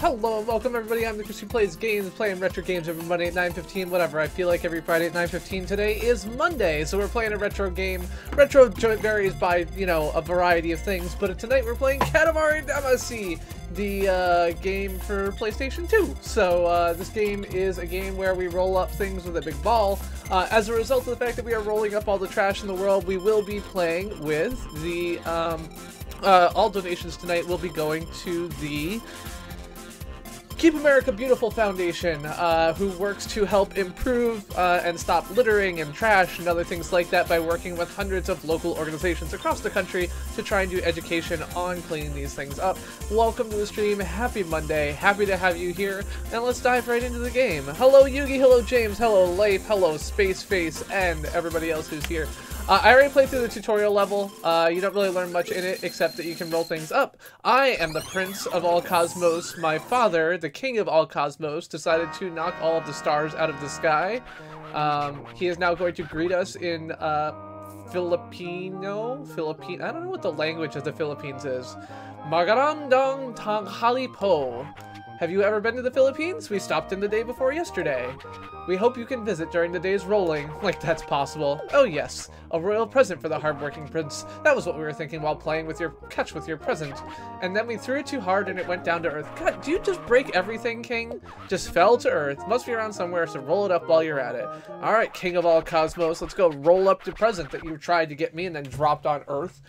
Hello and welcome everybody, I'm the Chris who plays games, playing retro games every Monday at 9:15, whatever. I feel like every Friday at 9:15. Today is Monday, so we're playing a retro game. Retro varies by, you know, a variety of things, but tonight we're playing Katamari Damacy, the game for PlayStation 2. So this game is a game where we roll up things with a big ball. As a result of the fact that we are rolling up all the trash in the world, we will be playing with the, all donations tonight will be going to the Keep America Beautiful Foundation, who works to help improve and stop littering and trash and other things like that by working with hundreds of local organizations across the country to try and do education on cleaning these things up. Welcome to the stream. Happy Monday. Happy to have you here. And let's dive right into the game. Hello Yugi, hello James, hello Leif, hello Space Face, and everybody else who's here. I already played through the tutorial level. You don't really learn much in it, except that you can roll things up. I am the Prince of all Cosmos. My father, the King of all Cosmos, decided to knock all of the stars out of the sky. He is now going to greet us in Filipino? I don't know what the language of the Philippines is. Magarandang tanghali po. Have you ever been to the Philippines? We stopped in the day before yesterday. We hope you can visit during the day's rolling, like that's possible. Oh yes, a royal present for the hardworking prince. That was what we were thinking while playing with your present. And then we threw it too hard and it went down to earth. God, do you just break everything, King? Just fell to earth. Must be around somewhere, so roll it up while you're at it. Alright, King of all Cosmos, let's go roll up the present that you tried to get me and then dropped on earth.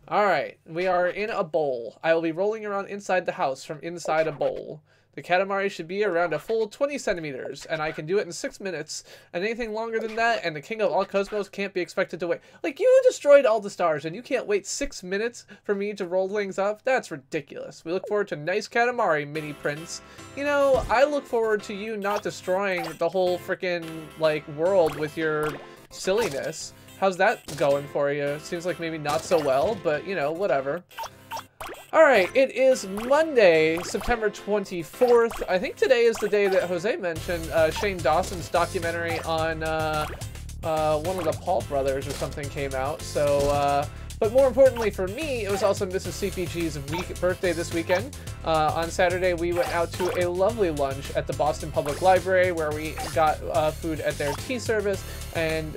Alright, we are in a bowl. I will be rolling around inside the house from inside a bowl. The Katamari should be around a full 20 centimeters, and I can do it in 6 minutes, and anything longer than that, and the King of all Cosmos can't be expected to wait. Like, you destroyed all the stars, and you can't wait 6 minutes for me to roll things up? That's ridiculous. We look forward to nice Katamari, Mini Prince. You know, I look forward to you not destroying the whole frickin', like, world with your silliness. How's that going for you? Seems like maybe not so well, but, you know, whatever. Alright, it is Monday, September 24th. I think today is the day that Jose mentioned Shane Dawson's documentary on one of the Paul brothers or something came out. So, but more importantly for me, it was also Mrs. CPG's birthday this weekend. On Saturday, we went out to a lovely lunch at the Boston Public Library where we got food at their tea service, and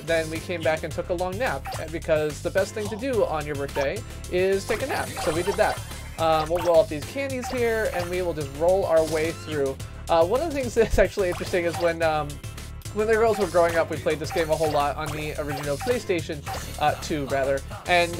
then we came back and took a long nap because the best thing to do on your birthday is take a nap. So we did that. We'll roll up these candies here, and we will just roll our way through. One of the things that's actually interesting is when the girls were growing up, we played this game a whole lot on the original PlayStation 2, rather, and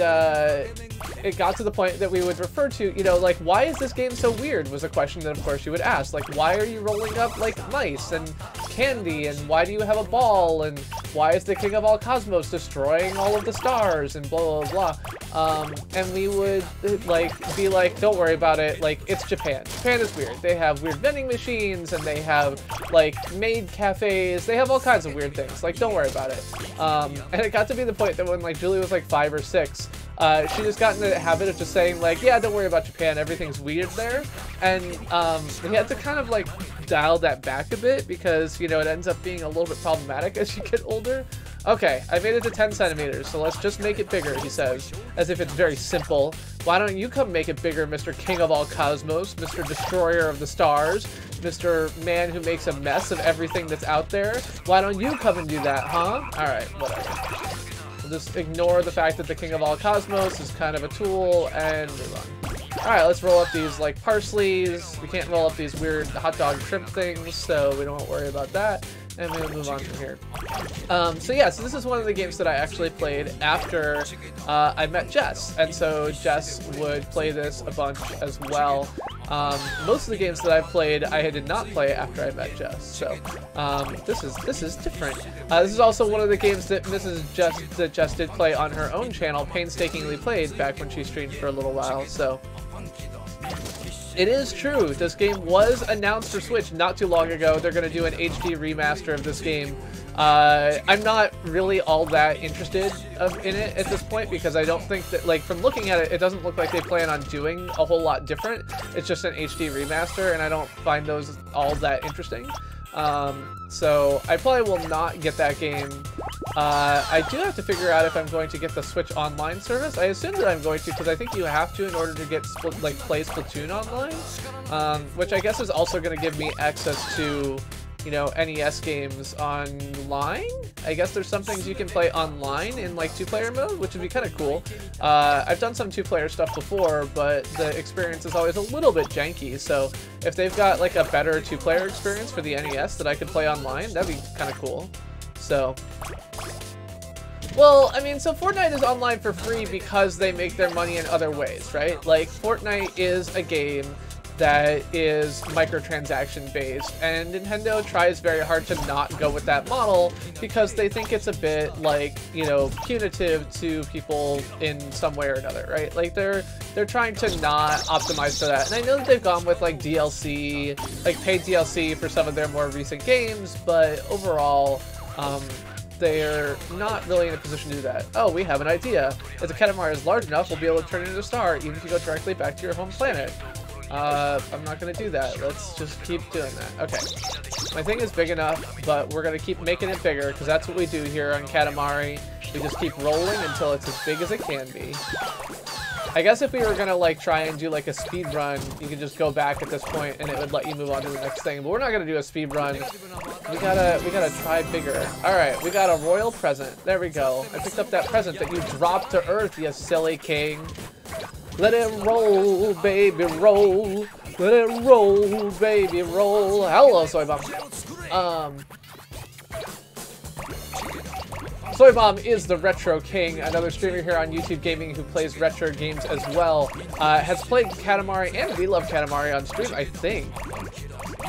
it got to the point that we would refer to, you know, like, why is this game so weird, was a question that, of course, you would ask. Like, why are you rolling up, like, mice and candy, and why do you have a ball, and why is the King of all Cosmos destroying all of the stars, and blah, blah, blah. And we would, like, be like, don't worry about it, like, it's Japan. Japan is weird. They have weird vending machines, and they have, like, maid cafes. They have all kinds of weird things. Like, don't worry about it. And it got to be the point that when, like, Julie was, like, 5 or 6, she just got in the habit of just saying, like, yeah, don't worry about Japan, everything's weird there. And we had to kind of, like, dial that back a bit because, you know, it ends up being a little bit problematic as you get older. Okay, I made it to 10 centimeters, so let's just make it bigger, he says, as if it's very simple. Why don't you come make it bigger, Mr. King of all Cosmos, Mr. Destroyer of the Stars, Mr. Man who makes a mess of everything that's out there? Why don't you come and do that, huh? Alright, whatever. We'll just ignore the fact that the King of all Cosmos is kind of a tool, and move on. Alright, let's roll up these, like, parsleys. We can't roll up these weird hot dog shrimp things, so we don't worry about that. And we'll move on from here. So yeah, so this is one of the games that I actually played after I met Jess. And so Jess would play this a bunch as well. Most of the games that I've played, I did not play after I met Jess. So this is different. This is also one of the games that Jess did play on her own channel, painstakingly played back when she streamed for a little while. So it is true, this game was announced for Switch not too long ago. They're going to do an HD remaster of this game. I'm not really all that interested in it at this point because I don't think that, like, from looking at it, it doesn't look like they plan on doing a whole lot different. It's just an HD remaster, and I don't find those all that interesting. So I probably will not get that game. I do have to figure out if I'm going to get the Switch Online service. I assume that I'm going to, because I think you have to in order to get play Splatoon online, which I guess is also going to give me access to, you know, NES games online. I guess there's some things you can play online in like 2-player mode, which would be kind of cool. I've done some 2-player stuff before, but the experience is always a little bit janky. So if they've got like a better 2-player experience for the NES that I could play online, that'd be kind of cool. So, well, I mean, so Fortnite is online for free because they make their money in other ways, right? Like, Fortnite is a game that is microtransaction based, and Nintendo tries very hard to not go with that model because they think it's a bit like, you know, punitive to people in some way or another, right? Like they're trying to not optimize for that. And I know that they've gone with like DLC, like paid DLC for some of their more recent games, but overall, they're not really in a position to do that. Oh, we have an idea. If the Katamari is large enough, we'll be able to turn it into a star, even if you go directly back to your home planet. I'm not gonna do that. Let's just keep doing that. Okay. My thing is big enough, but we're gonna keep making it bigger, because that's what we do here on Katamari. We just keep rolling until it's as big as it can be. I guess if we were gonna like try and do like a speed run, you could just go back at this point and it would let you move on to the next thing. But we're not gonna do a speed run. We gotta try bigger. Alright, we got a royal present. There we go. I picked up that present that you dropped to earth, you silly king. Let it roll, baby, roll. Let it roll, baby, roll. Hello, Soy Bomb. Soy Bomb is the Retro King, another streamer here on YouTube Gaming who plays retro games as well. Has played Katamari and We Love Katamari on stream, I think.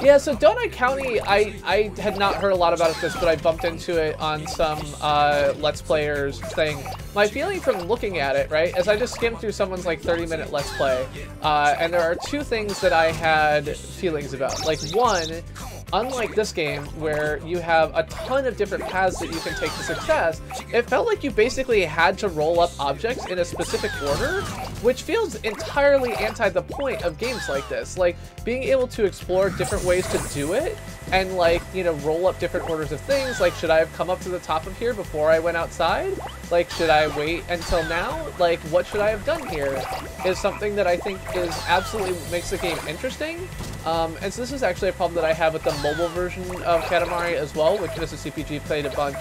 Yeah, so Donut County, I had not heard a lot about this, but I bumped into it on some Let's Players thing. My feeling from looking at it, right, as I just skimmed through someone's like 30-minute Let's Play, and there are two things that I had feelings about. Like one, unlike this game where you have a ton of different paths that you can take to success, it felt like you basically had to roll up objects in a specific order, which feels entirely anti the point of games like this. Like, being able to explore different ways to do it and, like, you know, roll up different orders of things. Like, should I have come up to the top of here before I went outside? Like, should I wait until now? Like, what should I have done here? Is something that I think is absolutely makes the game interesting. And so this is actually a problem that I have with the mobile version of Katamari as well, which Mrs. CPG played a bunch,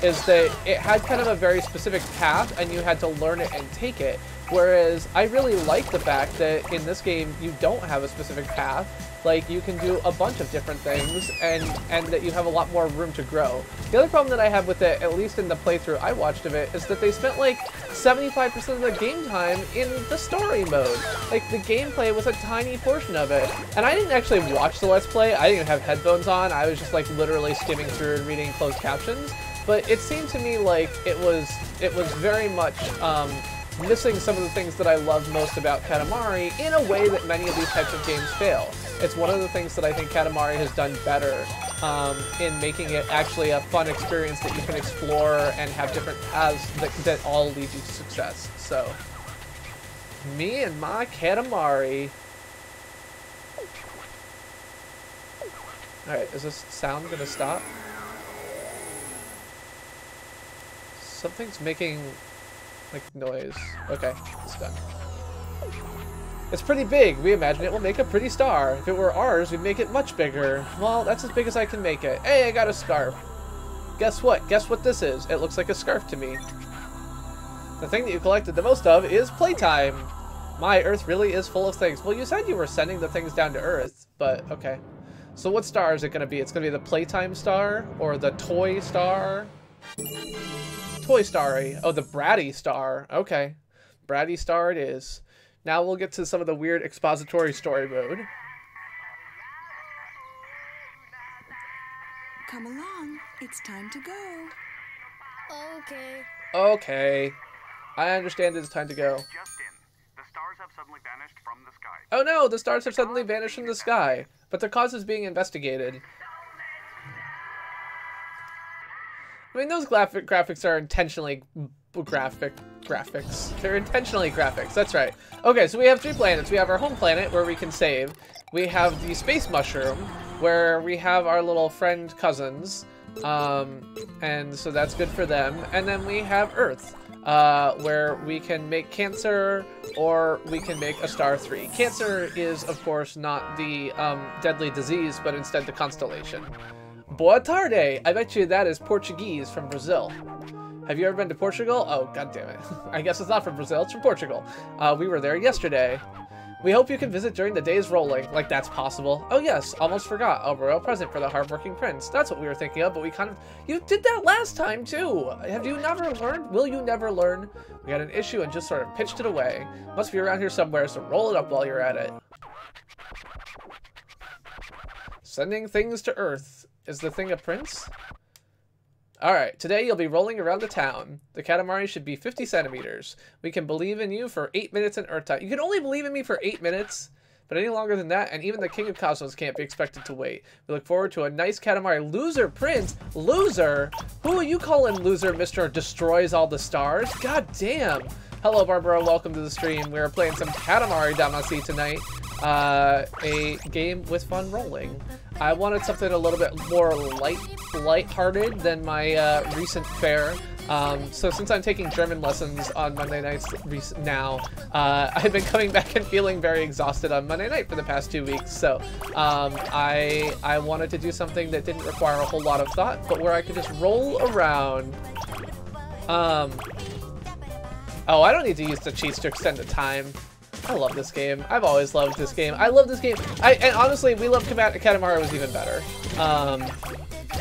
is that it had kind of a very specific path and you had to learn it and take it. Whereas I really like the fact that in this game you don't have a specific path. Like, you can do a bunch of different things and that you have a lot more room to grow. The other problem that I have with it, at least in the playthrough I watched of it, is that they spent like 75% of the game time in the story mode. Like, the gameplay was a tiny portion of it. And I didn't actually watch the Let's Play. I didn't even have headphones on. I was just like literally skimming through and reading closed captions. But it seemed to me like it was very much missing some of the things that I love most about Katamari in a way that many of these types of games fail. It's one of the things that I think Katamari has done better in making it actually a fun experience that you can explore and have different paths that all lead you to success. So, me and my Katamari. Alright, is this sound gonna stop? Something's making like noise. Okay, it's done. It's pretty big. We imagine it will make a pretty star. If it were ours, we'd make it much bigger. Well, that's as big as I can make it. Hey, I got a scarf. Guess what? Guess what this is? It looks like a scarf to me. The thing that you collected the most of is playtime. My Earth really is full of things. Well, you said you were sending the things down to Earth, but okay. So what star is it going to be? It's going to be the playtime star or the toy star? Toy Starry. Oh, the Bratty Star. Okay. Bratty Star it is. Now we'll get to some of the weird expository story mode. Come along. It's time to go. Okay. Okay. I understand it's time to go. Just in. The stars have suddenly vanished from the sky. Oh no, the stars have suddenly vanished from the sky. But the cause is being investigated. I mean, those graphics are intentionally graphics. They're intentionally graphics, that's right. Okay, so we have 3 planets. We have our home planet, where we can save. We have the space mushroom, where we have our little friend cousins, and so that's good for them. And then we have Earth, where we can make Cancer, or we can make a star 3. Cancer is, of course, not the deadly disease, but instead the constellation. Boa tarde! I bet you that is Portuguese from Brazil. Have you ever been to Portugal? Oh, god damn it. I guess it's not from Brazil, it's from Portugal. We were there yesterday. We hope you can visit during the days rolling, like that's possible. Oh yes, almost forgot, a royal present for the hardworking prince. That's what we were thinking of, but we kind of... You did that last time too! Have you never learned? Will you never learn? We had an issue and just sort of pitched it away. Must be around here somewhere, so roll it up while you're at it. Sending things to Earth. Is the thing a prince? Alright, today you'll be rolling around the town. The Katamari should be 50 centimeters. We can believe in you for 8 minutes in Earth time. You can only believe in me for 8 minutes? But any longer than that, and even the King of Cosmos can't be expected to wait. We look forward to a nice Katamari. Loser, Prince? Loser? Who are you calling loser, Mr. Destroys All the Stars? God damn! Hello, Barbara. Welcome to the stream. We're playing some Katamari Damacy tonight. A game with fun rolling. I wanted something a little bit more light-hearted than my recent fare. So since I'm taking German lessons on Monday nights now, I've been coming back and feeling very exhausted on Monday night for the past 2 weeks. So I wanted to do something that didn't require a whole lot of thought, but where I could just roll around. Oh, I don't need to use the cheats to extend the time. I love this game. I've always loved this game. I love this game. And honestly, We Love Katamari was even better.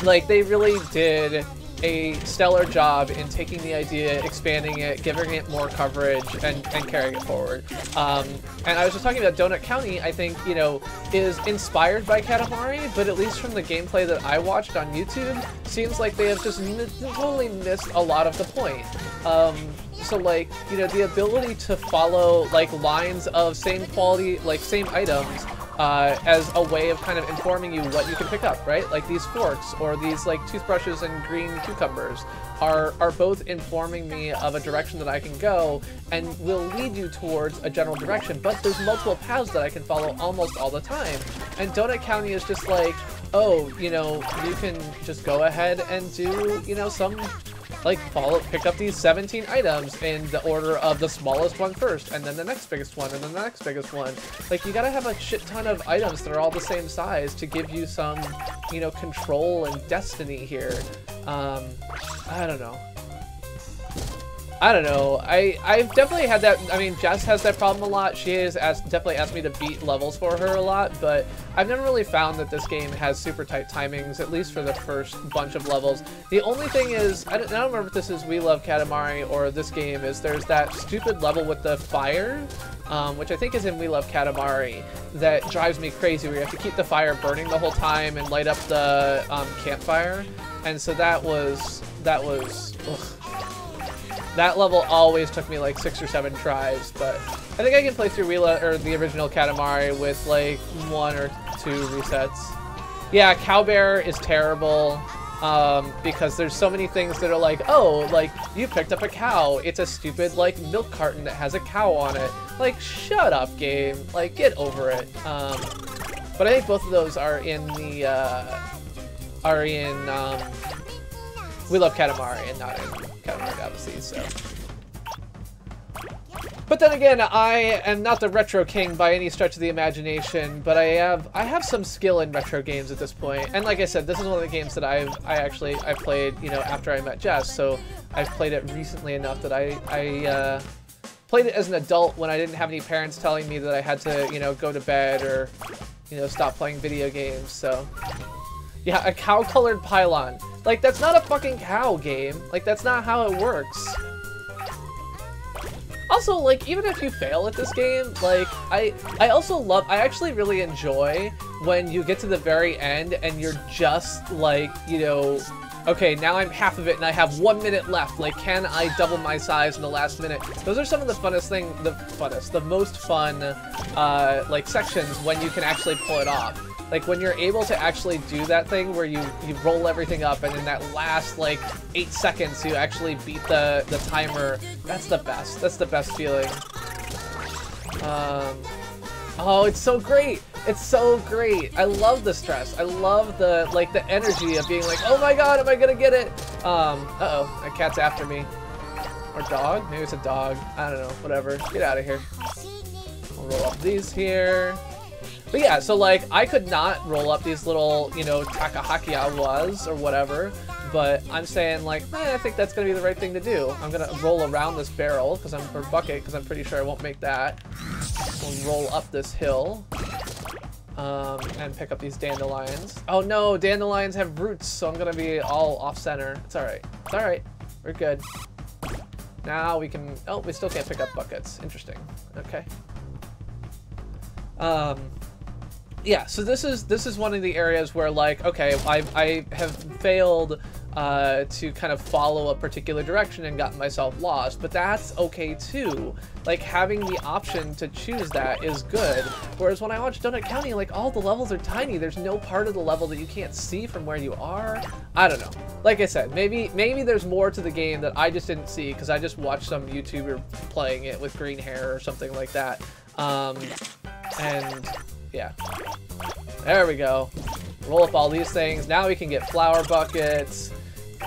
Like, they really did a stellar job in taking the idea, expanding it, giving it more coverage, and carrying it forward. And I was just talking about Donut County, I think, you know, is inspired by Katamari, but at least from the gameplay that I watched on YouTube, seems like they have just totally missed a lot of the point. So, like, you know, the ability to follow, like, lines of same quality, like, same items, as a way of kind of informing you what you can pick up, right? Like these forks or these like toothbrushes and green cucumbers are both informing me of a direction that I can go and will lead you towards a general direction, but there's multiple paths that I can follow almost all the time. And Donut County is just like, oh, you know, you can just go ahead and do, you know, some like pick up these 17 items in the order of the smallest one first, and then the next biggest one, and then the next biggest one. Like, you gotta have a shit ton of items that are all the same size to give you some, you know, control and destiny here. I don't know. I've definitely had that. I mean, Jess has that problem a lot. She has definitely asked me to beat levels for her a lot, but I've never really found that this game has super tight timings, at least for the first bunch of levels. The only thing is, I don't remember if this is We Love Katamari or this game, is there's that stupid level with the fire, which I think is in We Love Katamari, that drives me crazy, where you have to keep the fire burning the whole time and light up the campfire. And so that was ugh. That level always took me like 6 or 7 tries, but I think I can play through the original Katamari with like 1 or 2 resets. Yeah, Cowbear is terrible, because there's so many things that are like, oh, like, you picked up a cow. It's a stupid, like, milk carton that has a cow on it. Like, shut up, game. Like, get over it. But I think both of those are in the, We Love Katamari and not in Katamari Damacy, so. But then again, I am not the retro king by any stretch of the imagination, but I have some skill in retro games at this point. And like I said, this is one of the games that I played, you know, after I met Jess, so I've played it recently enough that I played it as an adult when I didn't have any parents telling me that I had to, you know, go to bed or, you know, stop playing video games, so. Yeah, a cow-colored pylon. Like, that's not a fucking cow game. Like, that's not how it works. Also, like, even if you fail at this game, like, I actually really enjoy when you get to the very end and you're just, like, you know, okay, now I'm half of it and I have 1 minute left. Like, can I double my size in the last minute? Those are some of the the most fun, like, sections when you can actually pull it off. Like, when you're able to actually do that thing where you roll everything up and in that last, like, 8 seconds you actually beat the timer, that's the best. That's the best feeling. Oh, it's so great! It's so great. I love the stress. I love the like the energy of being like, oh my god, am I gonna get it? Uh-oh, that cat's after me. Or dog? Maybe it's a dog. I don't know. Whatever. Get out of here. I'll roll up these here. But yeah, so like I could not roll up these little, you know, Takahakiawas or whatever. But I'm saying like, I think that's gonna be the right thing to do. I'm gonna roll around this barrel or bucket because I'm pretty sure I won't make that. We'll roll up this hill. And pick up these dandelions. Oh no, dandelions have roots, so I'm gonna be all off center. It's alright. It's alright. We're good. Now we can, oh, we still can't pick up buckets. Interesting. Okay. Yeah, so this is one of the areas where like, okay, I have failed to kind of follow a particular direction and gotten myself lost, but that's okay too. Like having the option to choose that is good. Whereas when I watch Donut County, like all the levels are tiny. There's no part of the level that you can't see from where you are. I don't know. Like I said, maybe there's more to the game that I just didn't see because I just watched some YouTuber playing it with green hair or something like that. And yeah, there we go. Roll up all these things. Now we can get flower buckets.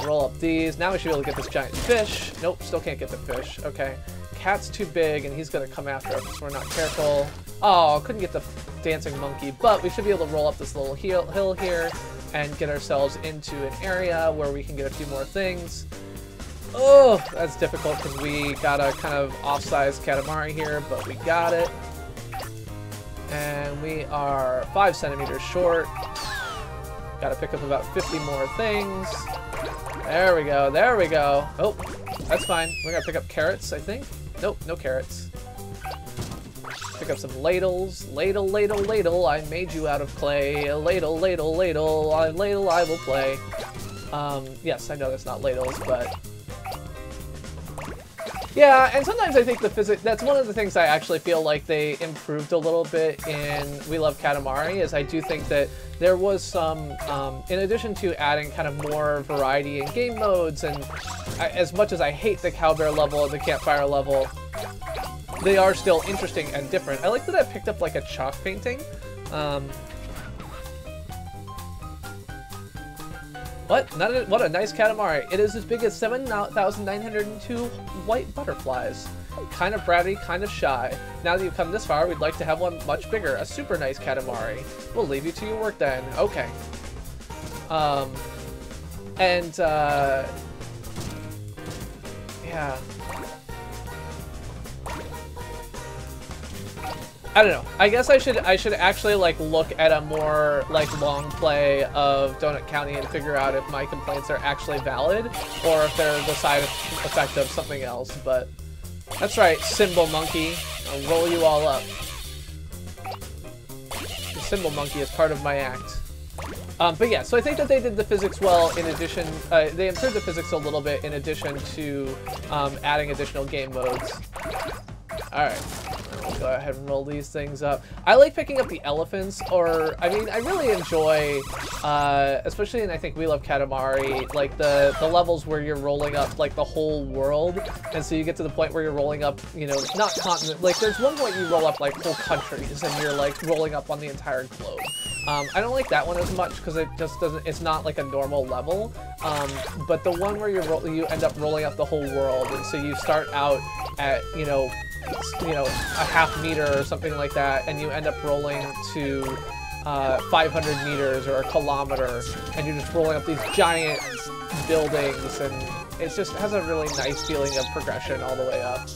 Roll up these. Now we should be able to get this giant fish. Nope, still can't get the fish. Okay. Cat's too big and he's gonna come after us if we're not careful. Oh, couldn't get the dancing monkey, but we should be able to roll up this little hill here and get ourselves into an area where we can get a few more things. Oh, that's difficult because we got a kind of off-size Katamari here, but we got it. And we are 5 centimeters short. Gotta pick up about 50 more things. There we go, there we go. Oh, that's fine. We're gonna pick up carrots, I think. Nope, no carrots. Pick up some ladles. Ladle, ladle, ladle, I made you out of clay. Ladle, ladle, ladle, ladle, I will play. Yes, I know that's not ladles, but... Yeah, and sometimes I think the physics, that's one of the things I actually feel like they improved a little bit in We Love Katamari, is I do think that there was some, in addition to adding kind of more variety in game modes, and as much as I hate the cowbear level and the campfire level, they are still interesting and different. I like that I picked up like a chalk painting. What? What a nice Katamari. It is as big as 7,902 white butterflies. Kind of bratty, kind of shy. Now that you've come this far, we'd like to have one much bigger. A super nice Katamari. We'll leave you to your work then. Okay. Yeah. I don't know. I guess I should actually like look at a more like long play of Donut County and figure out if my complaints are actually valid or if they're the side effect of something else. But that's right, Symbol Monkey. I'll roll you all up. The Symbol Monkey is part of my act. But yeah, so I think that they did the physics well. In addition, they improved the physics a little bit in addition to adding additional game modes. All right. We'll go ahead and roll these things up. I like picking up the elephants, or, I mean, I really enjoy, especially in, I think, We Love Katamari, like, the levels where you're rolling up, like, the whole world, and so you get to the point where you're rolling up, you know, not continent, like, there's one point you roll up, like, whole countries, and you're, like, rolling up on the entire globe. I don't like that one as much, because it just doesn't, it's not, like, a normal level, but the one where you end up rolling up the whole world, and so you start out at, you know, a half meter or something like that, and you end up rolling to 500 meters or a kilometer, and you're just rolling up these giant buildings, and it just has a really nice feeling of progression all the way up.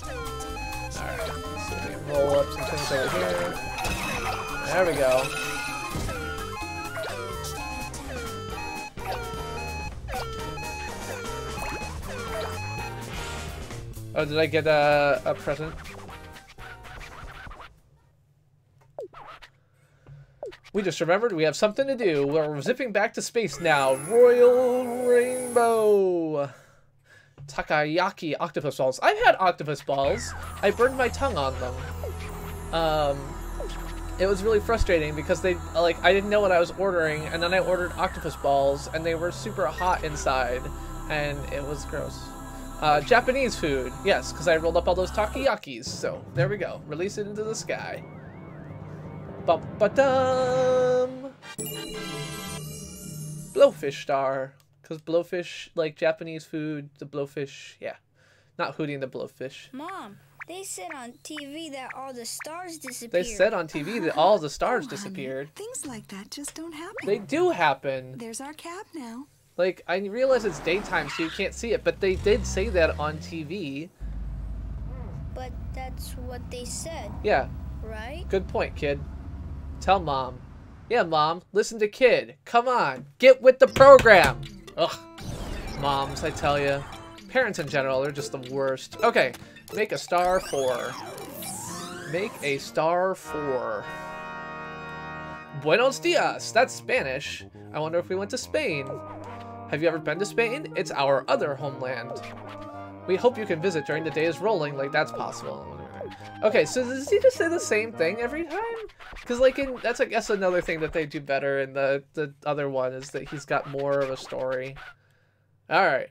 Alright, let's see if we can roll up some things over here. There we go. Oh, did I get a present? We just remembered we have something to do. We're zipping back to space now. Royal Rainbow. Takoyaki octopus balls. I've had octopus balls. I burned my tongue on them. It was really frustrating because they, like, I didn't know what I was ordering, and then I ordered octopus balls, and they were super hot inside, and it was gross. Japanese food. Yes, because I rolled up all those takoyakis. So, there we go. Release it into the sky. Bum ba dum. Blowfish star. Because blowfish, like Japanese food, the blowfish, yeah. Not Hootie and the Blowfish. Mom, they said on TV that all the stars disappeared. They said on TV that all the stars disappeared. Honey, things like that just don't happen. They do happen. There's our cab now. Like, I realize it's daytime, so you can't see it, but they did say that on TV. But that's what they said, Yeah, right? good point, kid. Tell Mom. Yeah, Mom, listen to kid. Come on, get with the program. Ugh. Moms, I tell ya. Parents in general, they're just the worst. Okay, make a star 4. Make a star 4. Buenos dias, that's Spanish. I wonder if we went to Spain. Have you ever been to Spain? It's our other homeland. We hope you can visit during the days rolling, like that's possible. Okay, so does he just say the same thing every time? Because like that's I guess another thing that they do better in the other one is that he's got more of a story. Alright.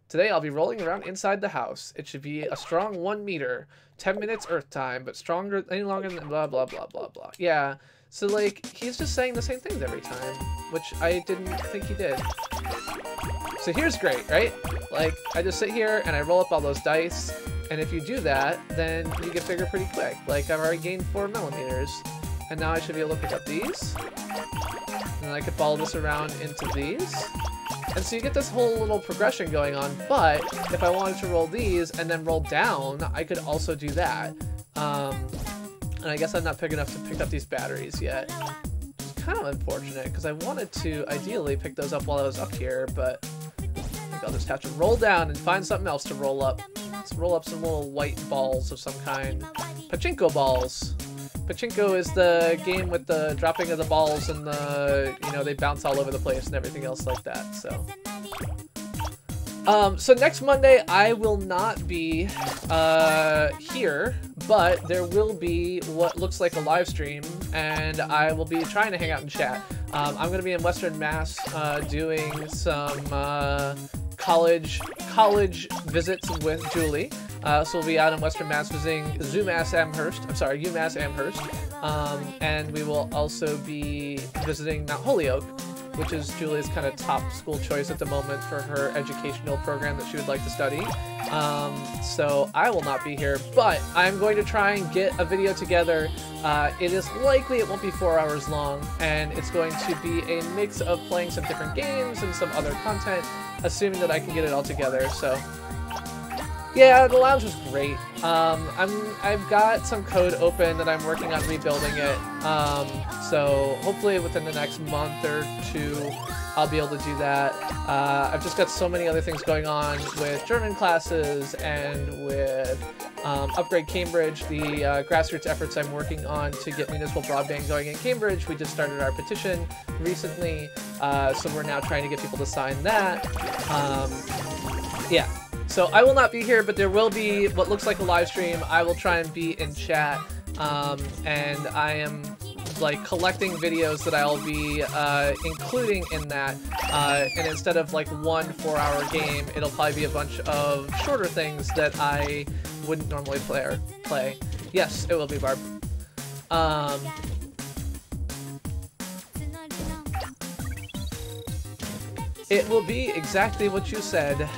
Today I'll be rolling around inside the house. It should be a strong 1 meter. 10 minutes earth time, but stronger any longer than blah blah blah blah blah. Yeah. So like he's just saying the same things every time, which I didn't think he did. So here's great, right? Like I just sit here and I roll up all those dice, and if you do that, then you get bigger pretty quick. Like I've already gained 4 millimeters, and now I should be able to pick up these, and then I could follow this around into these. And so you get this whole little progression going on, but if I wanted to roll these and then roll down, I could also do that. And I guess I'm not big enough to pick up these batteries yet. It's kind of unfortunate, because I wanted to ideally pick those up while I was up here, but I think I'll just have to roll down and find something else to roll up. Let's roll up some little white balls of some kind. Pachinko balls. Pachinko is the game with the dropping of the balls and the, you know, they bounce all over the place and everything else like that, so. So next Monday I will not be here, but there will be what looks like a live stream, and I will be trying to hang out and chat. I'm going to be in Western Mass doing some college visits with Julie. So we'll be out in Western Mass visiting UMass Amherst, and we will also be visiting Mount Holyoke, which is Julie's kind of top school choice at the moment for her educational program that she would like to study. So I will not be here, but I'm going to try and get a video together. It is likely it won't be 4 hours long, and it's going to be a mix of playing some different games and some other content, assuming that I can get it all together. So yeah, the lounge was great. I've got some code open that I'm working on rebuilding it. So hopefully within the next month or 2, I'll be able to do that. I've just got so many other things going on with German classes and with Upgrade Cambridge, the grassroots efforts I'm working on to get municipal broadband going in Cambridge. We just started our petition recently, so we're now trying to get people to sign that. Yeah. So I will not be here, but there will be what looks like a live stream. I will try and be in chat, and I am like collecting videos that I'll be including in that, and instead of like one 4-hour game, it'll probably be a bunch of shorter things that I wouldn't normally play. Yes, it will be, Barb. It will be exactly what you said.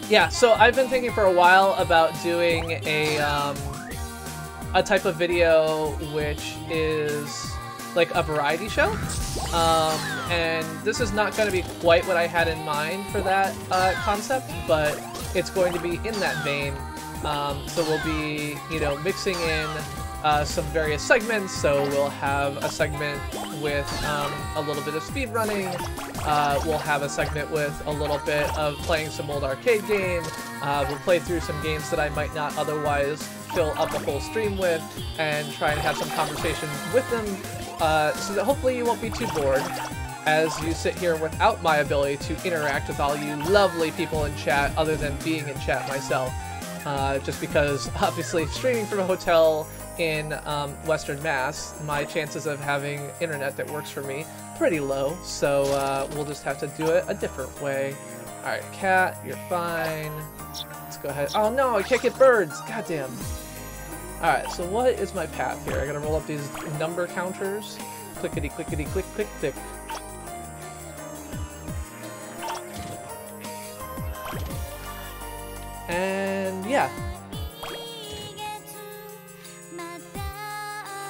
Yeah, so I've been thinking for a while about doing a type of video which is like a variety show, and this is not going to be quite what I had in mind for that concept, but it's going to be in that vein. So we'll be, you know, mixing in some various segments. So we'll have a segment with a little bit of speed running. We'll have a segment with a little bit of playing some old arcade game. We'll play through some games that I might not otherwise fill up a whole stream with, and try and have some conversation with them, so that hopefully you won't be too bored as you sit here without my ability to interact with all you lovely people in chat other than being in chat myself. just because obviously streaming from a hotel in Western Mass, my chances of having internet that works for me pretty low, so we'll just have to do it a different way. Alright, cat, you're fine. Let's go ahead. Oh no, I can't get birds! Goddamn. Alright, so what is my path here? I gotta roll up these number counters. Clickety, clickety, click, click, click. And yeah.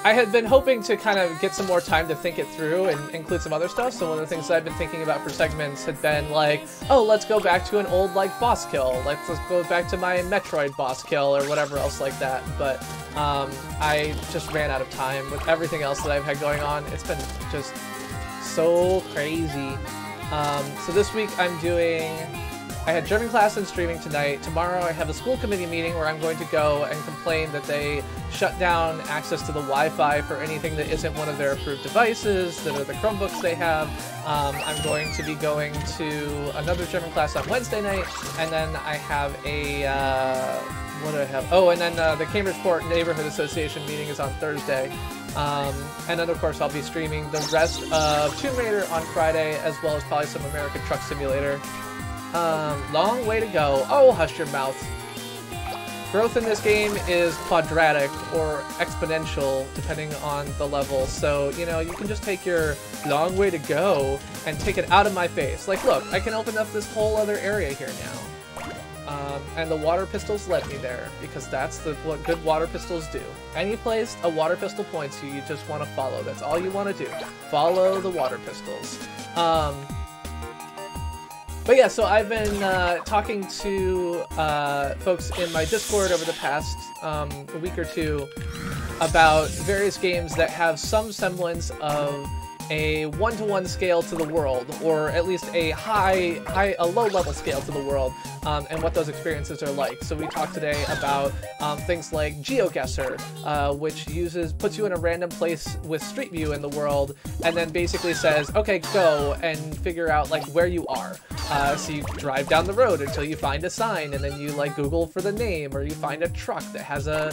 I had been hoping to kind of get some more time to think it through and include some other stuff, so one of the things that I've been thinking about for segments had been like, oh, let's go back to an old, like, boss kill. Let's go back to my Metroid boss kill or whatever else like that, but I just ran out of time with everything else that I've had going on. It's been just so crazy. So this week I had German class and streaming tonight. Tomorrow I have a school committee meeting where I'm going to go and complain that they shut down access to the Wi-Fi for anything that isn't one of their approved devices, that are the Chromebooks they have. I'm going to be going to another German class on Wednesday night, and then I have a, what do I have? Oh, and then the Cambridgeport Neighborhood Association meeting is on Thursday. And then of course I'll be streaming the rest of Tomb Raider on Friday, as well as probably some American Truck Simulator. Long way to go. Oh, hush your mouth. Growth in this game is quadratic or exponential, depending on the level. So, you know, you can just take your long way to go and take it out of my face. Like, look, I can open up this whole other area here now. And the water pistols led me there, because that's what good water pistols do. Any place a water pistol points you, you just want to follow. That's all you want to do. Follow the water pistols. But yeah, so I've been talking to folks in my Discord over the past week or two about various games that have some semblance of a one-to-one scale to the world, or at least a low-level scale to the world, and what those experiences are like. So we talked today about things like Geoguessr, which puts you in a random place with Street View in the world, and then basically says, okay, go and figure out like where you are. So you drive down the road until you find a sign, and then you like Google for the name, or you find a truck that has a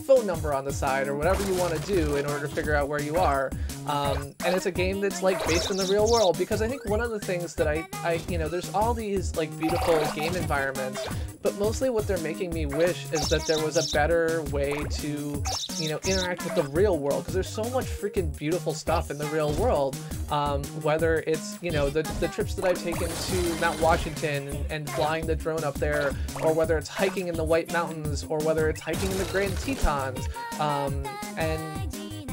phone number on the side, or whatever you want to do in order to figure out where you are. And it's a game that's like based in the real world, because I think one of the things that there's all these like beautiful game environments, but mostly what they're making me wish is that there was a better way to interact with the real world, because there's so much freaking beautiful stuff in the real world, whether it's the trips that I've taken to Mount Washington and flying the drone up there, or whether it's hiking in the White Mountains, or whether it's hiking in the Grand Tetons,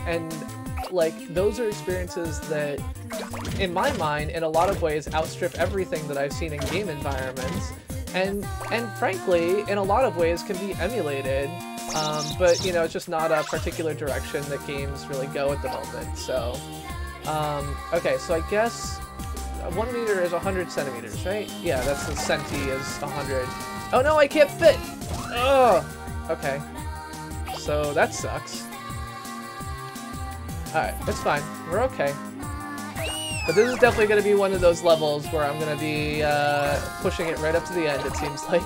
and like those are experiences that in my mind in a lot of ways outstrip everything that I've seen in game environments, and frankly in a lot of ways can be emulated, but it's just not a particular direction that games really go at the moment. So okay, so I guess 1 meter is 100 centimeters, right? Yeah, that's the centi is 100. Oh no, I can't fit! Oh, okay, so that sucks. Alright, it's fine. We're okay. But this is definitely going to be one of those levels where I'm going to be pushing it right up to the end, it seems like.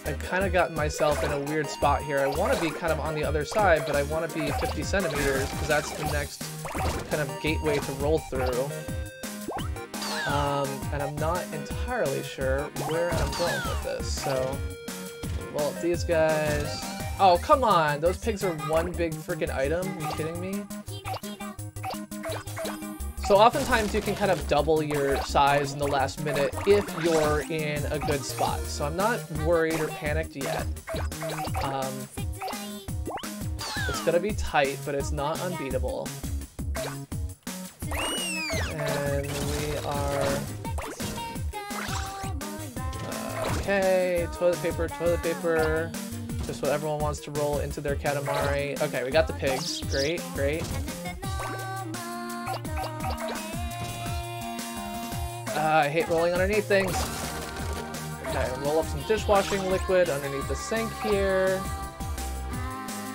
I've kind of gotten myself in a weird spot here. I want to be kind of on the other side, but I want to be 50 centimeters, because that's the next kind of gateway to roll through. And I'm not entirely sure where I'm going with this, so... Well, these guys... Oh, come on! Those pigs are one big freaking item? Are you kidding me? So oftentimes you can kind of double your size in the last minute if you're in a good spot. So I'm not worried or panicked yet. It's gonna be tight, but it's not unbeatable. And we are... okay, toilet paper. Just what everyone wants to roll into their Katamari. Okay, we got the pigs. Great, great. I hate rolling underneath things. Okay, roll up some dishwashing liquid underneath the sink here.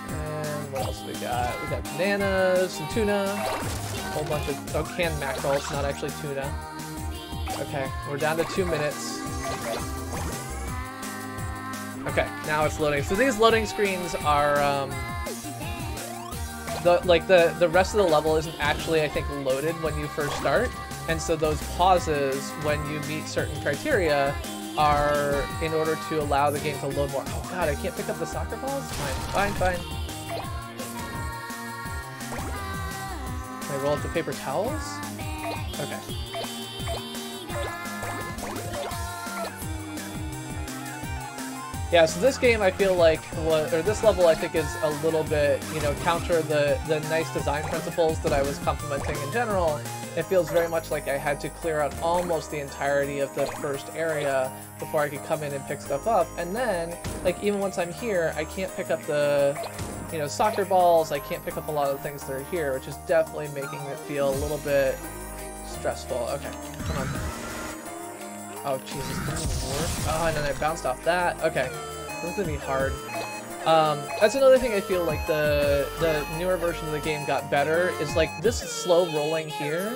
And what else we got? We got bananas, some tuna, a whole bunch of canned mackerel. It's not actually tuna. Okay, we're down to 2 minutes. Okay, now it's loading. So these loading screens are the rest of the level isn't actually, I think, loaded when you first start, and so those pauses when you meet certain criteria are in order to allow the game to load more. Oh god, I can't pick up the soccer balls? Fine. Can I roll up the paper towels? Okay. Yeah, so this game I feel like, or this level I think is a little bit, you know, counter the nice design principles that I was complimenting in general. It feels very much like I had to clear out almost the entirety of the first area before I could come in and pick stuff up. And then, like, even once I'm here, I can't pick up the, you know, soccer balls, I can't pick up a lot of the things that are here, which is definitely making it feel a little bit stressful. Okay, come on. Oh, Jesus, that doesn't work. Oh, and then I bounced off that. Okay, this is gonna be hard. That's another thing I feel like the newer version of the game got better, is like this slow rolling here.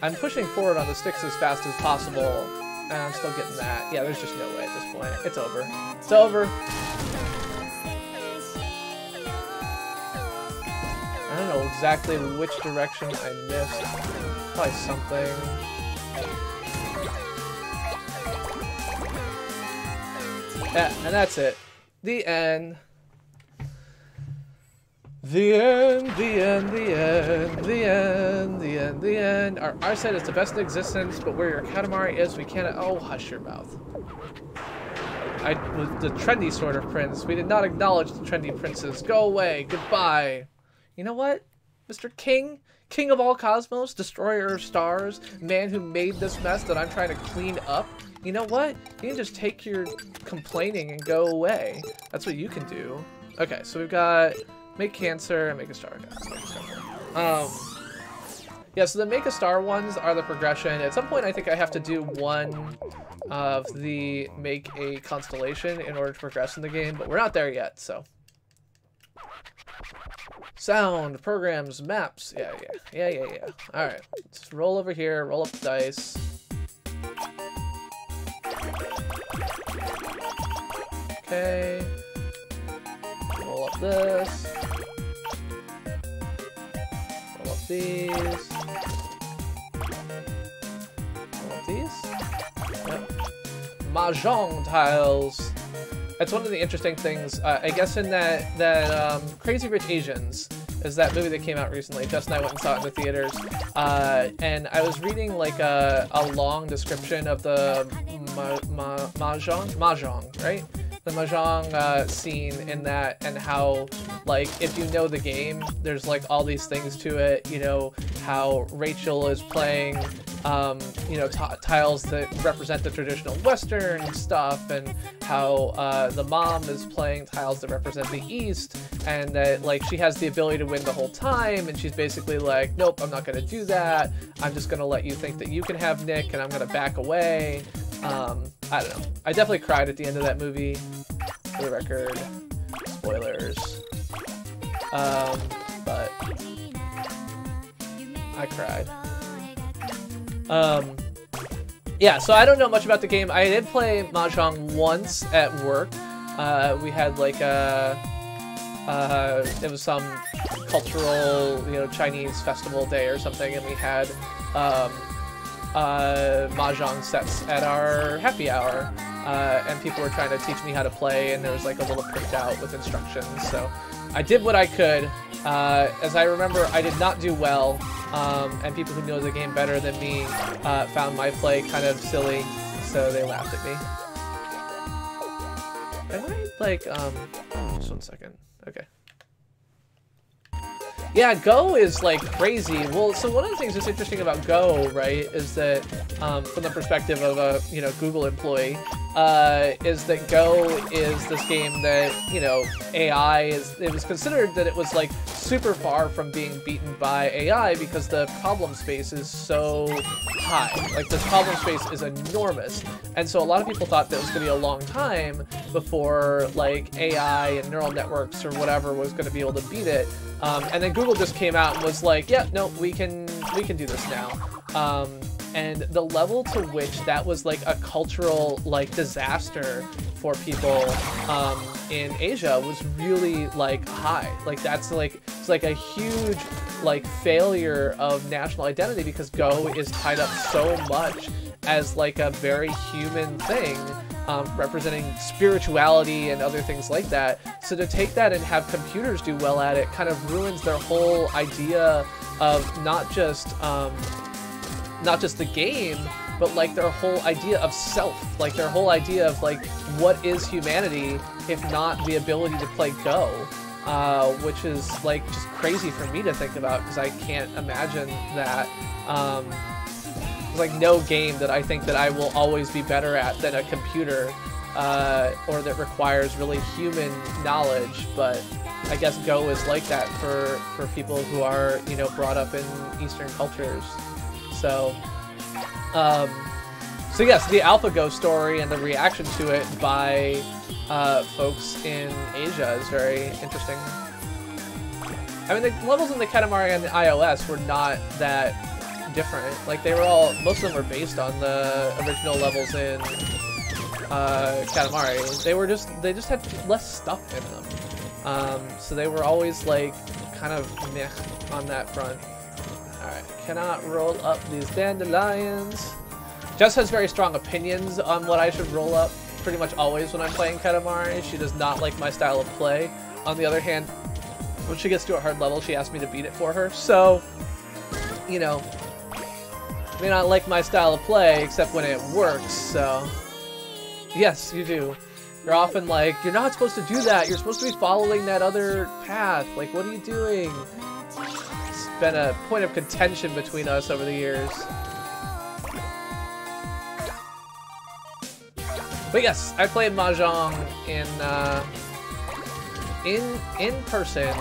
I'm pushing forward on the sticks as fast as possible, and I'm still getting that. Yeah, there's just no way at this point. It's over. It's over. I don't know exactly which direction I missed. Probably something. Yeah, and that's it. The end. The end, the end, the end, the end, the end, the end. Our site is the best in existence, but where your Katamari is, we can't. Oh, hush your mouth. The trendy sort of prince. We did not acknowledge the trendy princes. Go away. Goodbye. You know what, Mr. King? King of all cosmos, destroyer of stars, man who made this mess that I'm trying to clean up. You know what? You can just take your complaining and go away. That's what you can do. Okay, so we've got make cancer and make a star. Okay, let's make a star. Yeah, so the make a star ones are the progression. At some point, I think I have to do one of the make a constellation in order to progress in the game, but we're not there yet, so. Sound, programs, maps. Yeah. All right, let's roll over here, roll up the dice. Okay. Roll up this. Roll up these. Roll up these. Yep. Mahjong tiles. That's one of the interesting things, I guess, in that Crazy Rich Asians is that movie that came out recently. Jess and I went and saw it in the theaters, and I was reading like a long description of the mahjong, right? The mahjong scene in that, and how, like, if you know the game, there's like all these things to it. You know how Rachel is playing, you know, tiles that represent the traditional Western stuff, and how the mom is playing tiles that represent the East, and that, like, she has the ability to win the whole time, and she's basically like, nope, I'm not gonna do that. I'm just gonna let you think that you can have Nick, and I'm gonna back away. I don't know. I definitely cried at the end of that movie, for the record. Spoilers. But I cried. Yeah, so I don't know much about the game. I did play Mahjong once at work. We had like it was some cultural, you know, Chinese festival day or something, and we had Mahjong sets at our happy hour, and people were trying to teach me how to play, and there was like a little printout with instructions, so I did what I could. As I remember, I did not do well, and people who know the game better than me found my play kind of silly, so they laughed at me. Am I like, just 1 second. Okay. Yeah, Go is like crazy. Well, so one of the things that's interesting about Go, right, is that from the perspective of a, you know, Google employee, is that Go is this game that, you know, AI is, it was considered that it was like super far from being beaten by AI because the problem space is so high. Like, the problem space is enormous. And so a lot of people thought that it was going to be a long time before like AI and neural networks or whatever was going to be able to beat it. And then Google just came out and was like, yeah, no, we can do this now. and the level to which that was like a cultural like disaster for people in Asia was really like high. Like that's like, it's like a huge like failure of national identity, because Go is tied up so much as like a very human thing, representing spirituality and other things like that. So to take that and have computers do well at it kind of ruins their whole idea of not just the game, but like their whole idea of self, like their whole idea of like what is humanity if not the ability to play Go, which is like just crazy for me to think about, because I can't imagine that. There's like no game that I think that I will always be better at than a computer, or that requires really human knowledge, but I guess Go is like that for people who are, you know, brought up in Eastern cultures. So, so yes, the AlphaGo story and the reaction to it by folks in Asia is very interesting. I mean, the levels in the Katamari and the iOS were not that different. Like, they were all, most of them were based on the original levels in Katamari. They just had less stuff in them. So they were always like kind of meh on that front. Alright, cannot roll up these dandelions. Jess has very strong opinions on what I should roll up pretty much always when I'm playing Katamari. She does not like my style of play. On the other hand, when she gets to a hard level, she asks me to beat it for her. So, you know, may not like my style of play, except when it works, so... Yes, you do. You're often like, you're not supposed to do that, you're supposed to be following that other path. Like, what are you doing? It's been a point of contention between us over the years. But yes, I played Mahjong in person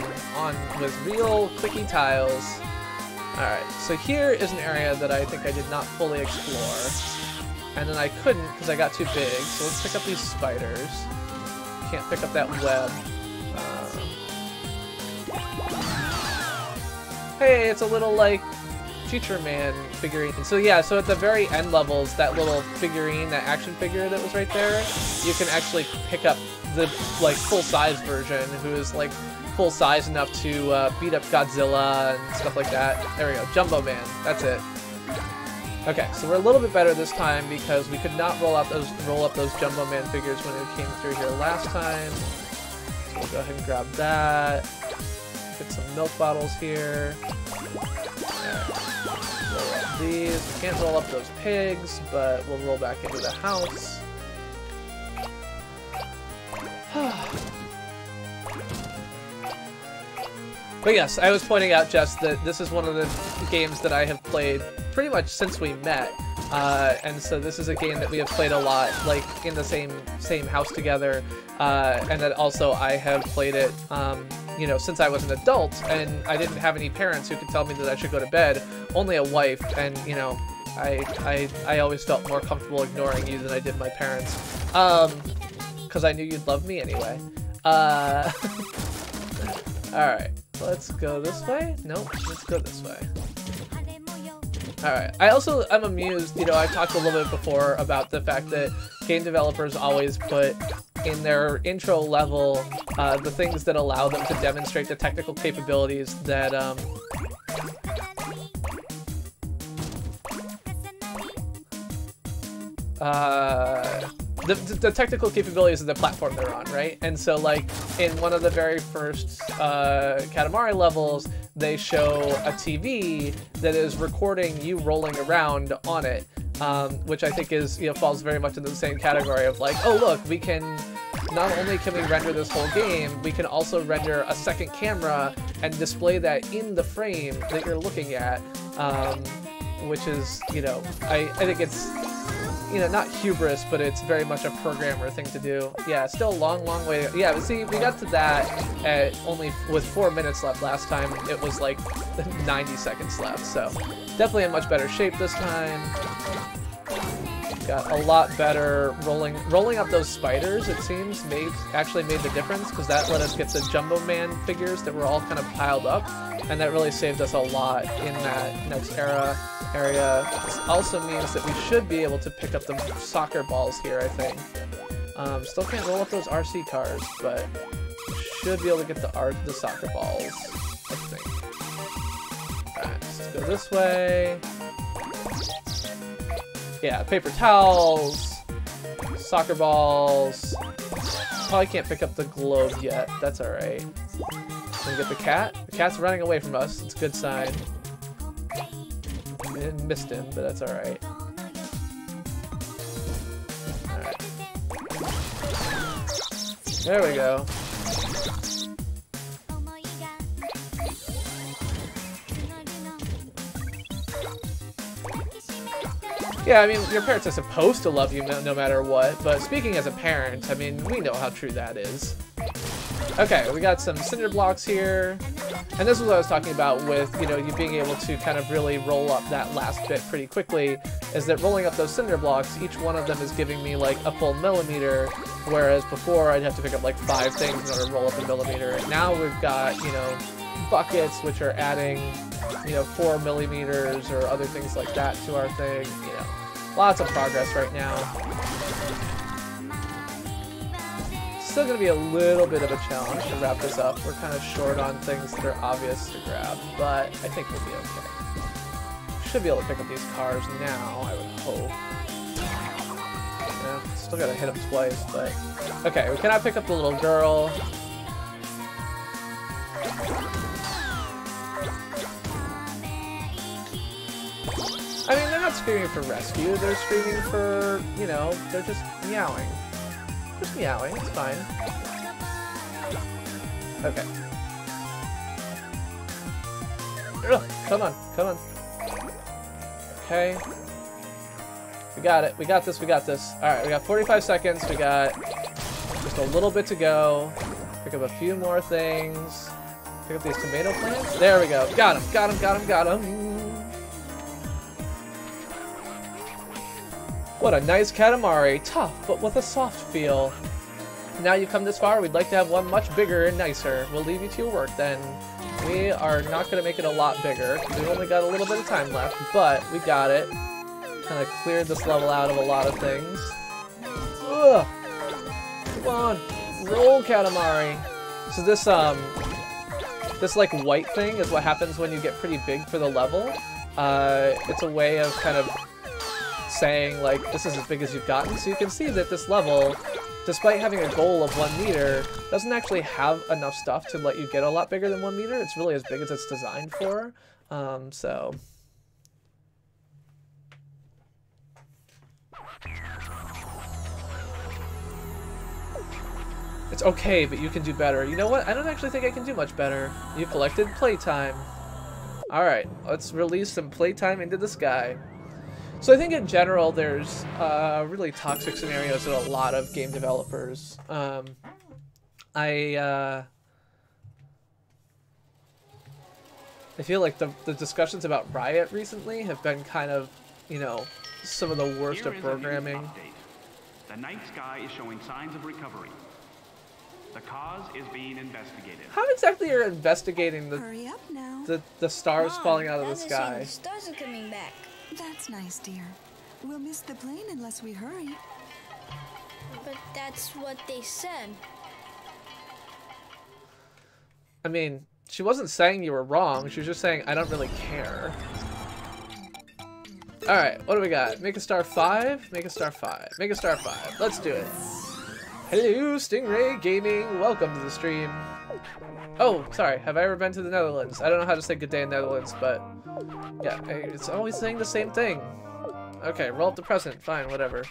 with real clicky tiles. Alright, so here is an area that I think I did not fully explore. And then I couldn't because I got too big, so let's pick up these spiders. Can't pick up that web. Hey, it's a little, like, Future Man figurine. So yeah, so at the very end levels, that little figurine, that action figure that was right there, you can actually pick up the, like, full-size version, who is, like, full size enough to beat up Godzilla and stuff like that. There we go, Jumbo Man, that's it. Okay, so we're a little bit better this time because we could not roll up those Jumbo Man figures when it came through here last time. So we'll go ahead and grab that. Get some milk bottles here. Roll up these. We can't roll up those pigs, but we'll roll back into the house. But yes, I was pointing out, Jess, that this is one of the games that I have played pretty much since we met, and so this is a game that we have played a lot, like in the same house together, and that also I have played it, you know, since I was an adult, and I didn't have any parents who could tell me that I should go to bed, only a wife, and you know, I always felt more comfortable ignoring you than I did my parents, because I knew you'd love me anyway. Alright. Let's go this way? Nope, let's go this way. Alright, I'm amused, you know, I talked a little bit before about the fact that game developers always put in their intro level the things that allow them to demonstrate the technical capabilities that, the technical capabilities of the platform they're on, right? And so, like, in one of the very first Katamari levels, they show a TV that is recording you rolling around on it, which I think is, you know, falls very much into the same category of like, oh look, we can, not only can we render this whole game, we can also render a second camera and display that in the frame that you're looking at, which is, you know, I think it's, you know, not hubris, but it's very much a programmer thing to do. Yeah, still a long, long way to, yeah, but see, we got to that at only with 4 minutes left. Last time it was like 90 seconds left, so definitely in much better shape this time. Got a lot better rolling up those spiders, it seems, actually made the difference, because that let us get the Jumbo Man figures that were all kind of piled up, and that really saved us a lot in that next area. This also means that we should be able to pick up the soccer balls here, I think. Still can't roll up those RC cars, but should be able to get the soccer balls, I think. Alright, let's go this way. Yeah, paper towels, soccer balls. Probably can't pick up the globe yet. That's alright. Gonna get the cat. The cat's running away from us. It's a good sign. We didn't miss him, but that's alright. Alright. There we go. Yeah, I mean, your parents are supposed to love you no matter what, but speaking as a parent, I mean, we know how true that is. Okay, we got some cinder blocks here, and this is what I was talking about with, you know, you being able to kind of really roll up that last bit pretty quickly, is that rolling up those cinder blocks, each one of them is giving me like a full millimeter, whereas before I'd have to pick up like 5 things in order to roll up a millimeter. And now we've got, you know, buckets which are adding, you know, 4 millimeters or other things like that to our thing, you know. Lots of progress right now. Still gonna be a little bit of a challenge to wrap this up. We're kind of short on things that are obvious to grab, but I think we'll be okay. Should be able to pick up these cars now, I would hope. Yeah, still gotta hit them twice, but... Okay, we cannot pick up the little girl. I mean, they're not screaming for rescue, they're screaming for, you know, they're just meowing. Just meowing, it's fine. Okay. Ugh, come on, come on. Okay. We got it, we got this, we got this. Alright, we got 45 seconds, we got just a little bit to go. Pick up a few more things. Pick up these tomato plants. There we go, got him, got him, got him, got him. What a nice Katamari, tough but with a soft feel. Now you've come this far, we'd like to have one much bigger and nicer. We'll leave you to your work then. We are not going to make it a lot bigger, because we've only got a little bit of time left, but we got it. Kind of cleared this level out of a lot of things. Ugh! Come on, roll Katamari. So this like white thing is what happens when you get pretty big for the level. It's a way of kind of saying, like, this is as big as you've gotten. So you can see that this level, despite having a goal of 1 meter, doesn't actually have enough stuff to let you get a lot bigger than 1 meter. It's really as big as it's designed for. So... It's okay, but you can do better. You know what? I don't actually think I can do much better. You collected playtime. Alright, let's release some playtime into the sky. So I think in general there's really toxic scenarios that a lot of game developers. I feel like the discussions about Riot recently have been kind of, you know, some of the worst of programming. The night sky is showing signs of recovery. The cause is being investigated. How exactly are you investigating Hurry up now. the stars Mom, falling out of the Dad is sky? saying the stars are coming back. That's nice, dear. We'll miss the plane unless we hurry. But that's what they said. I mean, she wasn't saying you were wrong. She was just saying, I don't really care. Alright, what do we got? Make a star 5? Make a star 5. Make a star 5. Let's do it. Hello, Stingray Gaming. Welcome to the stream. Oh, sorry. Have I ever been to the Netherlands? I don't know how to say good day in Netherlands, but... yeah, it's always saying the same thing. Okay, roll up the present. Fine, whatever.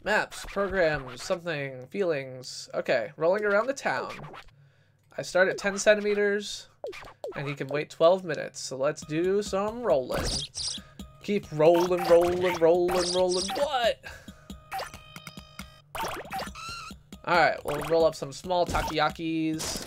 Maps, programs, something, feelings. Okay, rolling around the town. I start at 10 centimeters, and he can wait 12 minutes. So let's do some rolling. Keep rolling, rolling, rolling, rolling. What? Alright, we'll roll up some small takoyakis.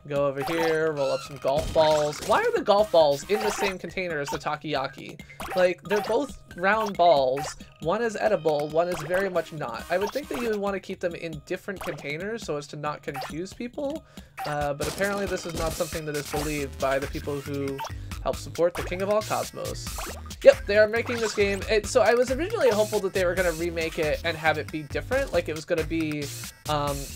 Go over here, roll up some golf balls. Why are the golf balls in the same container as the takoyaki? Like, they're both round balls. One is edible, one is very much not. I would think that you would want to keep them in different containers so as to not confuse people, but apparently this is not something that is believed by the people who help support the King of All Cosmos. Yep, they are making this game. So I was originally hopeful that they were going to remake it and have it be different. Like it was going to be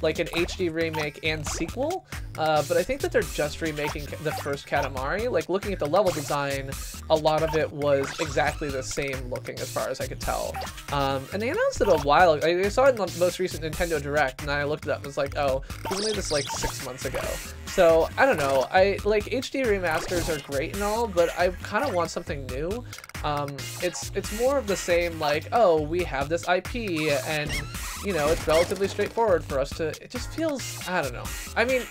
like an HD remake and sequel. But I think that they're just remaking the first Katamari. Like looking at the level design, a lot of it was exactly the same looking as far as I could tell. And they announced it a while ago. I saw it in the most recent Nintendo Direct, and I looked it up and was like, oh, we made this like 6 months ago. So I don't know. I like HD remasters are great and all, but I kind of want something new. It's more of the same, like, oh, we have this IP and, you know, it's relatively straightforward for us to, it just feels, I don't know. I mean,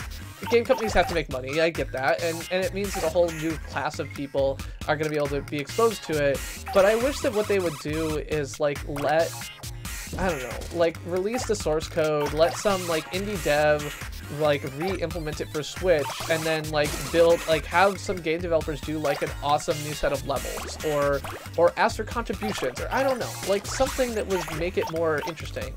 game companies have to make money, I get that, and it means that a whole new class of people are going to be able to be exposed to it, but I wish that what they would do is, like, let, I don't know, like, release the source code, let some, like, indie dev like re-implement it for Switch, and then like build, like have some game developers do like an awesome new set of levels, or ask for contributions, or I don't know, like something that would make it more interesting.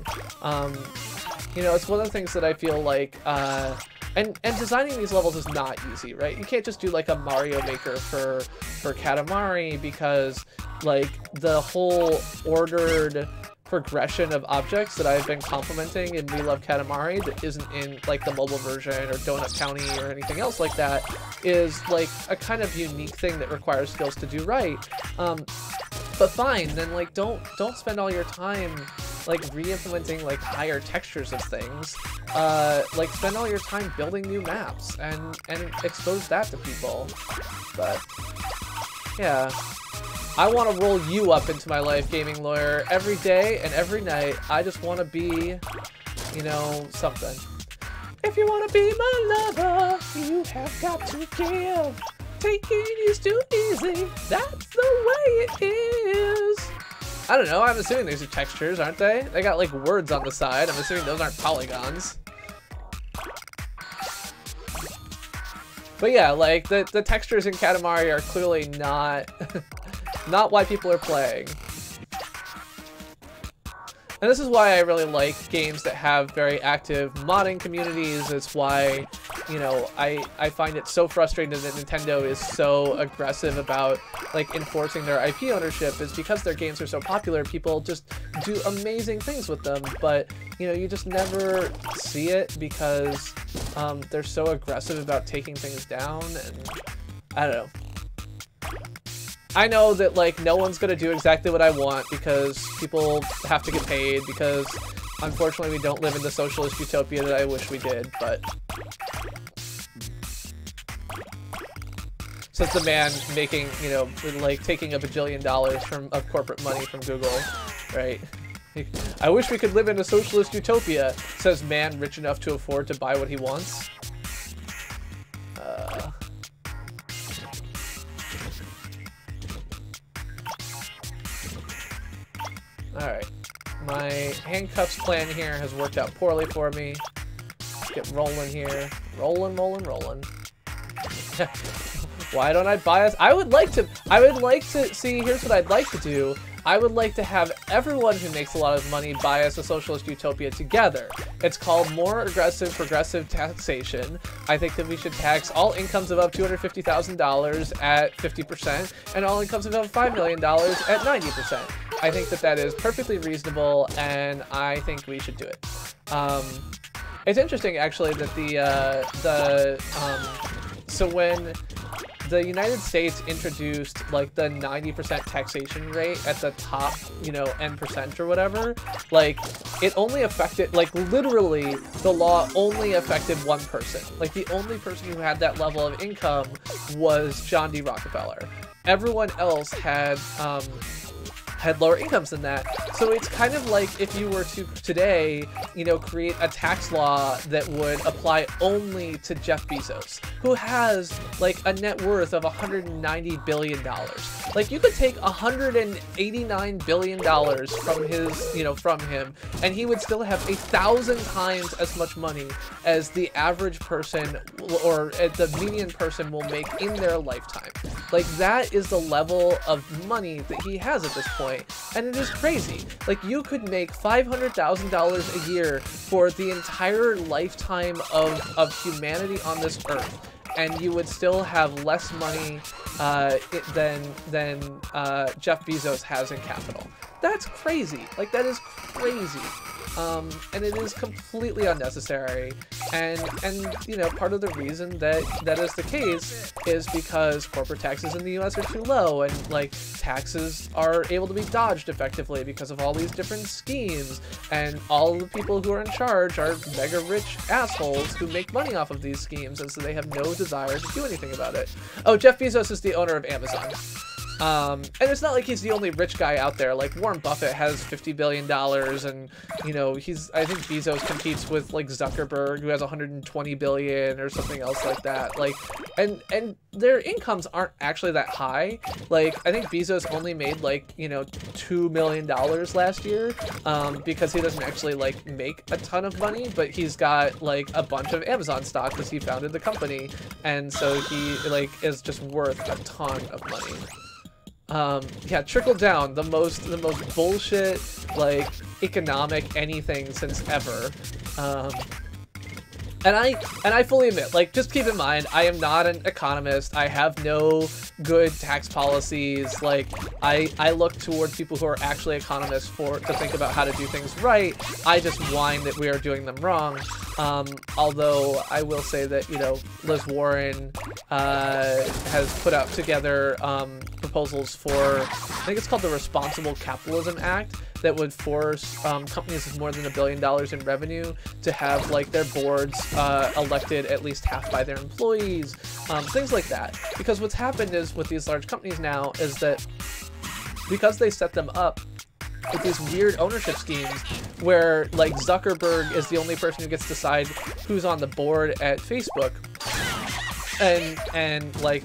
You know, it's one of the things that I feel like, and designing these levels is not easy, right? You can't just do like a Mario Maker for Katamari, because like the whole ordered progression of objects that I've been complimenting in We Love Katamari that isn't in like the mobile version or Donut County or anything else like that is like a kind of unique thing that requires skills to do right. But fine, then like don't spend all your time like re-implementing like higher textures of things. Like spend all your time building new maps and expose that to people. But yeah. I want to roll you up into my life, gaming lawyer, every day and every night. I just want to be, you know, something. If you want to be my lover, you have got to give. Taking is too easy. That's the way it is. I don't know. I'm assuming these are textures, aren't they? They got like words on the side. I'm assuming those aren't polygons. But yeah, like the textures in Katamari are clearly not not why people are playing. And this is why I really like games that have very active modding communities. It's why, you know, I find it so frustrating that Nintendo is so aggressive about like enforcing their IP ownership, is because their games are so popular, people just do amazing things with them, but you know, you just never see it because they're so aggressive about taking things down, and I don't know. I know that like no one's gonna do exactly what I want because people have to get paid, because unfortunately we don't live in the socialist utopia that I wish we did, but so it's a man making, you know, like taking $1 bajillion of corporate money from Google, right? I wish we could live in a socialist utopia, says man rich enough to afford to buy what he wants. Alright, my handcuffs plan here has worked out poorly for me. Let's get rolling here. Rolling. Why don't I bias? I would like to see, here's what I'd like to do. I would like to have everyone who makes a lot of money buy us a socialist utopia together. It's called more aggressive progressive taxation. I think that we should tax all incomes above $250,000 at 50% and all incomes above $5 million at 90%. I think that that is perfectly reasonable, and I think we should do it. It's interesting actually that so when the United States introduced like the 90% taxation rate at the top, you know, N% or whatever, like it only affected, like literally the law only affected one person. Like the only person who had that level of income was John D. Rockefeller. Everyone else had lower incomes than that, So it's kind of like if you were to today, you know, create a tax law that would apply only to Jeff Bezos, who has like a net worth of $190 billion. Like, you could take $189 billion from his, you know, from him, and he would still have 1,000 times as much money as the average person or the median person will make in their lifetime. Like, that is the level of money that he has at this point, and it is crazy. Like, you could make $500,000 a year for the entire lifetime of humanity on this earth, and you would still have less money than Jeff Bezos has in capital. That's crazy. Like, that is crazy. And it is completely unnecessary, and you know, part of the reason that is the case is because corporate taxes in the US are too low, and like taxes are able to be dodged effectively because of all these different schemes, and all the people who are in charge are mega rich assholes who make money off of these schemes, and so they have no desire to do anything about it. Oh, Jeff Bezos is the owner of Amazon. And it's not like he's the only rich guy out there. Like, Warren Buffett has $50 billion, and, you know, I think Bezos competes with, like, Zuckerberg, who has $120 billion or something else like that. Like, and their incomes aren't actually that high. Like, I think Bezos only made, like, you know, $2 million last year, because he doesn't actually, like, make a ton of money, but he's got, like, a bunch of Amazon stock because he founded the company, and so he, like, is just worth a ton of money. Yeah, trickle down, the most bullshit, like, economic anything since ever. And I fully admit, like, just keep in mind, I am not an economist. I have no good tax policies. Like, I look towards people who are actually economists to think about how to do things right. I just whine that we are doing them wrong. Although I will say that, you know, Liz Warren has put out together proposals for, I think it's called the Responsible Capitalism Act, that would force companies with more than $1 billion in revenue to have, like, their boards elected at least half by their employees, things like that. Because what's happened is with these large companies now is that because they set them up with these weird ownership schemes where, like, Zuckerberg is the only person who gets to decide who's on the board at Facebook, and like,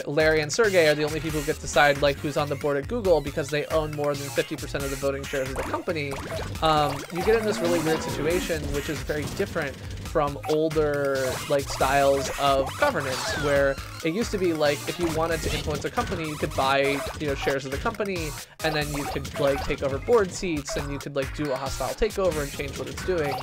Larry and Sergey are the only people who get to decide, like, who's on the board at Google because they own more than 50% of the voting shares of the company. You get in this really weird situation, which is very different from older, like, styles of governance, where it used to be like, if you wanted to influence a company, you could buy, you know, shares of the company, and then you could, like, take over board seats, and you could, like, do a hostile takeover and change what it's doing.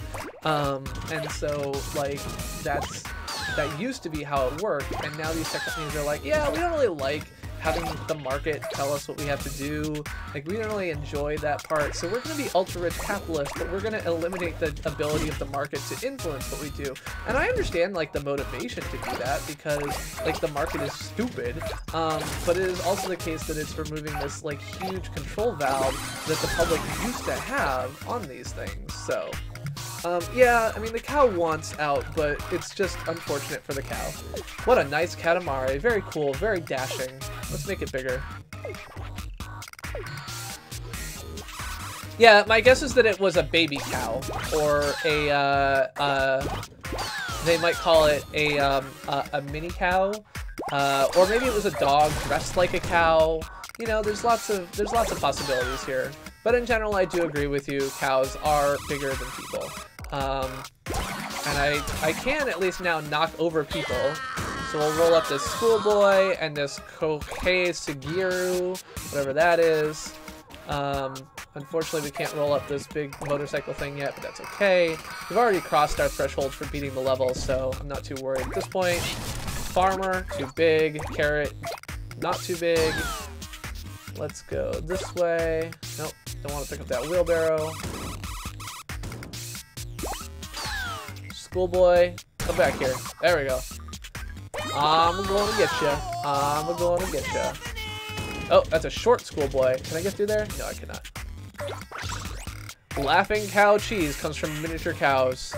And so, like, that used to be how it worked, and now these tech companies are like, yeah, we don't really like having the market tell us what we have to do. Like, we don't really enjoy that part, so we're going to be ultra-rich capitalists, but we're going to eliminate the ability of the market to influence what we do. And I understand, like, the motivation to do that, because, like, the market is stupid, but it is also the case that it's removing this, like, huge control valve that the public used to have on these things, so... yeah, I mean, the cow wants out, but it's just unfortunate for the cow. What a nice Katamari. Very cool, very dashing. Let's make it bigger. Yeah, my guess is that it was a baby cow, or they might call it a mini cow, or maybe it was a dog dressed like a cow. You know, there's lots of possibilities here. But in general, I do agree with you. Cows are bigger than people. And I can at least now knock over people. So we'll roll up this schoolboy and this Kohei Sugiru, whatever that is. Unfortunately, we can't roll up this big motorcycle thing yet, but that's okay. We've already crossed our threshold for beating the level, so I'm not too worried at this point. Farmer, too big. Carrot, not too big. Let's go this way. Nope, don't want to pick up that wheelbarrow. Schoolboy, come back here. There we go. I'm going to get you. I'm going to get you. Oh, that's a short schoolboy. Can I get through there? No, I cannot. Laughing cow cheese comes from miniature cows.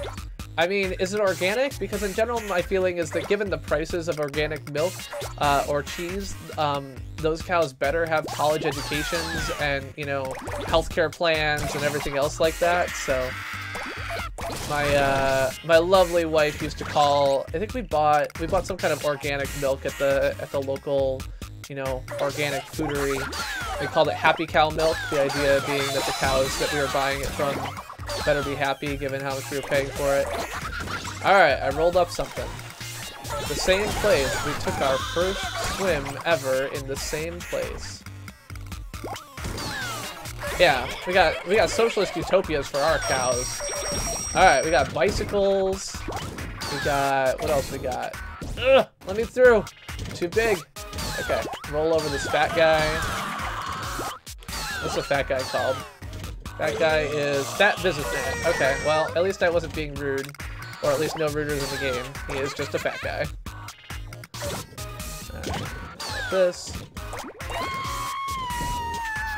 I mean, is it organic? Because in general, my feeling is that given the prices of organic milk or cheese, those cows better have college educations and, you know, healthcare plans and everything else like that. So my lovely wife used to call. I think we bought some kind of organic milk at the local, you know, organic foodery. We called it Happy Cow milk. The idea being that the cows that we were buying it from better be happy given how much we were paying for it. Alright, I rolled up something. The same place. We took our first swim ever in the same place. Yeah, we got socialist utopias for our cows. Alright, we got bicycles. We got, what else we got? Ugh, let me through. Too big. Okay, roll over this fat guy. What's the fat guy called? That guy is Fat Businessman. Okay, well, at least I wasn't being rude. Or at least no ruders in the game. He is just a fat guy. Like this.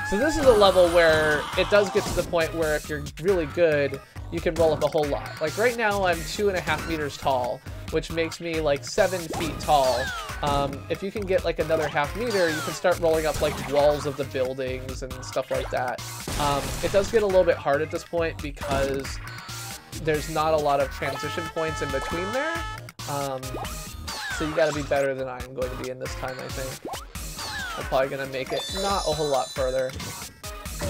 So this is a level where it does get to the point where if you're really good, you can roll up a whole lot. Like right now I'm 2.5 meters tall, which makes me like 7 feet tall. If you can get like another half meter, you can start rolling up like walls of the buildings and stuff like that. It does get a little bit hard at this point because there's not a lot of transition points in between there. So you gotta be better than I am going to be in this time, I think. I'm probably gonna make it not a whole lot further.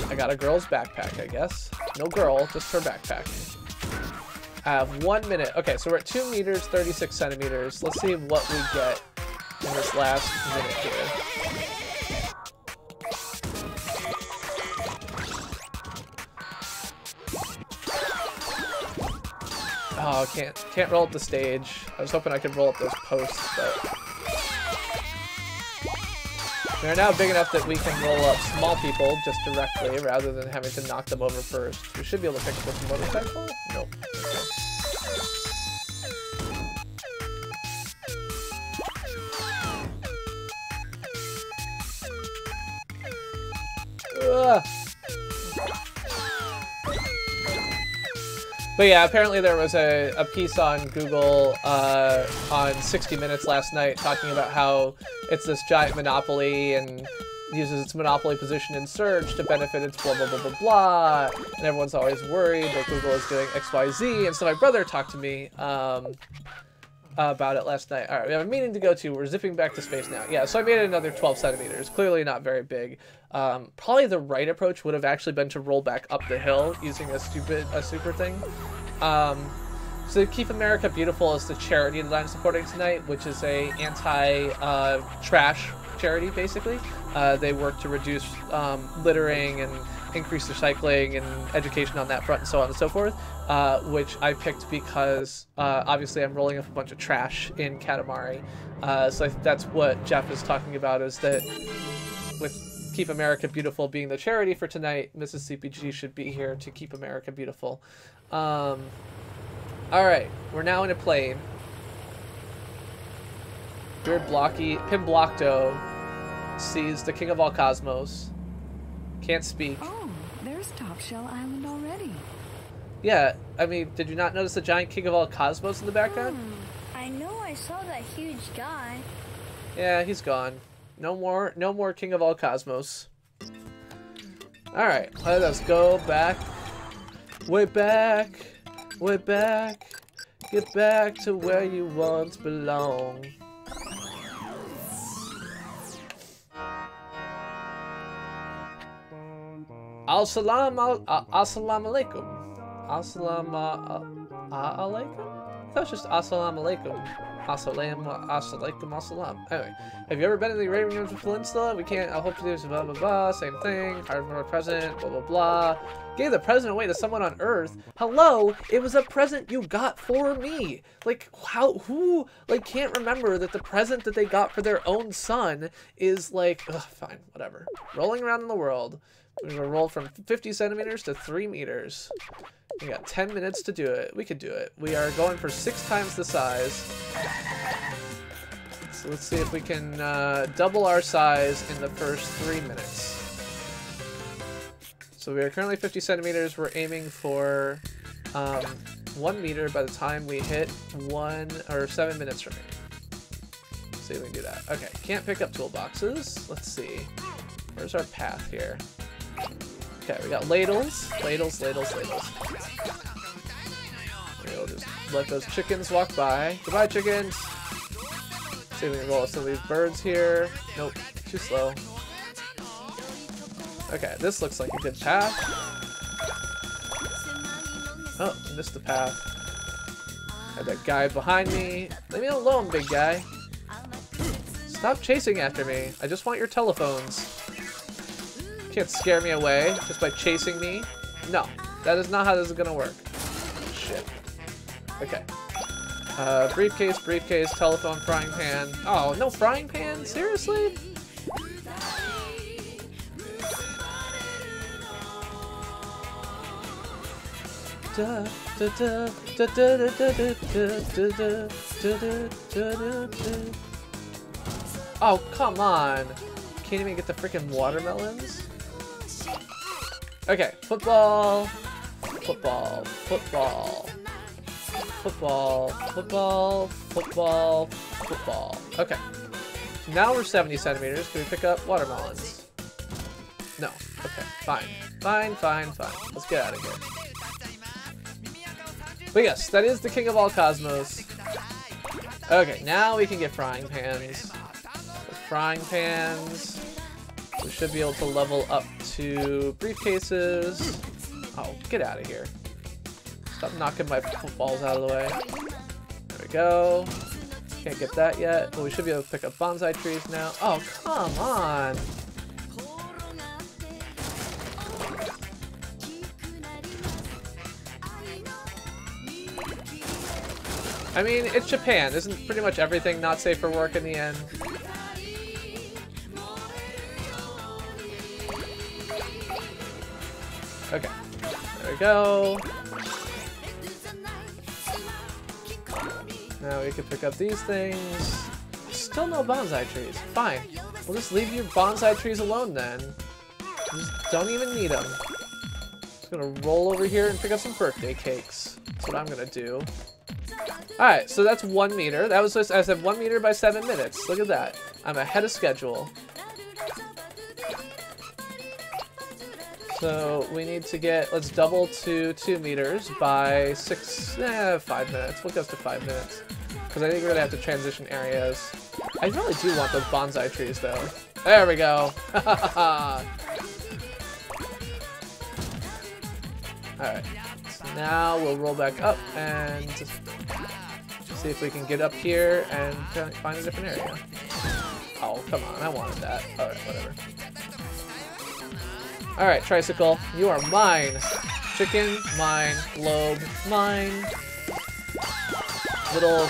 I got a girl's backpack, I guess. No girl, just her backpack. I have 1 minute. Okay, so we're at 2 meters, 36 centimeters. Let's see what we get in this last minute here. Oh, can't roll up the stage. I was hoping I could roll up those posts, but they're now big enough that we can roll up small people just directly rather than having to knock them over first. We should be able to pick up this motorcycle? Nope. Okay. But yeah, apparently there was a piece on Google on 60 Minutes last night talking about how it's this giant monopoly and uses its monopoly position in search to benefit its blah, blah, blah, blah, blah. And everyone's always worried that Google is doing X, Y, Z. And so my brother talked to me about it last night. All right, we have a meeting to go to. We're zipping back to space now. Yeah, so I made it another 12 centimeters. Clearly not very big. Probably the right approach would have actually been to roll back up the hill using a super thing. So Keep America Beautiful is the charity that I'm supporting tonight, which is a anti-trash charity, basically. They work to reduce littering and increase recycling and education on that front and so on and so forth, which I picked because obviously I'm rolling up a bunch of trash in Katamari. So I think that's what Jeff is talking about, is that with Keep America Beautiful being the charity for tonight, Mrs. CPG should be here to keep America beautiful. Alright, we're now in a plane. Beard Blocky, Pim Blockdo sees the king of all cosmos. Can't speak. Oh, there's Top Shell Island already. Yeah, I mean, did you not notice the giant king of all cosmos in the background? I know I saw that huge guy. Yeah, he's gone. No more king of all cosmos. Alright, let us go back. Way back. Way back. Get back to where you once belong. Assalamu alaikum. Assalamu alaikum? I thought it was just assalamu alaikum. Assalam. Anyway, have you ever been in the Arabian Peninsula? We can't. I hope to do this. Blah blah blah. Same thing. Hard for a present. Blah blah blah. Gave the present away to someone on Earth. Hello, it was a present you got for me. Like how? Who? Like can't remember that the present that they got for their own son is like. Ugh, fine, whatever. Rolling around in the world. We're gonna roll from 50 centimeters to 3 meters. We got 10 minutes to do it. We could do it. We are going for 6 times the size. So let's see if we can double our size in the first 3 minutes. So we are currently 50 centimeters. We're aiming for 1 meter by the time we hit 7 minutes remaining. Let's see if we can do that. Okay, can't pick up toolboxes. Let's see. Where's our path here? Okay, we got ladles. Ladles. We'll just let those chickens walk by. Goodbye, chickens! See if we can roll some of these birds here. Nope, too slow. Okay, this looks like a good path. Oh, missed the path. Had that guy behind me. Leave me alone, big guy. Stop chasing after me. I just want your telephones. You can't scare me away just by chasing me. No, that is not how this is gonna work. Shit. Okay. Briefcase, telephone, frying pan. Oh, no frying pan? Seriously? Oh, come on. Can't even get the freaking watermelons? Okay, football. Okay. Now we're 70 centimeters. Can we pick up watermelons? No. Okay, fine. Fine. Let's get out of here. But yes, that is the king of all cosmos. Okay, now we can get frying pans. With frying pans, we should be able to level up to briefcases. Oh, get out of here. Stop knocking my footballs out of the way. There we go. Can't get that yet, but we should be able to pick up bonsai trees now. Oh, come on. I mean, it's Japan. Isn't pretty much everything not safe for work in the end? Okay. There we go. Now we can pick up these things. Still no bonsai trees. Fine. We'll just leave your bonsai trees alone then. Just don't even need them. Just gonna roll over here and pick up some birthday cakes. That's what I'm gonna do. Alright, so that's 1 meter. That was just, I said 1 meter by 7 minutes. Look at that. I'm ahead of schedule. So we need to get, let's double to 2 meters by 5 minutes. We'll go to 5 minutes. Because I think we're going to have to transition areas. I really do want those bonsai trees though. There we go. Alright. So now we'll roll back up and see if we can get up here and find a different area. Oh, come on. I wanted that. Alright, whatever. Alright, tricycle. You are mine. Chicken, mine. Globe, mine. Little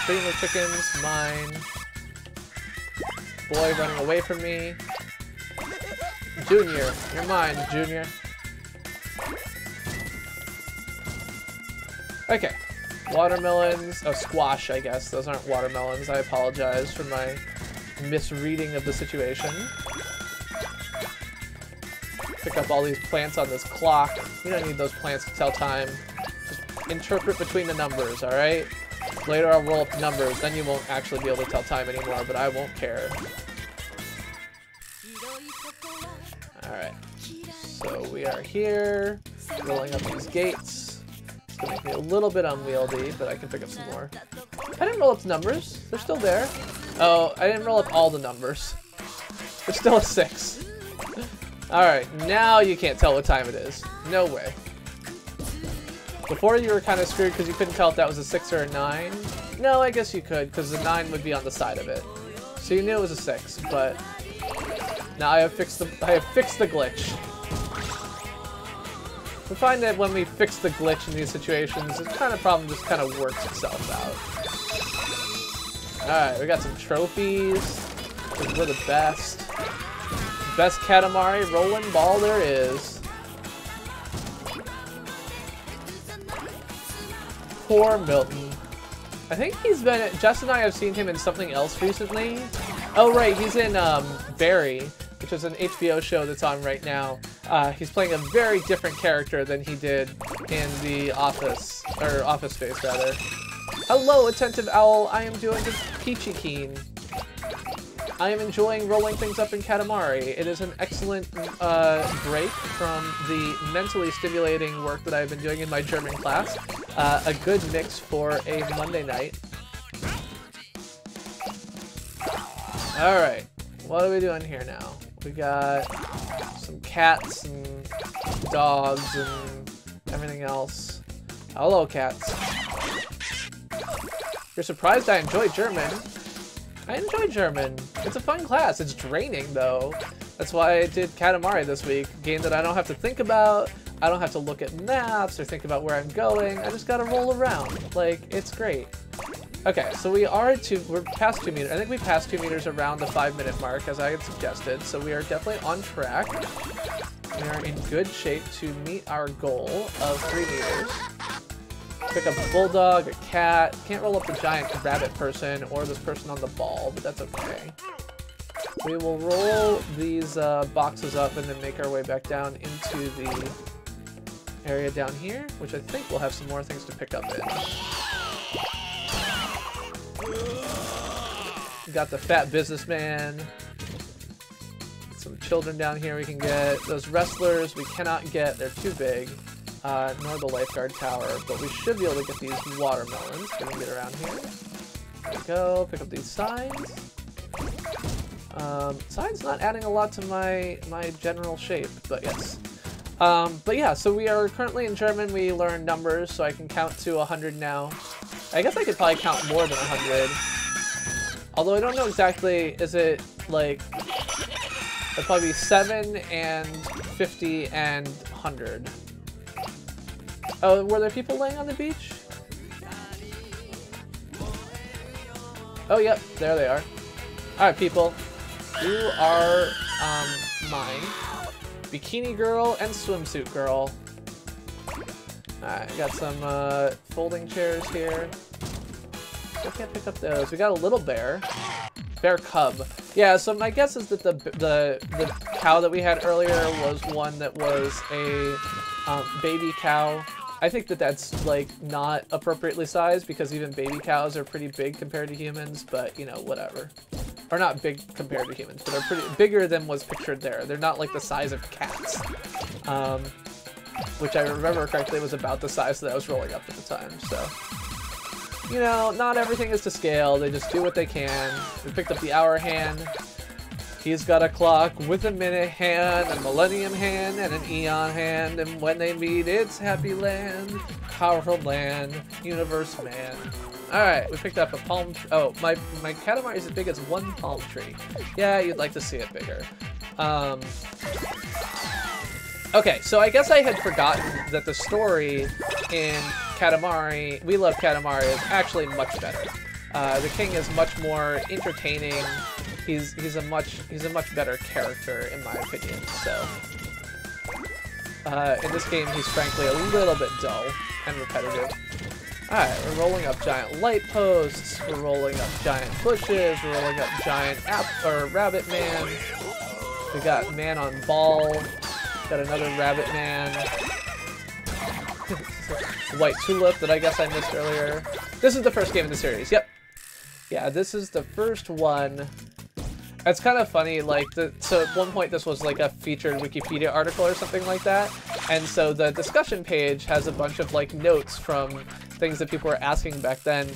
stream of chickens, mine. Boy running away from me. Junior, you're mine, Junior. Okay. Watermelons. Oh, squash, I guess. Those aren't watermelons. I apologize for my misreading of the situation. Pick up all these plants on this clock. You don't need those plants to tell time. Just interpret between the numbers, alright? Later I'll roll up the numbers, then you won't actually be able to tell time anymore, but I won't care. Alright. So we are here, rolling up these gates. It's gonna make me a little bit unwieldy, but I can pick up some more. I didn't roll up the numbers. They're still there. Oh, I didn't roll up all the numbers. There's still a 6. Alright, now you can't tell what time it is. No way. Before you were kind of screwed because you couldn't tell if that was a 6 or a 9. No, I guess you could, because the 9 would be on the side of it. So you knew it was a 6, but now I have fixed the glitch. We find that when we fix the glitch in these situations, the kind of problem just kind of works itself out. Alright, we got some trophies. We're the best. Best Katamari rolling ball there is. Poor Milton. I think he's been, Jess and I have seen him in something else recently. Oh right, he's in Barry, which is an HBO show that's on right now. He's playing a very different character than he did in the Office, or Office Space rather. Hello, attentive owl. I am doing just peachy keen. I am enjoying rolling things up in Katamari. It is an excellent break from the mentally stimulating work that I've been doing in my German class. A good mix for a Monday night. Alright, what are we doing here now? We got some cats and dogs and everything else. Hello, cats. You're surprised I enjoy German? I enjoy German. It's a fun class. It's draining, though. That's why I did Katamari this week. A game that I don't have to think about. I don't have to look at maps or think about where I'm going. I just gotta roll around. Like, it's great. Okay, so we're past 2 meters. I think we passed 2 meters around the 5-minute mark, as I had suggested. So we are definitely on track. We are in good shape to meet our goal of 3 meters. Pick up a bulldog, a cat. Can't roll up the giant rabbit person or this person on the ball, but that's okay. We will roll these boxes up and then make our way back down into the area down here, which I think we'll have some more things to pick up in. We got the fat businessman. Some children down here we can get. Those wrestlers we cannot get, they're too big. Nor the lifeguard tower, but we should be able to get these watermelons. We can get around here. There we go. Pick up these signs. Signs not adding a lot to my general shape, but yes. But yeah, so we are currently in German. We learn numbers, so I can count to 100 now. I guess I could probably count more than 100. Although I don't know exactly, is it like, it'll probably be 7 and 50 and 100. Oh, were there people laying on the beach? Oh, yep, there they are. Alright, people. You are, mine. Bikini girl and swimsuit girl. Alright, got some, folding chairs here. I can't pick up those. We got a little bear. Bear cub. Yeah, so my guess is that the cow that we had earlier was one that was a, baby cow. I think that that's, like, not appropriately sized because even baby cows are pretty big compared to humans, but, you know, whatever. Or not big compared to humans, but they're pretty bigger than was pictured there. They're not, like, the size of cats. Which I remember correctly was about the size that I was rolling up at the time, so. You know, not everything is to scale. They just do what they can. We picked up the hour hand. He's got a clock with a minute hand, a millennium hand, and an eon hand, and when they meet, it's happy land, powerful land, universe man. Alright, we picked up a palm tree. Oh, my Katamari is as big as one palm tree. Yeah, you'd like to see it bigger. Okay, so I guess I had forgotten that the story in Katamari, We Love Katamari, is actually much better. The king is much more entertaining. He's a much better character in my opinion. So in this game, he's frankly a little bit dull and repetitive. All right, we're rolling up giant light posts. We're rolling up giant bushes. We're rolling up giant rabbit man. We got man on ball. Got another rabbit man. White tulip that I guess I missed earlier. This is the first game in the series. Yep. Yeah, this is the first one. It's kind of funny, like, so at one point this was like a featured Wikipedia article or something like that, and so the discussion page has a bunch of, like, notes from things that people were asking back then,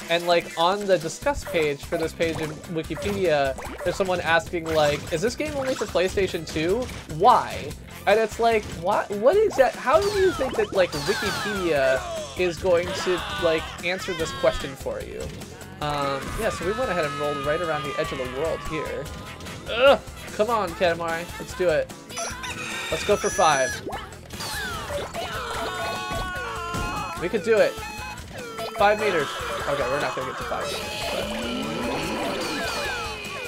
and, like, on the discuss page for this page in Wikipedia, there's someone asking, like, is this game only for PlayStation 2? Why? And it's like, what is that? How do you think that, like, Wikipedia is going to, like, answer this question for you? Yeah, so we went ahead and rolled right around the edge of the world here. Ugh! Come on, Katamari. Let's do it. Let's go for 5. We could do it. 5 meters. Okay, we're not gonna get to 5 meters, but...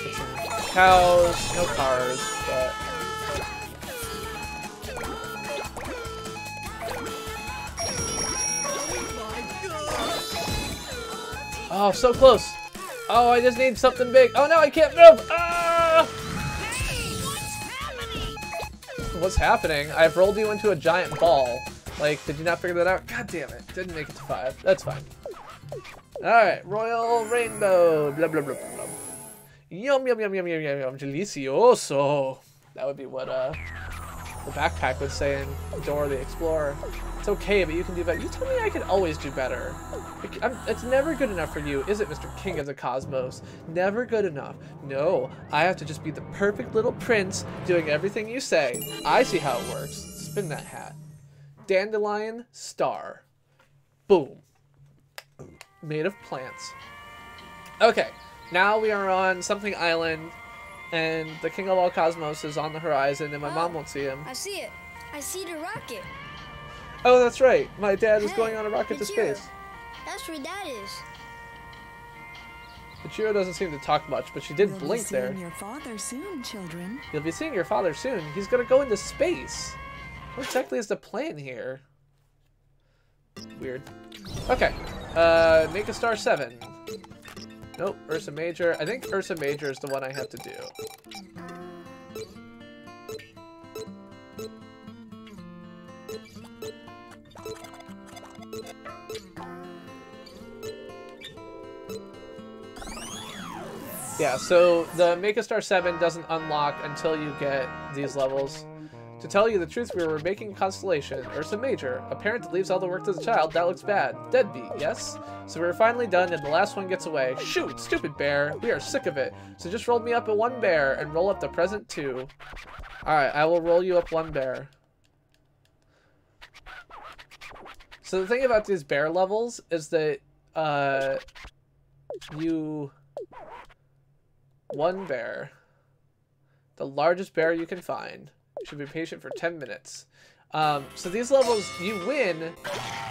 Get some cows, no cars, but... Oh, so close. Oh, I just need something big. Oh no, I can't move. Ah! What's happening? I've rolled you into a giant ball. Like, did you not figure that out? God damn it. Didn't make it to 5. That's fine. Alright, Royal Rainbow. Blah, blah, blah, blah. Yum, yum, yum, yum, yum, yum, yum. Delicioso. That would be what, the backpack would say in Dora the Explorer. It's okay, but you can do better. You told me I could always do better. It's never good enough for you, is it, Mr. King of the Cosmos? Never good enough. No, I have to just be the perfect little prince doing everything you say. I see how it works. Spin that hat. Dandelion star. Boom. Made of plants. Okay, now we are on something island, and the King of all Cosmos is on the horizon, and my mom won't see him. I see it. I see the rocket. Oh, that's right. My dad is going on a rocket to Ichiro. space. That's where Dad is. Ichiro doesn't seem to talk much, but she did You'll blink be there. seeing your father soon, children. You'll be seeing your father soon. He's gonna go into space. What exactly is the plan here? Weird. Okay. Make a star 7. Nope, Ursa Major. I think Ursa Major is the one I have to do. Yeah, so the Make a Star 7 doesn't unlock until you get these levels. To tell you the truth, we were making a constellation, Ursa Major. A parent that leaves all the work to the child, that looks bad. Deadbeat, yes? So we were finally done and the last one gets away. Shoot, stupid bear. We are sick of it. So just roll me up a 1 bear and roll up the present 2. Alright, I will roll you up 1 bear. So the thing about these bear levels is that, you... 1 bear. The largest bear you can find. You should be patient for 10 minutes. So these levels, you win,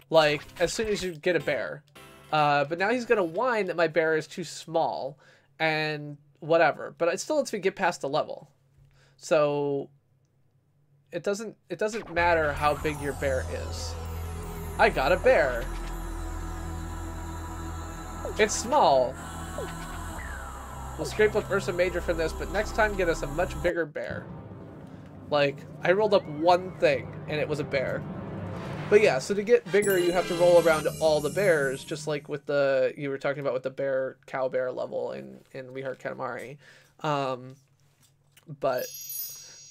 like, as soon as you get a bear. But now he's gonna whine that my bear is too small, and whatever. But it still lets me get past the level. So it doesn't matter how big your bear is. I got a bear. It's small. We'll scrape up Ursa Major from this, but next time get us a much bigger bear. Like, I rolled up 1 thing, and it was a bear. But yeah, so to get bigger, you have to roll around all the bears, just like with the, you were talking about with the bear, cow bear level in We Heart Katamari. But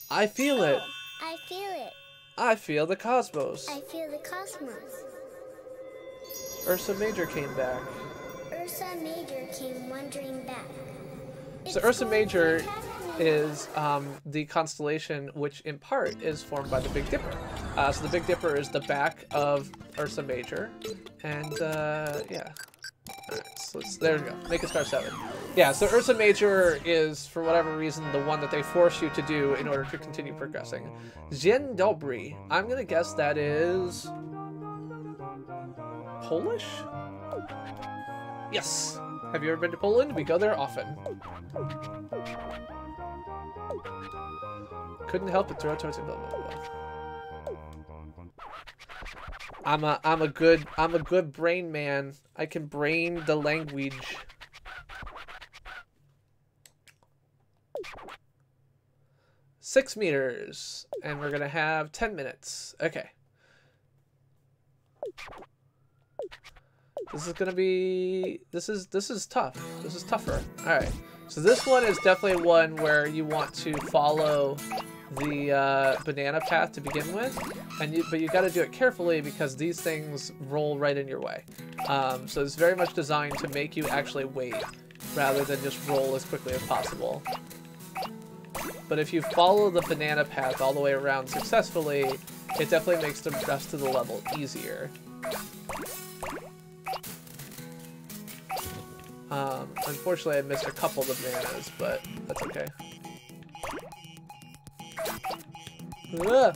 I feel it. I feel it. I feel the cosmos. I feel the cosmos. Ursa Major came back. Ursa Major came wandering back. So Ursa Major is the constellation which in part is formed by the Big Dipper. So the Big Dipper is the back of Ursa Major, and yeah. Alright, so there we go. Make a star 7. Yeah, so Ursa Major is, for whatever reason, the one that they force you to do in order to continue progressing. Dzień dobry. I'm gonna guess that is Polish? Yes. Have you ever been to Poland? We go there often. Couldn't help but throw it towards him. Blah, blah, blah. I'm a good brain man. I can brain the language. $6 meters, and we're gonna have 10 minutes. Okay. This is gonna be. This is tough. This is tougher. All right. So this one is definitely one where you want to follow the banana path to begin with, but you got to do it carefully because these things roll right in your way. So it's very much designed to make you actually wait rather than just roll as quickly as possible. But if you follow the banana path all the way around successfully, it definitely makes the rest of the level easier. Unfortunately, I missed a couple of the bananas, but that's okay. Ugh.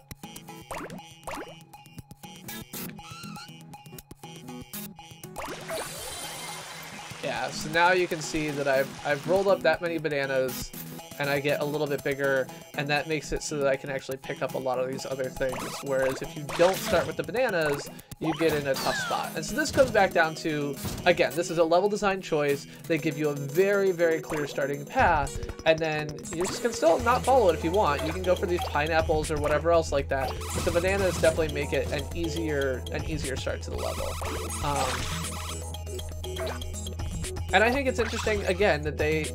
Yeah, so now you can see that I've rolled up that many bananas, and I get a little bit bigger, and that makes it so that I can actually pick up a lot of these other things. Whereas if you don't start with the bananas, you get in a tough spot. And so this comes back down to, again, this is a level design choice. They give you a very, very clear starting path, and then you just can still not follow it if you want. You can go for these pineapples or whatever else like that, but the bananas definitely make it an easier start to the level. And I think it's interesting, again, that they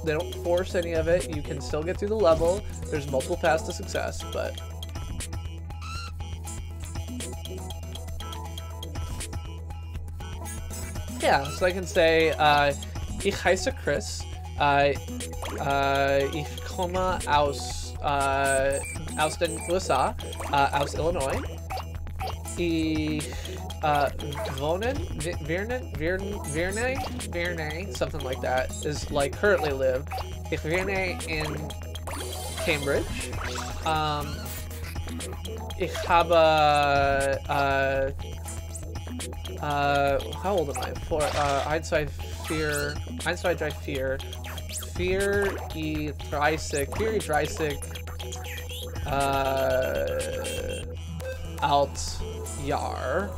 don't force any of it. You can still get through the level. There's multiple paths to success, but yeah, so I can say, ich heiße Chris, ich komme aus den USA, aus Illinois. Ich Verne, something like that, is like currently live. Ich wohne in Cambridge. Ich habe how old am I? 1, 2, 4, 1, 2, 3, 4, 34 alt Jahr,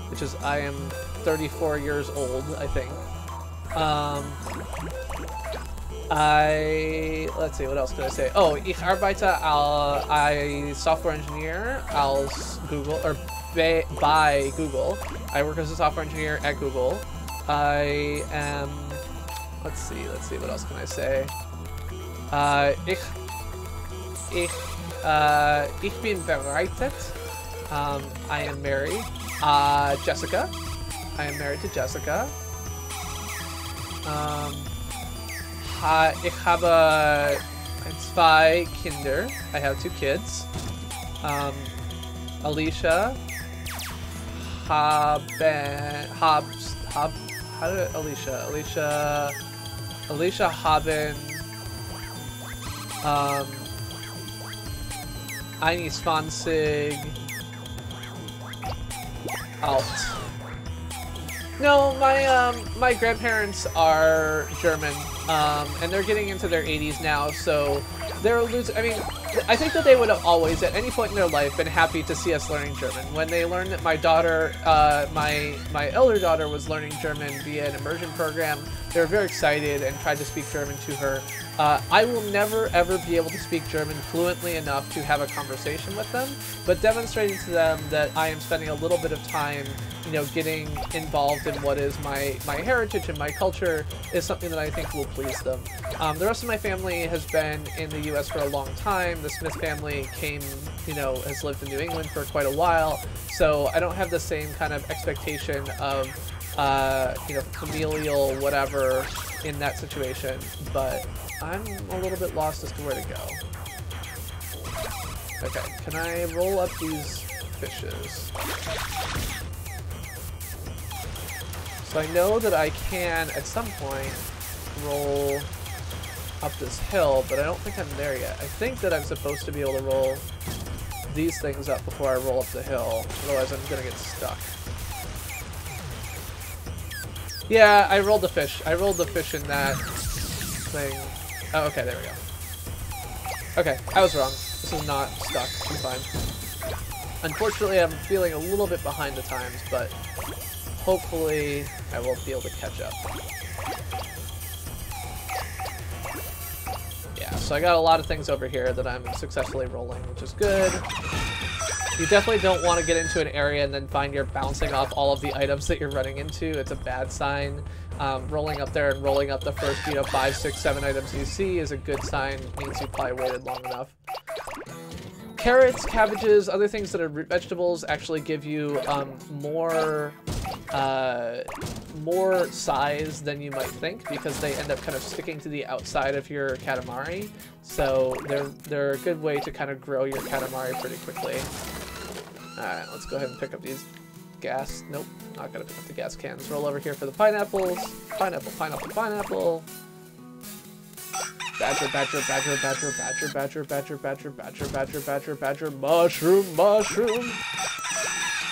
which is I am 34 years old, I think. Let's see, what else can I say? Oh, ich arbeite als software engineer als Google, or by Google. I work as a software engineer at Google. I am, let's see, what else can I say? Ich bin verheiratet. I am married. Jessica. I am married to Jessica. Ich habe 2 Kinder. I have 2 kids. Alicia. Alicia haben eine 20 alt. No, my grandparents are German, and they're getting into their 80s now, so they're losing. I mean, I think that they would have always, at any point in their life, been happy to see us learning German. When they learned that my daughter, my elder daughter, was learning German via an immersion program, they were very excited and tried to speak German to her. I will never ever be able to speak German fluently enough to have a conversation with them, but demonstrating to them that I am spending a little bit of time, you know, getting involved in what is my heritage and my culture is something that I think will please them. The rest of my family has been in the US for a long time. The Smith family came, you know, has lived in New England for quite a while, so I don't have the same kind of expectation of, you know, familial whatever in that situation, but I'm a little bit lost as to where to go. Okay, can I roll up these fishes? So I know that I can, at some point, roll up this hill, but I don't think I'm there yet. I think that I'm supposed to be able to roll these things up before I roll up the hill, otherwise I'm gonna get stuck. Yeah, I rolled the fish. I rolled the fish in that thing. Oh, okay, there we go. Okay, I was wrong. This is not stuck. I'm fine. Unfortunately, I'm feeling a little bit behind the times, but hopefully I will be able to catch up. Yeah, so I got a lot of things over here that I'm successfully rolling, which is good. You definitely don't want to get into an area and then find you're bouncing off all of the items that you're running into. It's a bad sign. Rolling up there and rolling up the first, you know, 5, 6, 7 items you see is a good sign. It means you probably waited long enough. Carrots, cabbages, other things that are root vegetables actually give you more size than you might think, because they end up kind of sticking to the outside of your Katamari. So they're a good way to kind of grow your Katamari pretty quickly. Alright, let's go ahead and pick up these gas. Nope, not gonna pick up the gas cans. Roll over here for the pineapples. Pineapple, pineapple, pineapple. Badger, badger, badger, badger, badger, badger, badger, badger, badger, badger, badger, badger, mushroom, mushroom.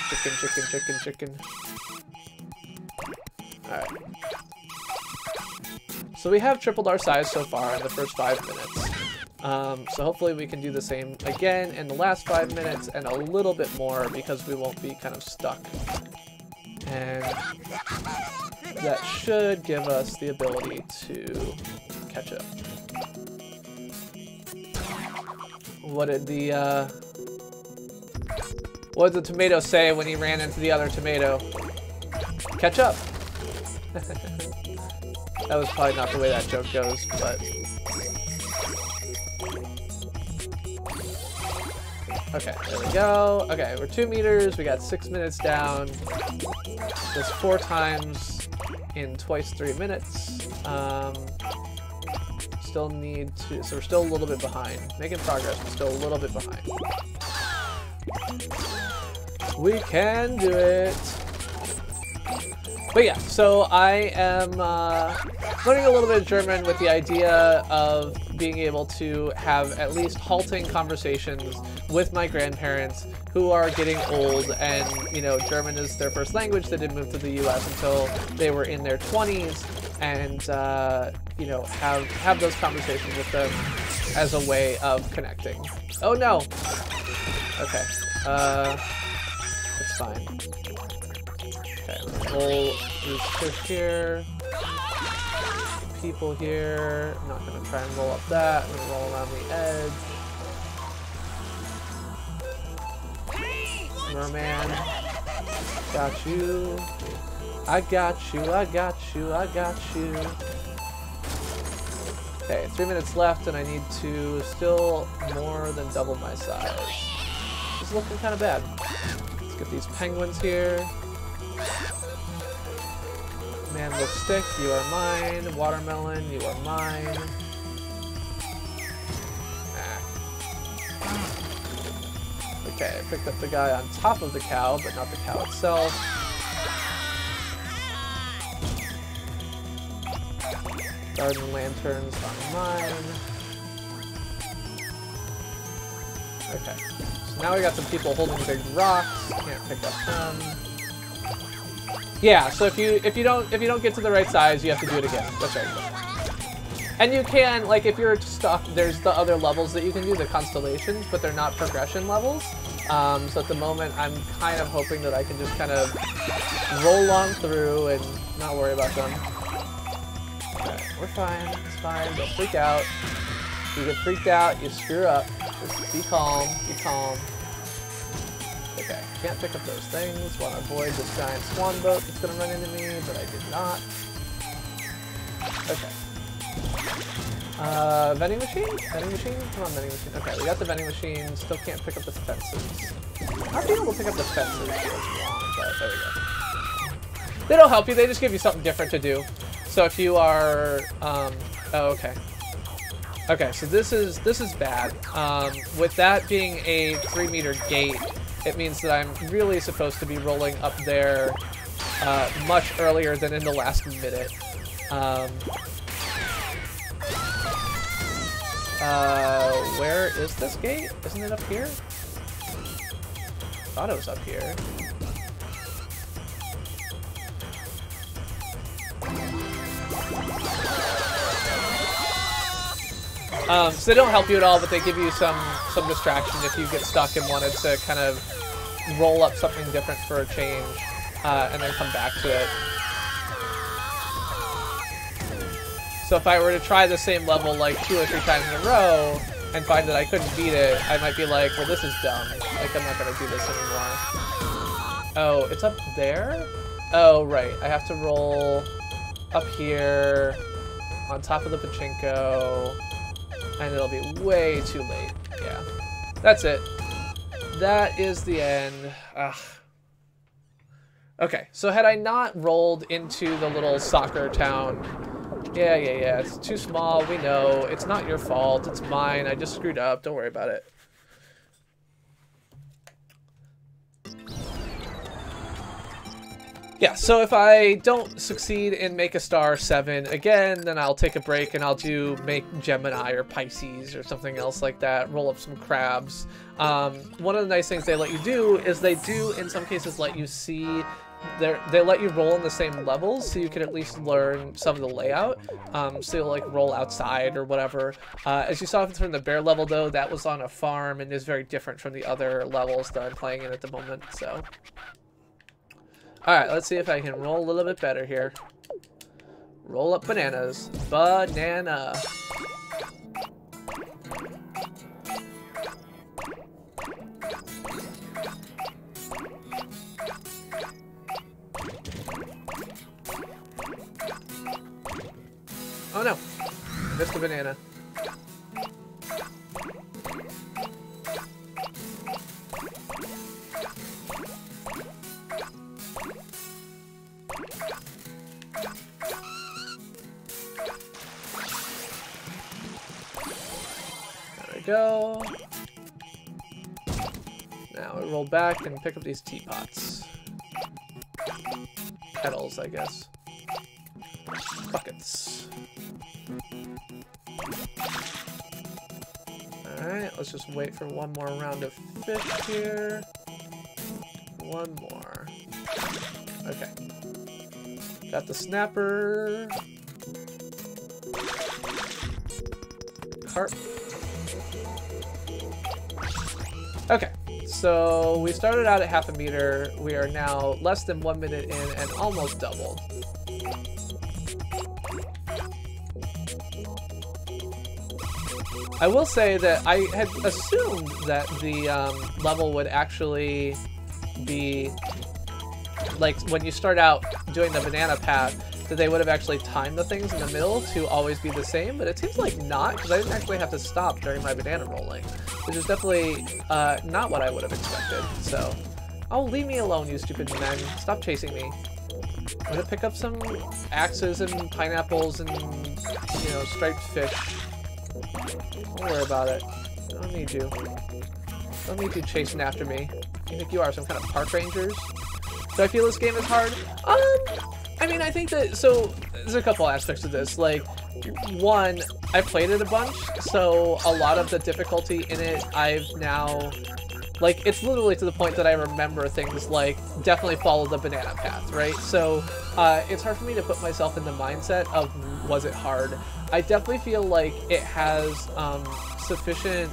Chicken, chicken, chicken, chicken. Alright. So we have tripled our size so far in the first 5 minutes. So hopefully we can do the same again in the last 5 minutes and a little bit more because we won't be kind of stuck. And that should give us the ability to catch up. What did the tomato say when he ran into the other tomato? Catch up. That was probably not the way that joke goes, but... Okay, there we go. Okay, we're 2 meters. We got 6 minutes down. That's 4 times in twice 3 minutes. Still need to... So we're still a little bit behind. Making progress, but still a little bit behind. We can do it. But yeah, so I am learning a little bit of German with the idea of being able to have at least halting conversations with my grandparents who are getting old, and, you know, German is their first language. They didn't move to the US until they were in their 20s, and, you know, have those conversations with them as a way of connecting. Oh no! Okay, it's fine. Okay, let's roll these fish here. People here. I'm not going to try and roll up that. I'm going to roll around the edge. Merman. Got you. I got you. I got you. I got you. Okay, 3 minutes left, and I need to still more than double my size. It's looking kind of bad. Let's get these penguins here. Man with stick, you are mine. Watermelon, you are mine. Okay, I picked up the guy on top of the cow, but not the cow itself. Garden lanterns are mine. Okay, so now we got some people holding big rocks. Can't pick up them. Yeah, so if you don't get to the right size, you have to do it again. That's right. And you can, like, if you're stuck, there's the other levels that you can do, the constellations, but they're not progression levels. So at the moment, I'm kind of hoping that I can just kind of roll on through and not worry about them. Okay, we're fine. It's fine. Don't freak out. If you get freaked out, you screw up. Just be calm. Be calm. Okay, can't pick up those things. Want to avoid this giant swan boat that's going to run into me, but I did not. Okay. Vending machine? Vending machine? Come on, vending machine. Okay, we got the vending machine. Still can't pick up the fences. Not being able to pick up the fences feels wrong, but there we go. They don't help you, they just give you something different to do. So if you are, oh, okay. Okay, so this is bad. With that being a 3-meter gate, it means that I'm really supposed to be rolling up there much earlier than in the last minute. Where is this gate? Isn't it up here? Thought it was up here. So they don't help you at all, but they give you some distraction if you get stuck and wanted to kind of roll up something different for a change, and then come back to it. So if I were to try the same level like 2 or 3 times in a row and find that I couldn't beat it, I might be like, well, this is dumb. Like, I'm not going to do this anymore. Oh, it's up there? Oh, right. I have to roll up here on top of the pachinko, and it'll be way too late. Yeah. That's it. That is the end. Ugh. Okay, so had I not rolled into the little soccer town... Yeah, it's too small, we know. It's not your fault, it's mine. I just screwed up, don't worry about it. Yeah, so if I don't succeed in Make a Star 7 again, then I'll take a break and I'll do Make Gemini or Pisces or something else like that, roll up some crabs. One of the nice things they let you do is they do, in some cases, let you see they let you roll in the same levels, so you can at least learn some of the layout. So you'll like roll outside or whatever. As you saw from the bear level though, that was on a farm and is very different from the other levels that I'm playing in at the moment. So, all right, let's see if I can roll a little bit better here. Roll up bananas, banana. Oh no, missed the banana. There we go. Now we roll back and pick up these teapots. Kettles, I guess. Buckets. Alright, let's just wait for one more round of fish here. One more. Okay. Got the snapper. Carp. Okay, so we started out at 1/2 meter. We are now less than 1 minute in and almost doubled. I will say that I had assumed that the level would actually be, like, when you start out doing the banana path, that they would have actually timed the things in the middle to always be the same, but it seems like not, because I didn't actually have to stop during my banana rolling, which is definitely not what I would have expected, so. Oh, leave me alone, you stupid men. Stop chasing me. I'm gonna pick up some axes and pineapples and, you know, striped fish. Don't worry about it. I don't need you. Don't need you chasing after me. You think you are some kind of park rangers? Do I feel this game is hard? I mean, I think that, so, there's a couple aspects of this. Like, one, I've played it a bunch, so a lot of the difficulty in it, I've now, like, it's literally to the point that I remember things like, definitely follow the banana path, right? So, it's hard for me to put myself in the mindset of, was it hard? I definitely feel like it has sufficient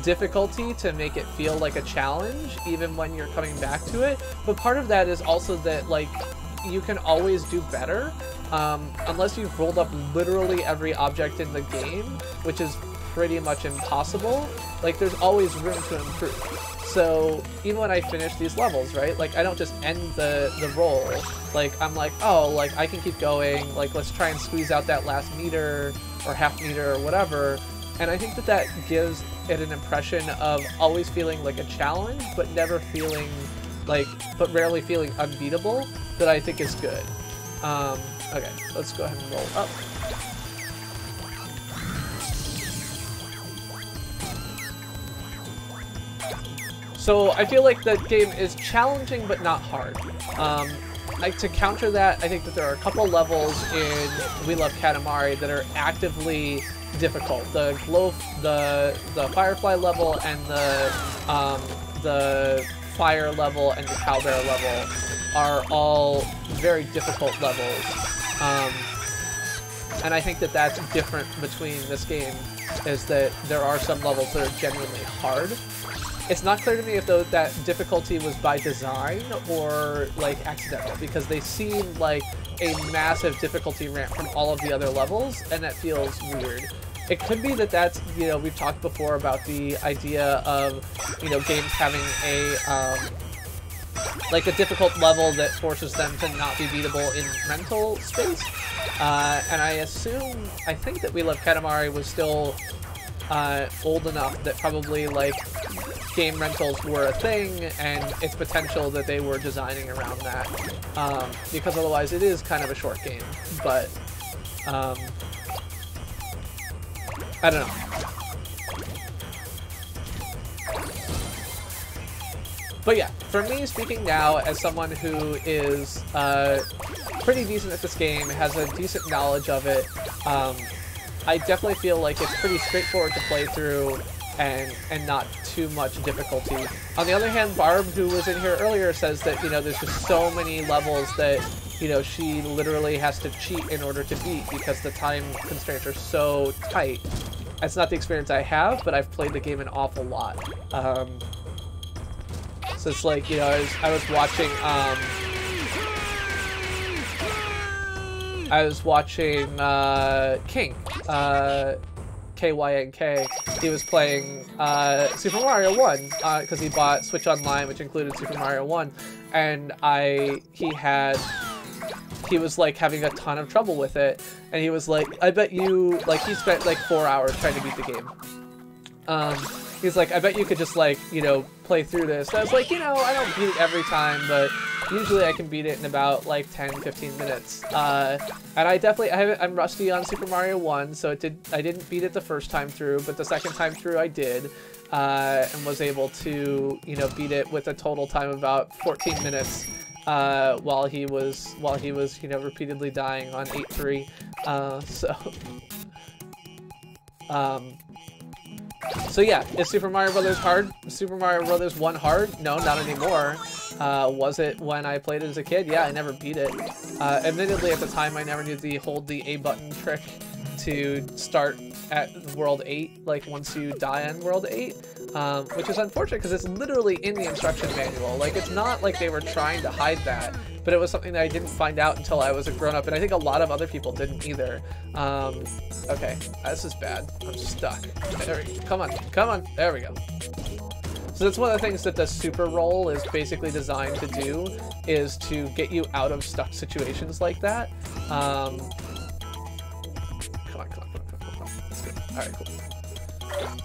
difficulty to make it feel like a challenge, even when you're coming back to it. But part of that is also that, like, you can always do better, unless you've rolled up literally every object in the game, which is pretty much impossible. Like, there's always room to improve. So even when I finish these levels, right, like, I don't just end the roll. Like, I'm like, oh, like, I can keep going, like, let's try and squeeze out that last meter or 1/2 meter or whatever. And I think that that gives it an impression of always feeling like a challenge, but never feeling like, but rarely feeling unbeatable, that I think is good. Okay, let's go ahead and roll up. So I feel like the game is challenging but not hard. Like, to counter that, I think that there are a couple levels in We Love Katamari that are actively difficult. The Firefly level and the Fire level and the Cowbear level are all very difficult levels. And I think that that's different between this game, is that there are some levels that are genuinely hard. It's not clear to me if that difficulty was by design or, like, accidental, because they seem like a massive difficulty ramp from all of the other levels, and that feels weird. It could be that that's, you know, we've talked before about the idea of, you know, games having a, like, a difficult level that forces them to not be beatable in rental space. And I think that We Love Katamari was still old enough that probably, like, game rentals were a thing, and it's potential that they were designing around that, because otherwise it is kind of a short game. But I don't know. But yeah, for me, speaking now as someone who is pretty decent at this game, has a decent knowledge of it, I definitely feel like it's pretty straightforward to play through and not too much difficulty. On the other hand, Barb, who was in here earlier, says that, you know, there's just so many levels that, you know, she literally has to cheat in order to beat because the time constraints are so tight. That's not the experience I have, but I've played the game an awful lot. So it's like, you know, I was watching King, KYNK. He was playing Super Mario 1 because he bought Switch Online, which included Super Mario 1, and he was like having a ton of trouble with it, and he was like, I bet you, like, he spent like 4 hours trying to beat the game. He's like, I bet you could just, like, you know, play through this. And I was like, you know, I don't beat it every time, but usually I can beat it in about like 10-15 minutes. And I'm rusty on Super Mario 1, so I didn't beat it the first time through, but the second time through I did, and was able to, you know, beat it with a total time of about 14 minutes. While he was, you know, repeatedly dying on 8-3. So yeah, is Super Mario Brothers hard? Super Mario Brothers 1 hard? No, not anymore. Was it when I played it as a kid? Yeah, I never beat it. Admittedly, at the time, I never knew the hold the A button trick to start at World 8, like once you die on World 8, which is unfortunate because it's literally in the instruction manual. Like, it's not like they were trying to hide that, but it was something that I didn't find out until I was a grown-up, and I think a lot of other people didn't either. Okay, this is bad. I'm stuck. There we go. Come on, there we go. So that's one of the things that the super roll is basically designed to do, is to get you out of stuck situations like that. Come on. That's good. Alright, cool.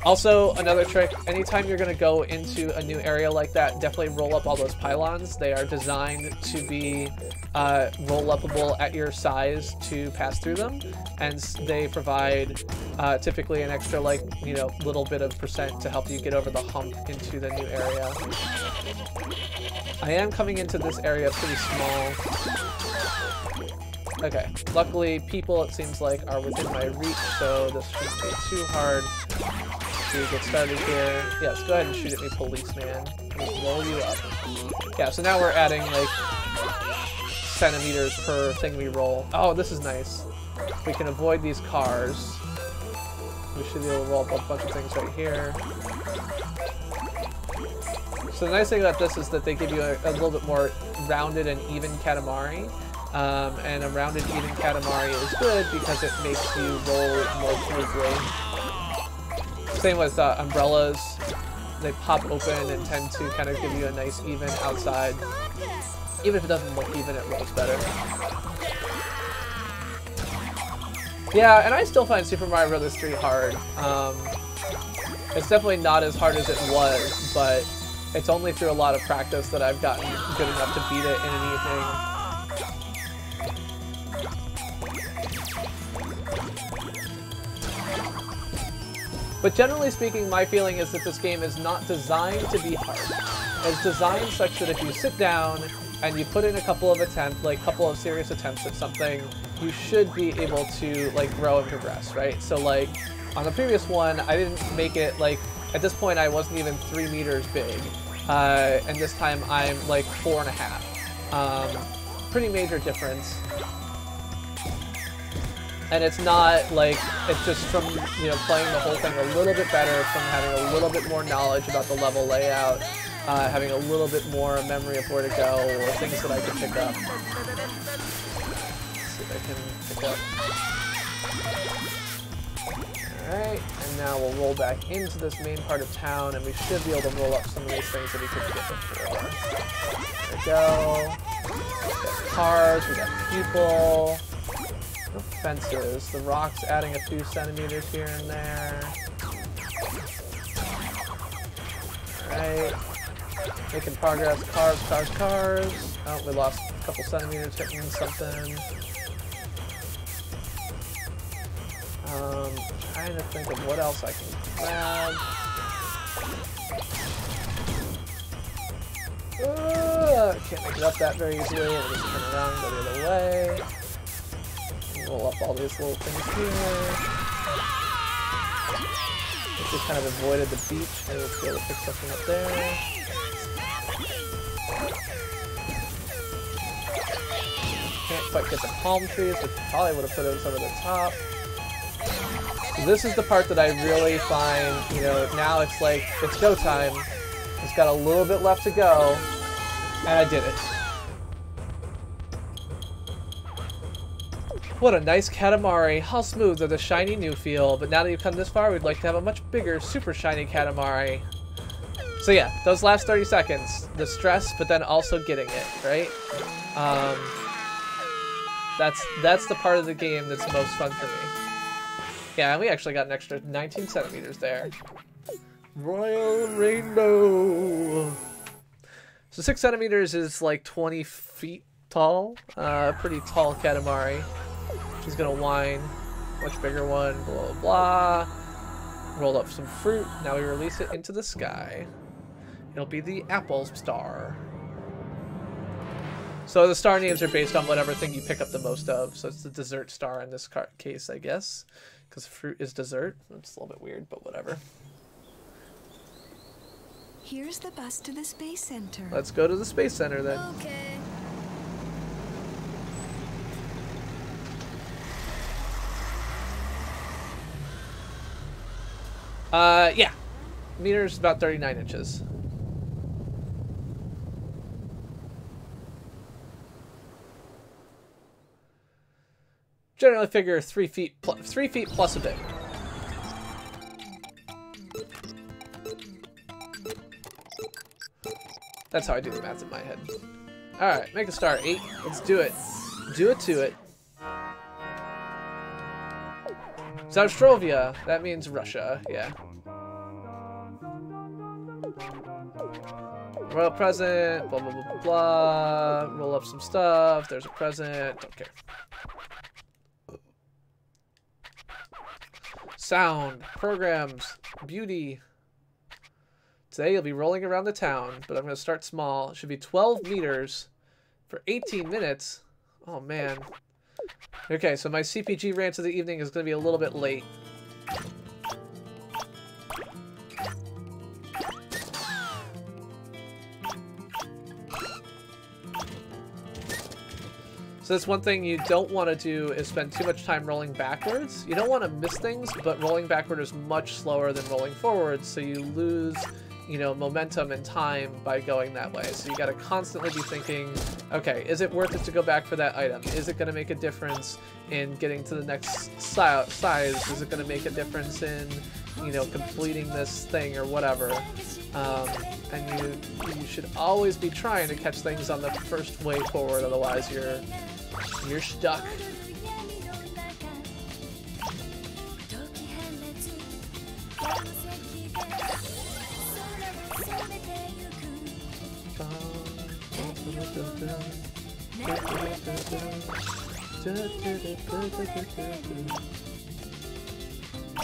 Also, another trick, anytime you're going to go into a new area like that, definitely roll up all those pylons. They are designed to be roll-upable at your size to pass through them, and they provide typically an extra, like, you know, little bit of percent to help you get over the hump into the new area. I am coming into this area pretty small. Okay, luckily people, it seems like, are within my reach, so this shouldn't be too hard to get started here. Yes, go ahead and shoot at me, policeman. Just roll you up. Yeah, so now we're adding, like, centimeters per thing we roll. Oh, this is nice. We can avoid these cars. We should be able to roll up a bunch of things right here. So the nice thing about this is that they give you a little bit more rounded and even Katamari. And a rounded, even Katamari is good because it makes you roll more smoothly. Same with umbrellas. They pop open and tend to kind of give you a nice, even outside. Even if it doesn't look even, it rolls better. Yeah, and I still find Super Mario Bros. 3 hard. It's definitely not as hard as it was, but it's only through a lot of practice that I've gotten good enough to beat it in an evening. But generally speaking, my feeling is that this game is not designed to be hard. It's designed such that if you sit down and you put in a couple of serious attempts at something, you should be able to, like, grow and progress, right? So, like, on the previous one, I didn't make it, like, at this point I wasn't even 3 meters big. And this time I'm, like, 4.5. Pretty major difference. And it's not like, it's just from, you know, playing the whole thing a little bit better, from having a little bit more knowledge about the level layout, having a little bit more memory of where to go, or things that I can pick up. Let's see if I can pick up. Alright, and now we'll roll back into this main part of town, and we should be able to roll up some of these things that we couldn't get before. There we go. We got cars, we got people. No fences. The rocks adding a few centimeters here and there. Alright. Making progress. Cars. Oh, we lost a couple centimeters hitting something. Trying to think of what else I can grab. Can't make it up that very easily. We'll just turn around and go the other way. Roll up all these little things here. we kind of avoided the beach. Maybe we'll be able to pick something up there. Can't quite get the palm trees, which probably would have put us over the top. So this is the part that I really find, you know, now it's like, it's go time. It's got a little bit left to go, and I did it. What a nice Katamari. How smooth are the shiny new feel, but now that you've come this far, we'd like to have a much bigger, super shiny Katamari. So yeah, those last 30 seconds, the stress, but then also getting it, right? That's the part of the game that's most fun for me. Yeah, and we actually got an extra 19 centimeters there. Royal Rainbow! So 6 centimeters is like 20 feet tall. Pretty tall Katamari. She's gonna whine. Much bigger one, blah blah blah. Rolled up some fruit. Now we release it into the sky. It'll be the apple star. So the star names are based on whatever thing you pick up the most of. So it's the dessert star in this case, I guess. Because fruit is dessert. It's a little bit weird, but whatever. Here's the bus to the Space Center. Let's go to the Space Center then. Okay. Yeah. Meter's about 39 inches. Generally figure 3 feet plus a bit. That's how I do the math in my head. Alright, make a star. 8. Let's do it. Do it to it. Zaustrovia. That means Russia. Yeah. Royal present. Blah, blah, blah, blah, blah. Roll up some stuff. There's a present. Don't care. Sound. Programs. Beauty. Today you'll be rolling around the town, but I'm going to start small. It should be 12 meters for 18 minutes. Oh, man. Okay, so my CPG rant of the evening is going to be a little bit late. So that's one thing you don't want to do is spend too much time rolling backwards. You don't want to miss things, but rolling backward is much slower than rolling forward, so you lose, you know, momentum and time by going that way. So you got to constantly be thinking, okay, is it worth it to go back for that item? Is it going to make a difference in getting to the next size? Is it going to make a difference in, you know, completing this thing or whatever? And you should always be trying to catch things on the first way forward, otherwise you're stuck.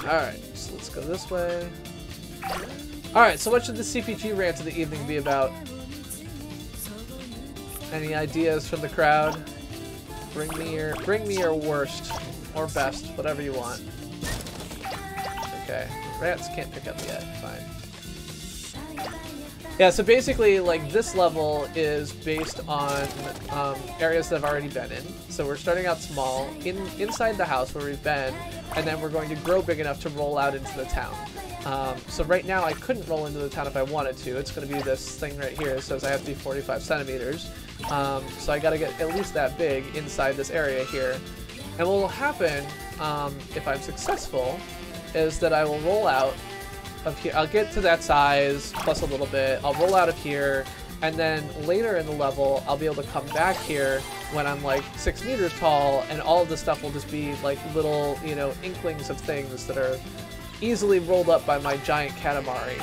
Alright, so let's go this way. Alright, so what should the CPG rant of the evening be about? Any ideas from the crowd? Bring me your worst or best, whatever you want. Okay, rats can't pick up yet. Fine. Yeah, so basically, like, this level is based on areas that I've already been in. So we're starting out small, inside the house where we've been, and then we're going to grow big enough to roll out into the town. So right now I couldn't roll into the town if I wanted to. It's going to be this thing right here. It says I have to be 45 centimeters. So I got to get at least that big inside this area here. And what will happen, if I'm successful, is that I will roll out of here. I'll get to that size plus a little bit. I'll roll out of here, and then later in the level I'll be able to come back here when I'm like 6 meters tall, and all of the stuff will just be like little, you know, inklings of things that are easily rolled up by my giant Katamari.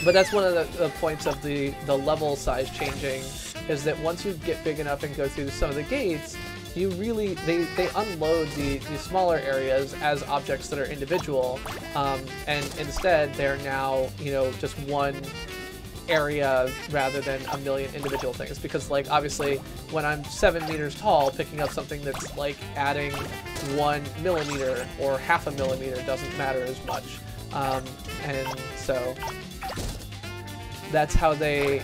But that's one of the points of the level size changing, is that once you get big enough and go through some of the gates, you really, they unload the smaller areas as objects that are individual, and instead they're now, you know, just one area rather than a million individual things, because like obviously when I'm 7 meters tall, picking up something that's like adding 1 millimeter or half a millimeter doesn't matter as much, and so that's how they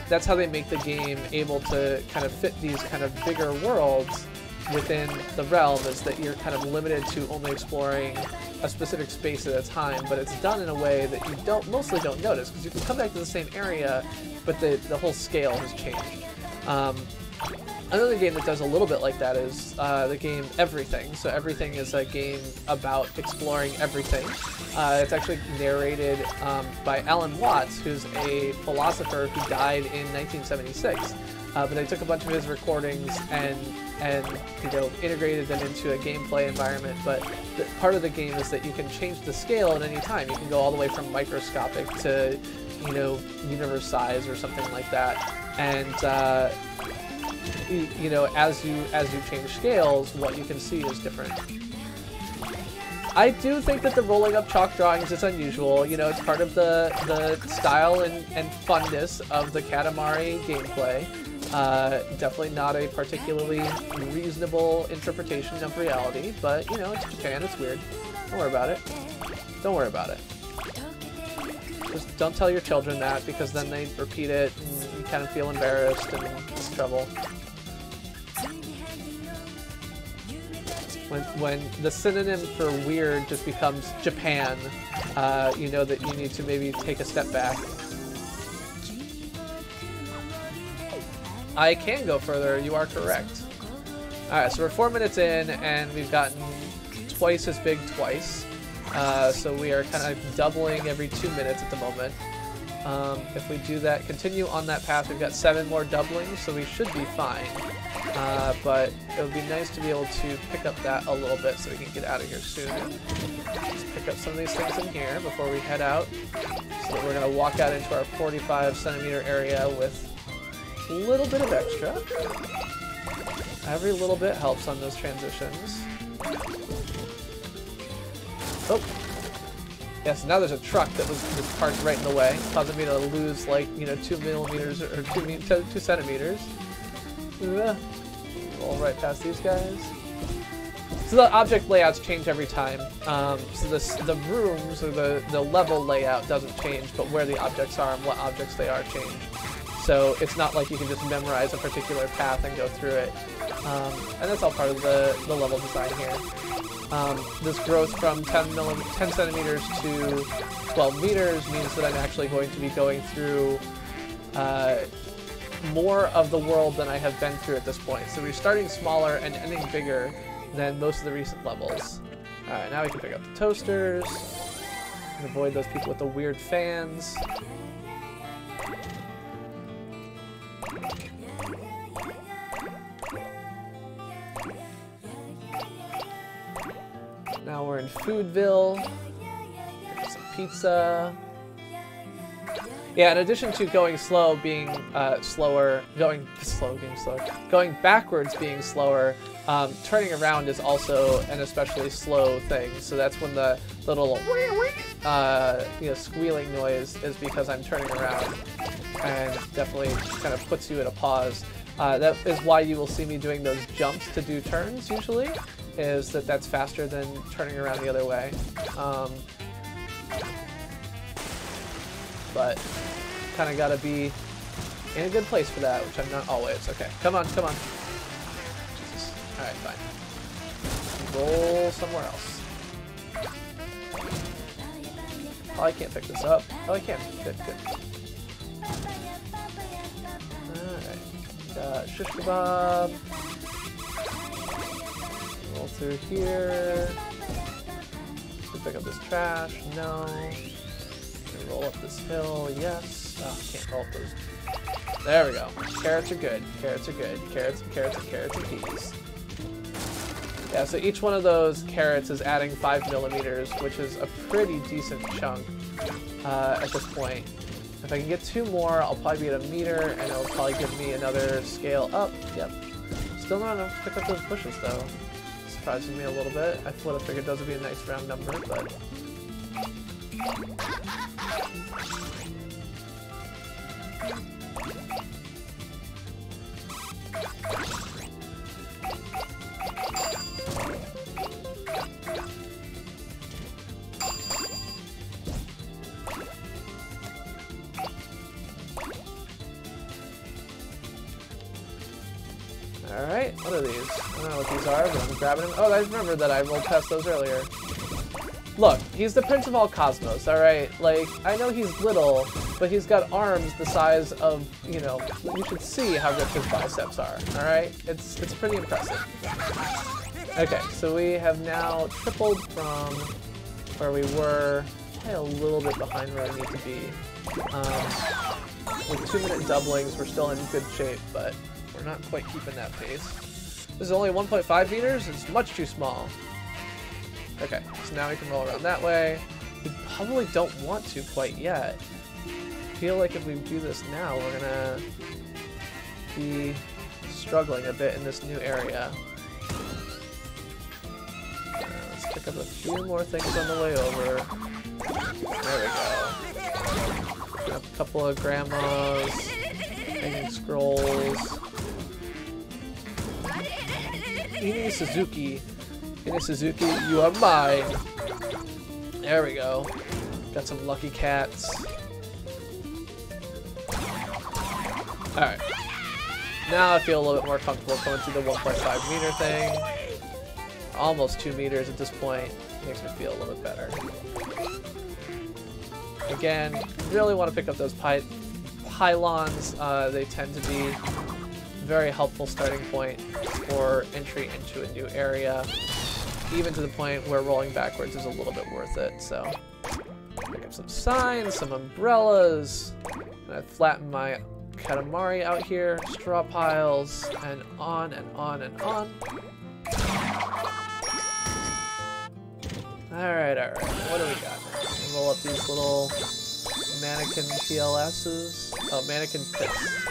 make the game able to kind of fit these kind of bigger worlds within the realm, is that you're kind of limited to only exploring a specific space at a time, but it's done in a way that you mostly don't notice, because you can come back to the same area, but the whole scale has changed. Another game that does a little bit like that is the game Everything. So Everything is a game about exploring everything. It's actually narrated by Alan Watts, who's a philosopher who died in 1976. But they took a bunch of his recordings and you know, integrated them into a gameplay environment. But part of the game is that you can change the scale at any time. You can go all the way from microscopic to, you know, universe size or something like that. And you know, as you change scales, what you can see is different. I do think that the rolling up chalk drawings is unusual. You know, it's part of the style and funness of the Katamari gameplay. Definitely not a particularly reasonable interpretation of reality, but you know, it's Japan, it's weird. Don't worry about it. Don't worry about it. Just don't tell your children that, because then they repeat it and you kind of feel embarrassed and it's trouble. When the synonym for weird just becomes Japan, you know that you need to maybe take a step back. I can go further, you are correct. Alright, so we're 4 minutes in and we've gotten twice as big twice. So we are kind of doubling every 2 minutes at the moment. If we do that, continue on that path, we've got 7 more doublings, so we should be fine. But it would be nice to be able to pick up that a little bit so we can get out of here soon. Let's pick up some of these things in here before we head out. So we're going to walk out into our 45 centimeter area with a little bit of extra. Every little bit helps on those transitions. Oh! Yes, now there's a truck that was parked right in the way, causing me to lose like, you know, 2 millimeters or 2 centimeters. Roll right past these guys. So the object layouts change every time. So the rooms or the level layout doesn't change, but where the objects are and what objects they are change. So it's not like you can just memorize a particular path and go through it. And that's all part of the level design here. This growth from 10 centimeters to 12 meters means that I'm actually going to be going through more of the world than I have been through at this point. So we're starting smaller and ending bigger than most of the recent levels. Alright, now we can pick up the toasters. And avoid those people with the weird fans. Now we're in Foodville. Get some pizza. Yeah, in addition to going slow being going backwards being slower, turning around is also an especially slow thing. So that's when the little you know, squealing noise is because I'm turning around, and definitely kind of puts you at a pause. That is why you will see me doing those jumps to do turns usually, is that that's faster than turning around the other way. But kind of gotta be in a good place for that, which I'm not always. Okay, come on, come on. Jesus. Alright, fine. Roll somewhere else. Oh, I can't pick this up. Oh, I can. Good, good. Alright. Got shish kebab. Roll through here. Pick up this trash. No. Roll up this hill. Yes. Oh, can't roll up those. There we go. Carrots are good. Carrots are good. Carrots and carrots and carrots and peas. Yeah, so each one of those carrots is adding 5 millimeters, which is a pretty decent chunk at this point. If I can get 2 more, I'll probably be at 1 meter, and it'll probably give me another scale up. Yep. Still not enough to pick up those bushes, though. Surprising me a little bit. I would have figured those would be a nice round number, but... Alright, what are these? I don't know what these are, but I'm grabbing them. Oh, I remember that I rolled past those earlier. Look, he's the Prince of all Cosmos, alright? Like, I know he's little, but he's got arms the size of, you know, you should see how ripped his biceps are, alright? It's pretty impressive. Okay, so we have now tripled from where we were, probably a little bit behind where I need to be. With 2-minute doublings, we're still in good shape, but we're not quite keeping that pace. This is only 1.5 meters, it's much too small. Okay, so now we can roll around that way. We probably don't want to quite yet. I feel like if we do this now, we're gonna be struggling a bit in this new area. Let's pick up a few more things on the way over. There we go. Got a couple of grandmas, hanging scrolls. Ini Suzuki. Ini Suzuki, you are mine. There we go. Got some lucky cats. Alright. Now I feel a little bit more comfortable going through the 1.5 meter thing. Almost 2 meters at this point. Makes me feel a little bit better. Again, really want to pick up those pylons. They tend to be a very helpful starting point for entry into a new area. Even to the point where rolling backwards is a little bit worth it, so. Pick up some signs, some umbrellas. And I flatten my Katamari out here, straw piles, and on and on and on. Alright, what do we got? Roll up these little mannequin PLSs. Oh, mannequin pits.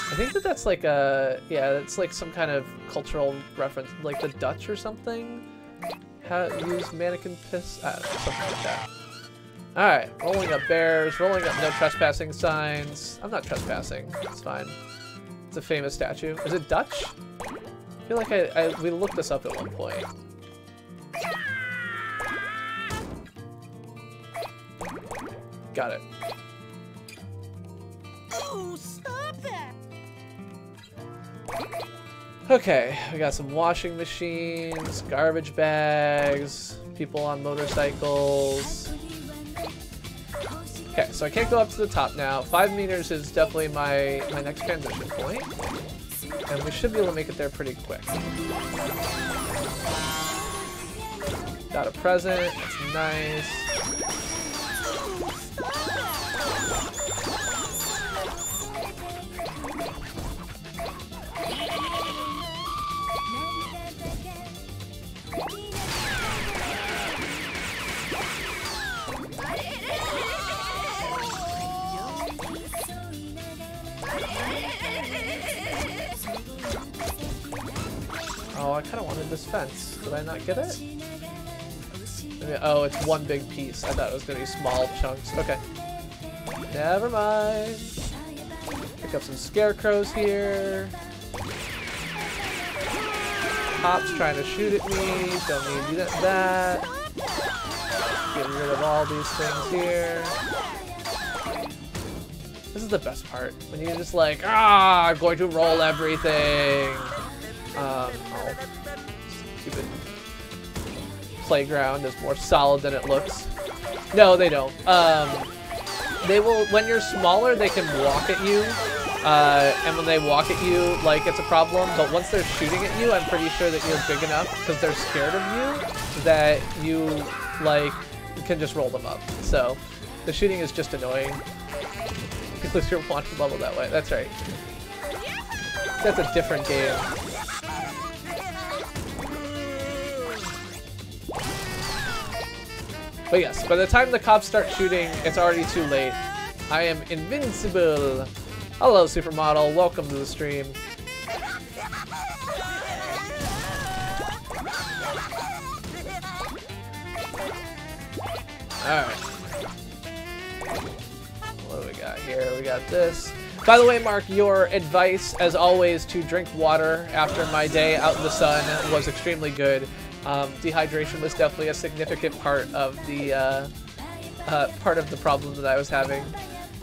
I think that's like a, yeah, it's like some kind of cultural reference, like the Dutch or something. Use mannequin piss, I don't know, something like that. Alright, rolling up bears, rolling up no trespassing signs. I'm not trespassing, it's fine. It's a famous statue. Is it Dutch? I feel like we looked this up at one point. Got it. Oh, stop that! Okay, we got some washing machines, garbage bags, people on motorcycles. Okay, so I can't go up to the top now. 5 meters is definitely my next transition point. And we should be able to make it there pretty quick. Got a present, that's nice. Oh, I kind of wanted this fence. Did I not get it? Maybe, oh, it's one big piece. I thought it was going to be small chunks. Okay. Never mind. Pick up some scarecrows here. Cops trying to shoot at me. Don't need that. Get rid of all these things here. This is the best part. When you're just like, ah, I'm going to roll everything. Oh, stupid playground is more solid than it looks. No, they don't. They will, when you're smaller, they can walk at you. And when they walk at you, like, it's a problem. But once they're shooting at you, I'm pretty sure that you're big enough, because they're scared of you, that you, like, can just roll them up. So, the shooting is just annoying. Because you're watching level that way. That's right. That's a different game. But yes, by the time the cops start shooting, it's already too late. I am invincible. Hello, Supermodel. Welcome to the stream. Alright. What do we got here? We got this. By the way, Mark, your advice, as always, to drink water after my day out in the sun was extremely good. Dehydration was definitely a significant part of the problem that I was having.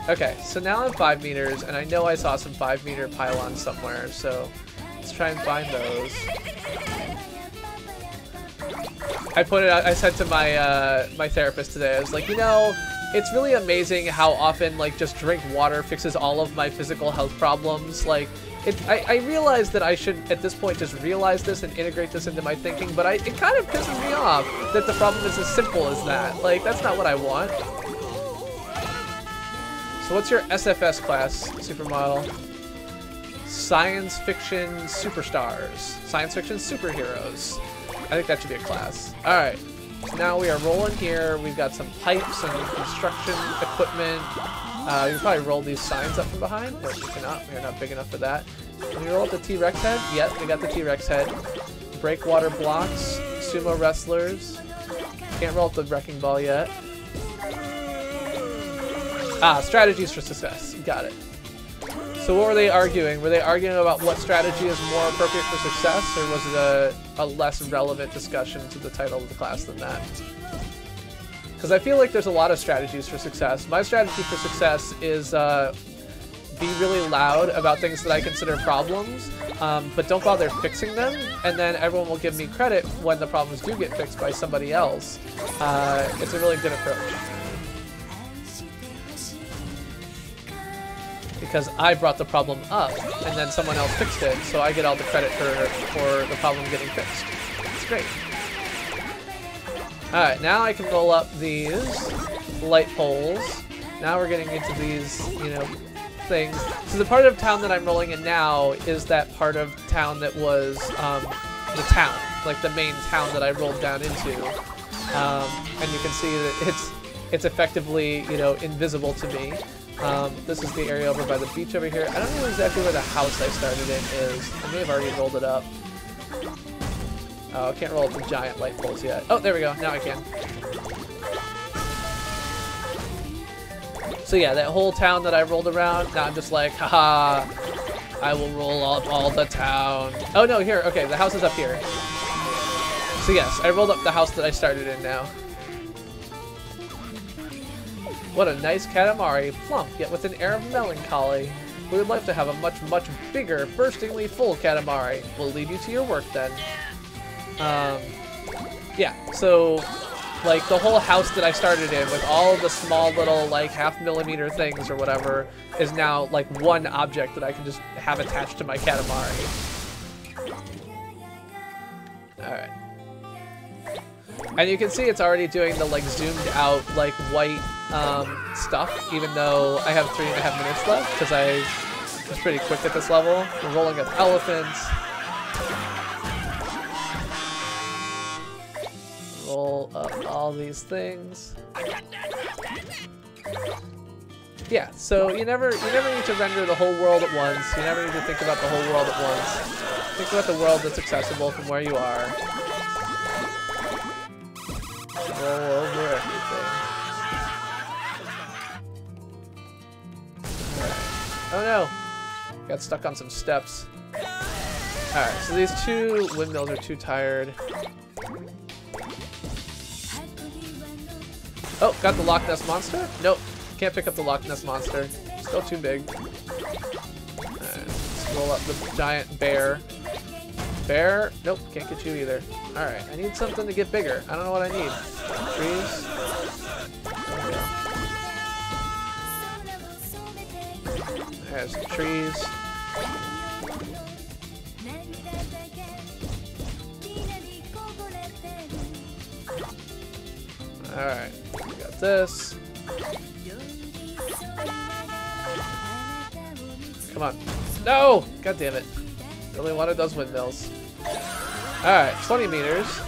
Okay, so now I'm 5 meters, and I know I saw some 5 meter pylons somewhere, so Let's try and find those. I said to my my therapist today, I was like, you know, it's really amazing how often like just drink water fixes all of my physical health problems. Like, I realize that I should at this point just realize this and integrate this into my thinking, but it kind of pisses me off that the problem is as simple as that. Like, that's not what I want. So what's your SFS class, supermodel? Science fiction superstars. Science fiction superheroes. I think that should be a class. Alright. So now we are rolling here. We've got some pipes and construction equipment. You can probably roll these signs up from behind. No, we cannot. We are not big enough for that. Can we roll up the T-Rex head? Yep, we got the T-Rex head. Breakwater blocks. Sumo wrestlers. Can't roll up the wrecking ball yet. Ah, strategies for success. Got it. So what were they arguing? Were they arguing about what strategy is more appropriate for success, or was it a less relevant discussion to the title of the class than that? Because I feel like there's a lot of strategies for success. My strategy for success is be really loud about things that I consider problems, but don't bother fixing them, and then everyone will give me credit when the problems do get fixed by somebody else. It's a really good approach. Because I brought the problem up, and then someone else fixed it, so I get all the credit for the problem getting fixed. It's great. Alright, now I can roll up these light poles. Now we're getting into these, you know, things. So the part of town that I'm rolling in now is that part of town that was the town, like the main town that I rolled down into. And you can see that it's effectively, you know, invisible to me. This is the area over by the beach over here. I don't know exactly where the house I started in is. I may have already rolled it up. Oh, I can't roll up the giant light poles yet. Oh, there we go. Now I can. So yeah, that whole town that I rolled around, now I'm just like, haha, I will roll up all the town. Oh no, here, okay, the house is up here. So yes, I rolled up the house that I started in now. What a nice Katamari, plump, yet with an air of melancholy. We would like to have a much, much bigger, burstingly full Katamari. We'll leave you to your work then. Yeah, so, like, the whole house that I started in with all the small little, like, half-millimeter things or whatever is now, like, one object that I can just have attached to my Katamari. Alright. And you can see it's already doing the, like, zoomed out, like, white stuff, even though I have 3.5 minutes left, because I was pretty quick at this level. We're rolling up elephants. Roll up all these things. Yeah, so you never need to render the whole world at once. You never need to think about the whole world at once. Think about the world that's accessible from where you are. Roll over everything. Oh no! Got stuck on some steps. Alright, so these two windmills are too tired. Oh, got the Loch Ness Monster? Nope, can't pick up the Loch Ness Monster. Still too big. Alright, let's roll up the giant bear. Bear? Nope, can't get you either. Alright, I need something to get bigger. I don't know what I need. Trees? There we go. There's some trees. Alright, we got this. Come on. No! God damn it. Really wanted those windmills. Alright, 20 meters.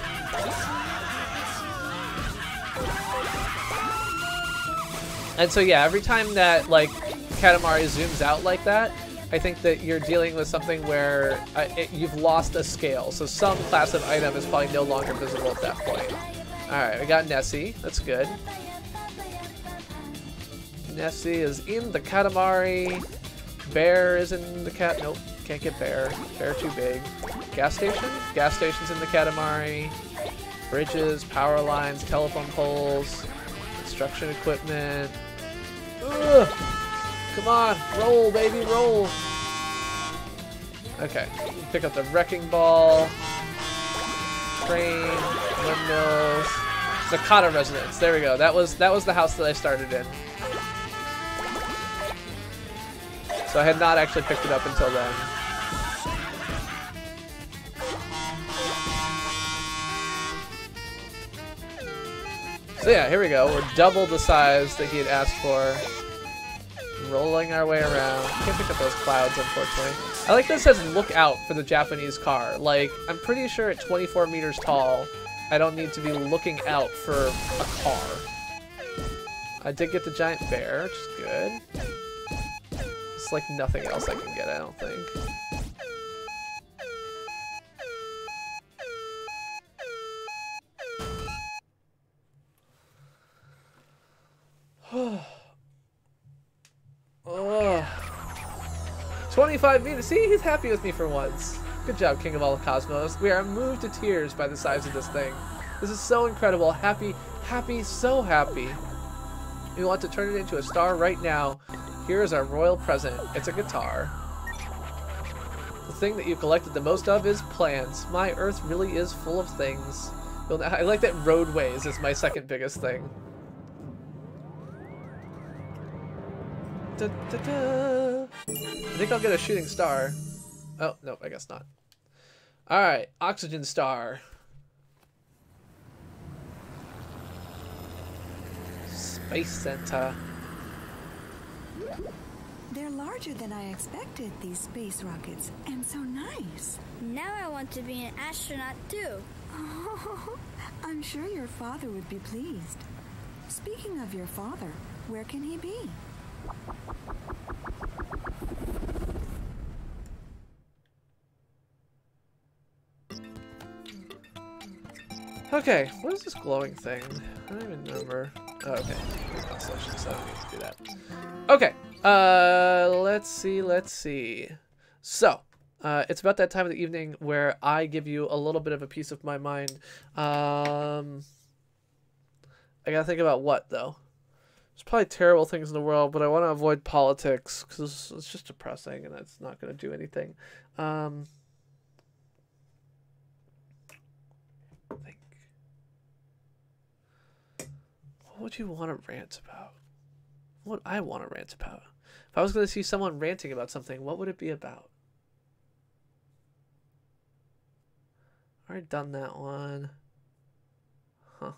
And so yeah, every time that, like, Katamari zooms out like that, I think that you're dealing with something where you've lost a scale. So some class of item is probably no longer visible at that point. Alright, we got Nessie. That's good. Nessie is in the Katamari. Bear is in the cat. Nope, can't get Bear. Bear too big. Gas station? Gas station's in the Katamari. Bridges, power lines, telephone poles, construction equipment. Ugh! Come on, roll, baby, roll. Okay. Pick up the wrecking ball. Train. Windmills. Zakata residence. There we go. That was the house that I started in. So I had not actually picked it up until then. So yeah, here we go. We're double the size that he had asked for. Rolling our way around. Can't pick up those clouds, unfortunately. I like that it says look out for the Japanese car. Like, I'm pretty sure at 24 meters tall, I don't need to be looking out for a car. I did get the giant bear, which is good. It's like nothing else I can get, I don't think. Oh. 25 meters. See, he's happy with me for once. Good job, King of all the Cosmos. We are moved to tears by the size of this thing. This is so incredible. Happy, happy, so happy. We want to turn it into a star right now. Here is our royal present. It's a guitar. The thing that you collected the most of is plants. My Earth really is full of things. I like that roadways is my second biggest thing. Da, da, da. I think I'll get a shooting star. Oh, no, I guess not. Alright, oxygen star. Space Center. They're larger than I expected, these space rockets, and so nice. Now I want to be an astronaut too. Oh, I'm sure your father would be pleased. Speaking of your father, where can he be? Okay, what is this glowing thing? I don't even remember. Oh, okay. Constellations, so I don't need to do that. Okay, let's see. So, it's about that time of the evening where I give you a little bit of a piece of my mind. I gotta think about what, though? There's probably terrible things in the world, but I want to avoid politics, because it's just depressing, and it's not going to do anything. What would you want to rant about? What would I want to rant about? If I was going to see someone ranting about something, what would it be about? Already done that one. Huh.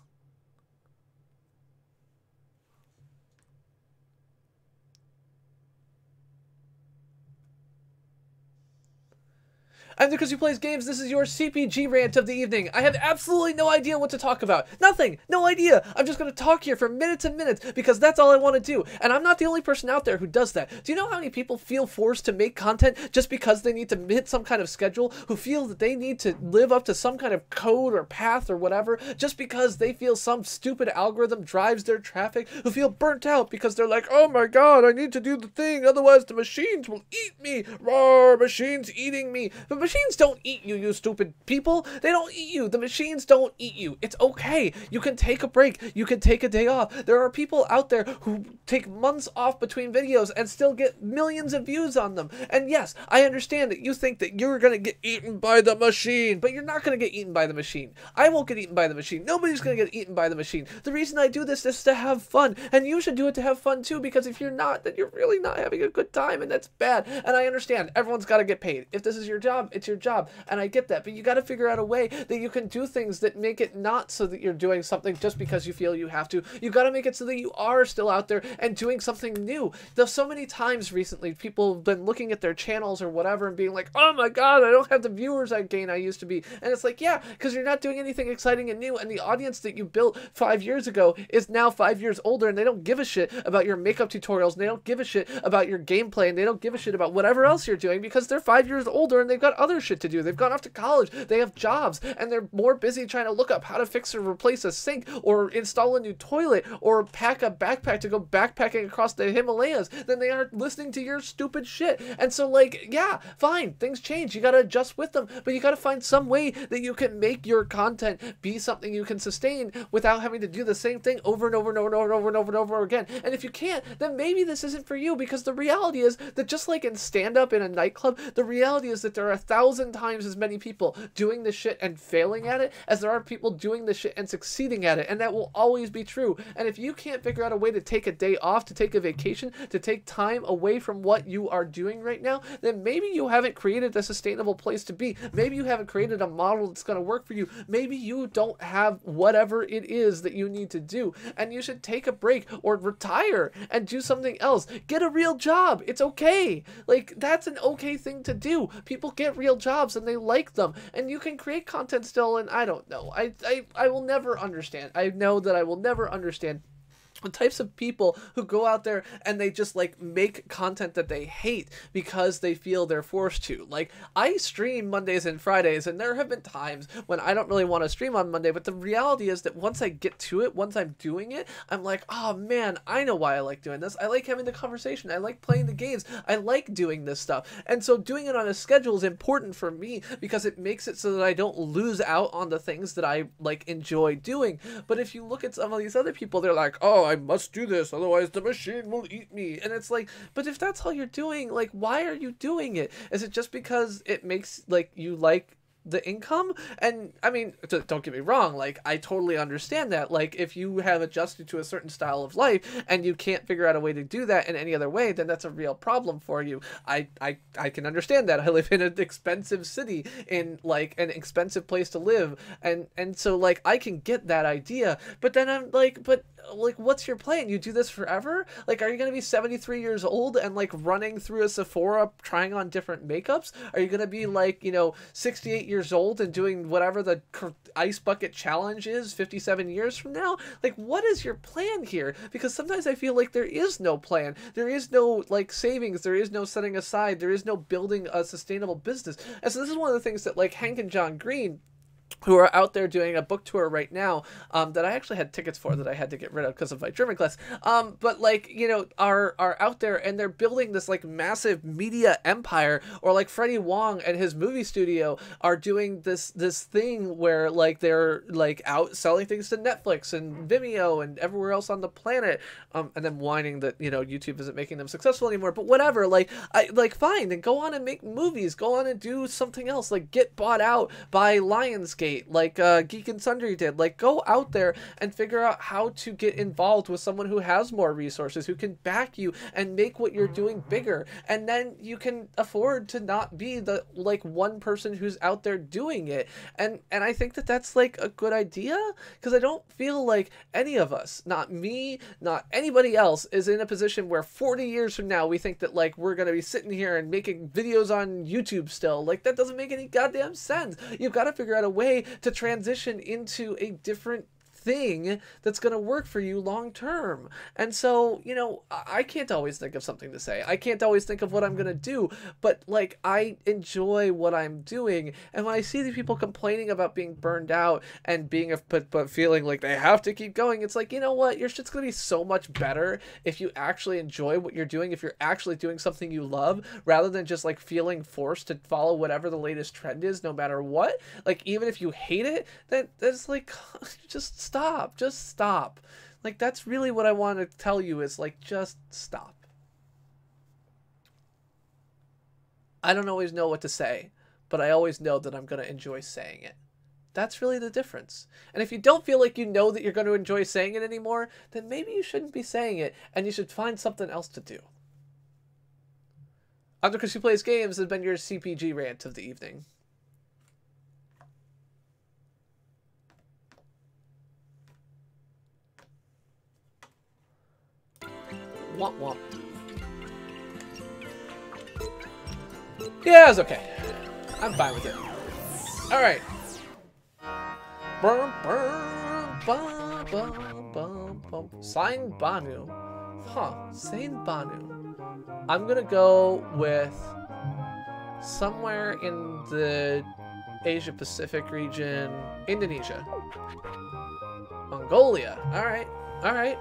And because you plays games, this is your CPG rant of the evening. I have absolutely no idea what to talk about. Nothing. No idea. I'm just going to talk here for minutes and minutes because that's all I want to do. And I'm not the only person out there who does that. Do you know how many people feel forced to make content just because they need to hit some kind of schedule? Who feel that they need to live up to some kind of code or path or whatever just because they feel some stupid algorithm drives their traffic? Who feel burnt out because they're like, oh my god, I need to do the thing, otherwise the machines will eat me. Roar, machines eating me. But machines don't eat you, you stupid people. They don't eat you. The machines don't eat you. It's okay. You can take a break. You can take a day off. There are people out there who take months off between videos and still get millions of views on them. And yes, I understand that you think that you're going to get eaten by the machine, but you're not going to get eaten by the machine. I won't get eaten by the machine. Nobody's going to get eaten by the machine. The reason I do this is to have fun, and you should do it to have fun too, because if you're not, then you're really not having a good time, and that's bad. And I understand. Everyone's got to get paid. If this is your job, it's your job, and I get that, but you got to figure out a way that you can do things that make it not so that you're doing something just because you feel you have to. You got to make it so that you are still out there and doing something new. There's so many times recently people have been looking at their channels or whatever and being like, oh my god, I don't have the viewers I used to be. And it's like, yeah, because you're not doing anything exciting and new, and the audience that you built 5 years ago is now 5 years older, and they don't give a shit about your makeup tutorials, and they don't give a shit about your gameplay, and they don't give a shit about whatever else you're doing because they're 5 years older and they've got other other shit to do. They've gone off to college. They have jobs, and they're more busy trying to look up how to fix or replace a sink or install a new toilet or pack a backpack to go backpacking across the Himalayas than they are listening to your stupid shit. And so, like, yeah, fine, things change. You got to adjust with them, but you got to find some way that you can make your content be something you can sustain without having to do the same thing over and over and over and over and over and over again. And if you can't, then maybe this isn't for you, because the reality is that just like in stand-up in a nightclub, the reality is that there are 1,000 times as many people doing this shit and failing at it as there are people doing this shit and succeeding at it, and that will always be true. And if you can't figure out a way to take a day off, to take a vacation, to take time away from what you are doing right now, then maybe you haven't created a sustainable place to be. Maybe you haven't created a model that's going to work for you. Maybe you don't have whatever it is that you need to do, and you should take a break or retire and do something else. Get a real job. It's okay. Like, that's an okay thing to do. People get real jobs and they like them, and you can create content still. And I don't know. I will never understand. I know that I will never understand the types of people who go out there and they just like make content that they hate because they feel they're forced to. Like, I stream Mondays and Fridays, and there have been times when I don't really want to stream on Monday, but the reality is that once I get to it, once I'm doing it, I'm like, oh man, I know why I like doing this. I like having the conversation. I like playing the games. I like doing this stuff. And so doing it on a schedule is important for me because it makes it so that I don't lose out on the things that I like enjoy doing. But if you look at some of these other people, they're like, oh, I must do this, otherwise the machine will eat me. And it's like, but if that's all you're doing, like, why are you doing it? Is it just because it makes, like, you like the income? And I mean, don't get me wrong, like, I totally understand that. Like, if you have adjusted to a certain style of life and you can't figure out a way to do that in any other way, then that's a real problem for you. I can understand that. I live in an expensive city, in like an expensive place to live, and so like I can get that idea, but then I'm like, but like, what's your plan? You do this forever? Like, are you going to be 73 years old and like running through a Sephora trying on different makeups? Are you going to be like, 68 years old and doing whatever the ice bucket challenge is 57 years from now? Like, what is your plan here? Because sometimes I feel like there is no plan. There is no like savings. There is no setting aside. There is no building a sustainable business. And so this is one of the things that like Hank and John Green, who are out there doing a book tour right now, that I actually had tickets for that I had to get rid of because of my German class, but like, are out there and they're building this like massive media empire. Or like Freddie Wong and his movie studio are doing this thing where like they're like out selling things to Netflix and Vimeo and everywhere else on the planet, and then whining that YouTube isn't making them successful anymore. But whatever, like, fine, then go on and make movies, go on and do something else, like get bought out by Lionsgate, like Geek and Sundry did. Like, go out there and figure out how to get involved with someone who has more resources, who can back you and make what you're doing bigger, and then you can afford to not be the like one person who's out there doing it. And I think that that's like a good idea, because I don't feel like any of us, not me, not anybody else, is in a position where 40 years from now we think that like we're gonna be sitting here and making videos on YouTube still. Like, that doesn't make any goddamn sense. You've got to figure out a way to transition into a different thing that's going to work for you long term. And so, I can't always think of something to say. I can't always think of what I'm going to do, but like, I enjoy what I'm doing. And when I see these people complaining about being burned out and being but feeling like they have to keep going, it's like, you know what? Your shit's going to be so much better if you actually enjoy what you're doing, if you're actually doing something you love, rather than just like feeling forced to follow whatever the latest trend is, no matter what. Like, even if you hate it, then that's like, just stop. Like, that's really what I want to tell you, is like, just stop. I don't always know what to say, but I always know that I'm going to enjoy saying it. That's really the difference. And if you don't feel like you know that you're going to enjoy saying it anymore, then maybe you shouldn't be saying it, and you should find something else to do. Chris Who Plays Games has been your CPG rant of the evening. Womp womp. Yeah, it's okay. I'm fine with it. Alright. Sign Banu. Huh. Saint Banu. I'm gonna go with somewhere in the Asia Pacific region. Indonesia. Mongolia. All right. All right.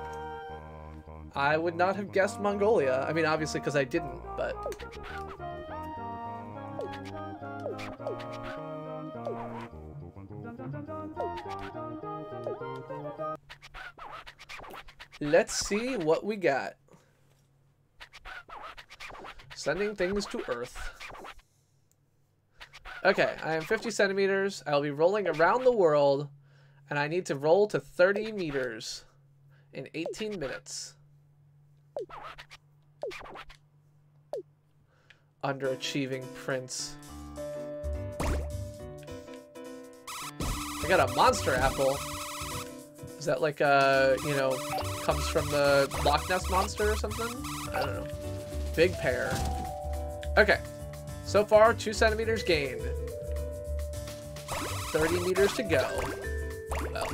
I would not have guessed Mongolia. I mean, obviously, because I didn't, but... Let's see what we got. Sending things to Earth. Okay, I am 50 centimeters. I'll be rolling around the world, and I need to roll to 30 meters in 18 minutes. Underachieving prince. I got a monster apple. Is that like a, you know, comes from the Loch Ness monster or something? I don't know. Big pear. Okay. So far, 2 centimeters gained. 30 meters to go. Well,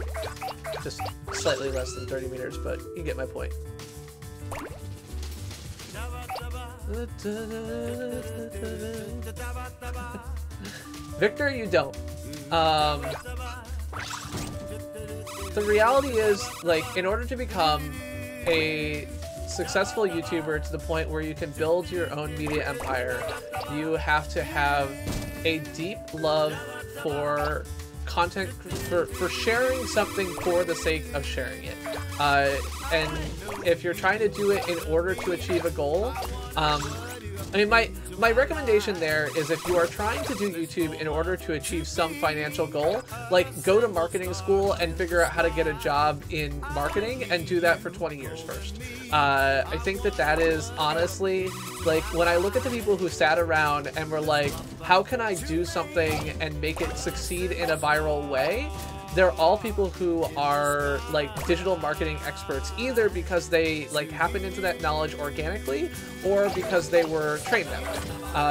just slightly less than 30 meters, but you get my point. Victor, you don't. The reality is, like, in order to become a successful YouTuber to the point where you can build your own media empire, you have to have a deep love for content, for sharing something for the sake of sharing it. And if you're trying to do it in order to achieve a goal, I mean, my recommendation there is if you are trying to do YouTube in order to achieve some financial goal, like go to marketing school and figure out how to get a job in marketing and do that for 20 years first. I think that is honestly, like, when I look at the people who sat around and were like, how can I do something and make it succeed in a viral way? They're all people who are like digital marketing experts, either because they like happened into that knowledge organically or because they were trained that way.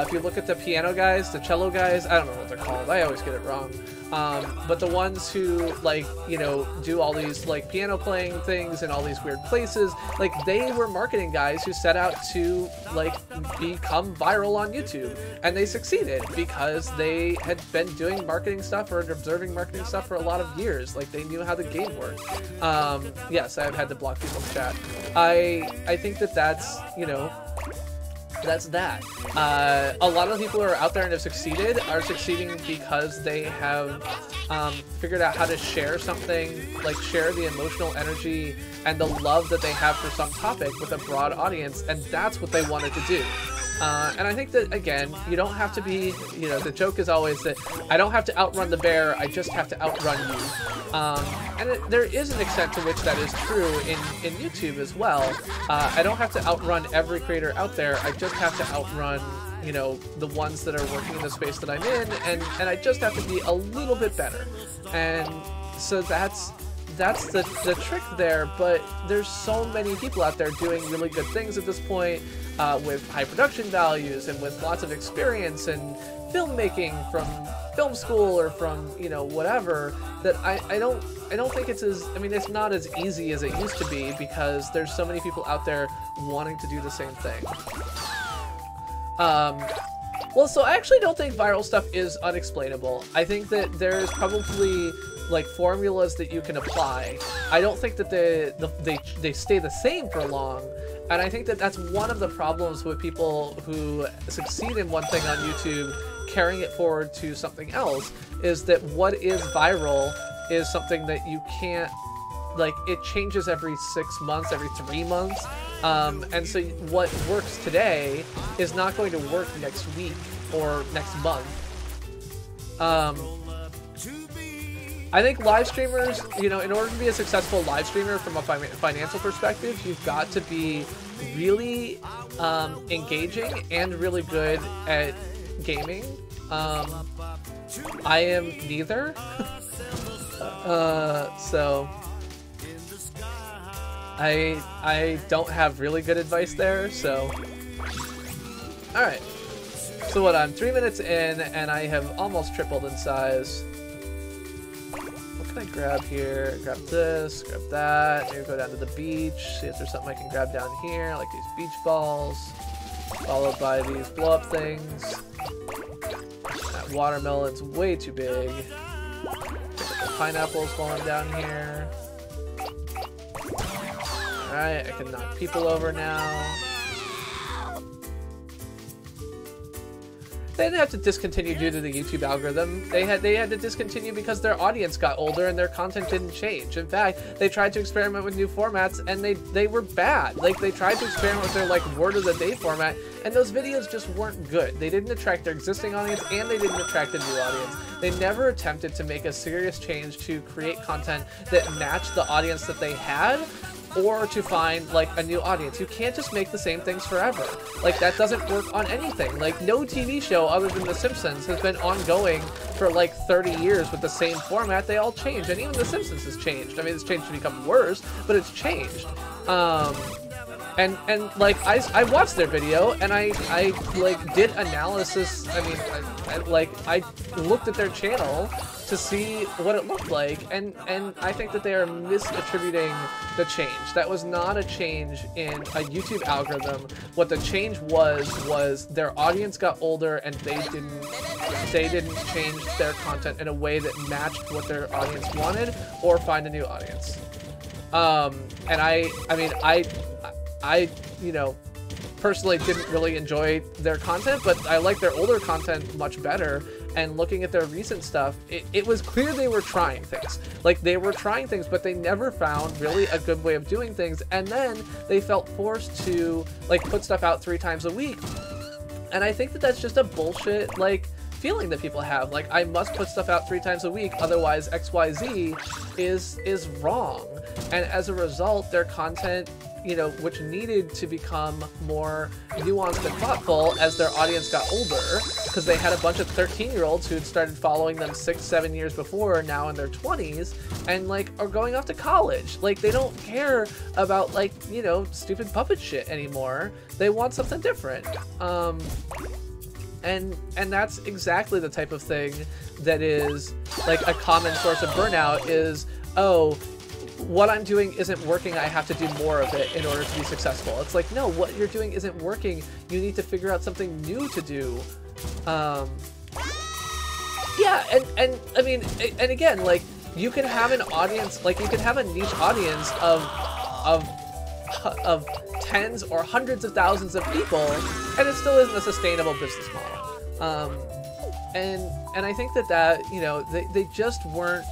If you look at the piano guys, the cello guys, I don't know what they're called. I always get it wrong. But the ones who, like, you know, do all these like piano playing things in all these weird places, like, they were marketing guys who set out to like become viral on YouTube, and they succeeded because they had been doing marketing stuff or observing marketing stuff for a lot of years. Like, they knew how the game worked. Yes, I've had to block people in chat. I think that's, you know, that's that. A lot of the people who are out there and have succeeded are succeeding because they have figured out how to share something, like share the emotional energy and the love that they have for some topic with a broad audience, and that's what they wanted to do. And I think that, again, you don't have to be, you know, the joke is always that I don't have to outrun the bear, I just have to outrun you. And there is an extent to which that is true in YouTube as well. I don't have to outrun every creator out there, I just have to outrun, you know, the ones that are working in the space that I'm in, and I just have to be a little bit better. And so that's the trick there, but there's so many people out there doing really good things at this point, with high production values and with lots of experience and filmmaking from film school or from, you know, whatever, that I don't think it's as, I mean, it's not as easy as it used to be because there's so many people out there wanting to do the same thing. Well, so I actually don't think viral stuff is unexplainable. I think that there's probably like formulas that you can apply. I don't think that they stay the same for long, and I think that that's one of the problems with people who succeed in one thing on YouTube carrying it forward to something else, is that what is viral is something that you can't, like, it changes every 6 months, every 3 months, and so what works today is not going to work next week or next month. I think live streamers, you know, in order to be a successful live streamer from a financial perspective, you've got to be really engaging and really good at gaming. I am neither. So I don't have really good advice there, so. Alright. So what, I'm 3 minutes in and I have almost tripled in size. What can I grab here? Grab this, grab that, maybe go down to the beach, see if there's something I can grab down here, like these beach balls, followed by these blow up things. watermelon's way too big. The pineapple's falling down here. Alright, I can knock people over now. They didn't have to discontinue due to the YouTube algorithm. They had to discontinue because their audience got older and their content didn't change. In fact, they tried to experiment with new formats and they were bad. Like, they tried to experiment with their like word of the day format, and those videos just weren't good. They didn't attract their existing audience and they didn't attract a new audience. They never attempted to make a serious change to create content that matched the audience that they had, or to find like a new audience. You can't just make the same things forever. Like, that doesn't work on anything. Like, no TV show other than The Simpsons has been ongoing for like 30 years with the same format. They all change, and even The Simpsons has changed. I mean, it's changed to become worse, but it's changed. And like, I watched their video and I like did analysis. I mean, I looked at their channel to see what it looked like, and I think that they are misattributing the change. That was not a change in a YouTube algorithm. What the change was their audience got older and they didn't change their content in a way that matched what their audience wanted or find a new audience. And I you know, personally didn't really enjoy their content, but I like their older content much better. And looking at their recent stuff, it was clear they were trying things. Like, they were trying things, but they never found really a good way of doing things. And then they felt forced to like put stuff out 3 times a week. And I think that that's just a bullshit like feeling that people have. Like, I must put stuff out 3 times a week, otherwise XYZ is wrong. And as a result, their content, you know, which needed to become more nuanced and thoughtful as their audience got older, because they had a bunch of 13-year-olds who had started following them 6-7 years before, now in their 20s, and like are going off to college. Like, they don't care about like, you know, stupid puppet shit anymore. They want something different. And that's exactly the type of thing that is like a common source of burnout is, oh, what I'm doing isn't working, I have to do more of it in order to be successful. It's like, no, what you're doing isn't working, you need to figure out something new to do. Yeah, and I mean, and again, like, you can have an audience, like, you can have a niche audience of tens or hundreds of thousands of people, and it still isn't a sustainable business model. And I think that, you know, they just weren't,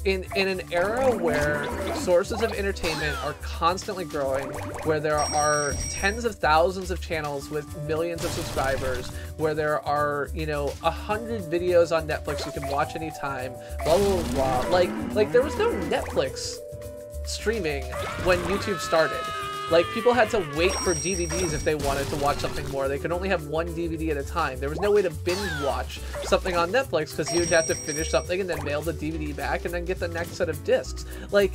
in an era where sources of entertainment are constantly growing, where there are tens of thousands of channels with millions of subscribers, where there are, you know, 100 videos on Netflix you can watch anytime, blah, blah, blah. Like there was no Netflix streaming when YouTube started. Like, people had to wait for DVDs if they wanted to watch something more. They could only have one DVD at a time. There was no way to binge watch something on Netflix because you'd have to finish something and then mail the DVD back and then get the next set of discs. Like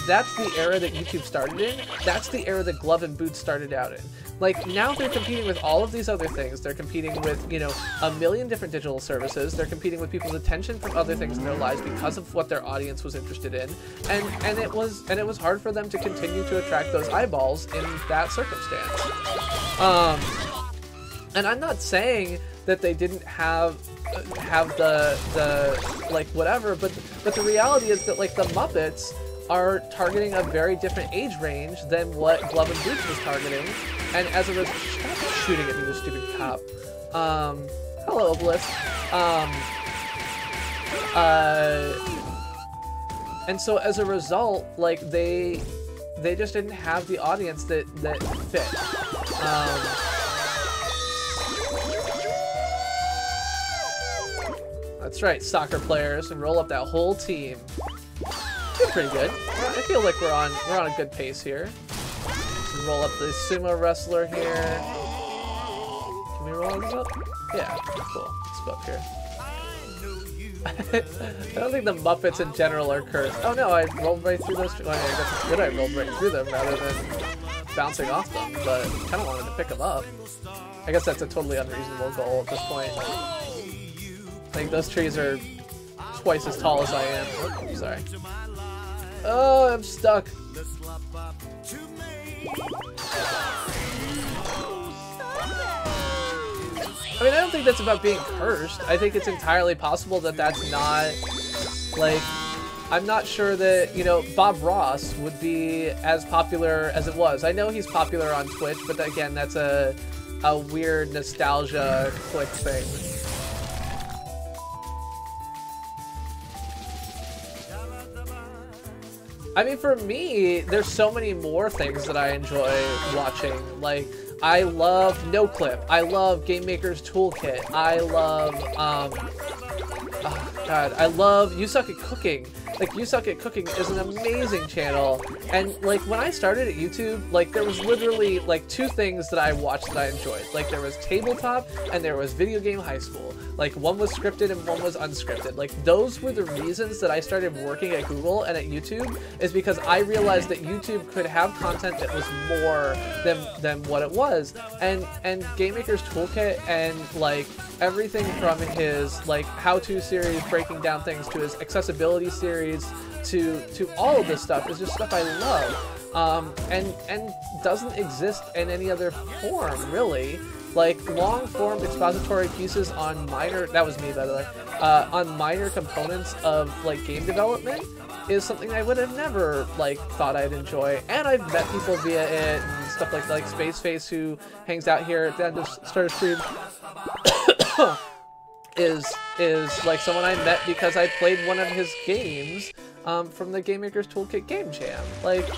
that's the era that YouTube started in. That's the era that Glove and Boots started out in. Like, now they're competing with all of these other things. They're competing with, you know, a million different digital services. They're competing with people's attention from other things in their lives because of what their audience was interested in. And it was hard for them to continue to attract those eyeballs in that circumstance. And I'm not saying that they didn't have the like whatever, but the reality is that, like, the Muppets are targeting a very different age range than what Glove and Boots was targeting, and as a result, stop shooting at me, you stupid cop. Hello, Obelisk. And so as a result, like, they just didn't have the audience that fit. That's right, soccer players, and roll up that whole team. Doing pretty good. I feel like we're on a good pace here. Let's roll up the sumo wrestler here. Can we roll this up? Yeah, cool. Let's go up here. I don't think the Muppets in general are cursed. Oh no, I rolled right through those. Well, I guess it's good I rolled right through them rather than bouncing off them, but kind of wanted to pick them up. I guess that's a totally unreasonable goal at this point. I think those trees are twice as tall as I am. Oh, sorry. Oh, I'm stuck. I mean, I don't think that's about being cursed. I think it's entirely possible that that's not, like, I'm not sure that, you know, Bob Ross would be as popular as it was. I know he's popular on Twitch, but again, that's a weird nostalgia click thing. I mean, for me, there's so many more things that I enjoy watching. Like, I love NoClip. I love Game Maker's Toolkit. I love, oh God, I love You Suck at Cooking. Like, You Suck at Cooking is an amazing channel. And, like, when I started at YouTube, like, there was literally, like, 2 things that I watched that I enjoyed. Like, there was Tabletop and there was Video Game High School. Like, one was scripted and one was unscripted. Like, those were the reasons that I started working at Google and at YouTube, is because I realized that YouTube could have content that was more than what it was. And Game Maker's Toolkit and, like, everything from his, like, how-to series breaking down things to his accessibility series to all of this stuff is just stuff I love. And doesn't exist in any other form, really. Like, long-form expository pieces on minor, that was me by the way, on minor components of, like, game development is something I would have never, like, thought I'd enjoy. And I've met people via it and stuff like Space Face, who hangs out here at the end of Starter Stream, is like someone I met because I played one of his games from the Game Maker's Toolkit Game Jam. Like,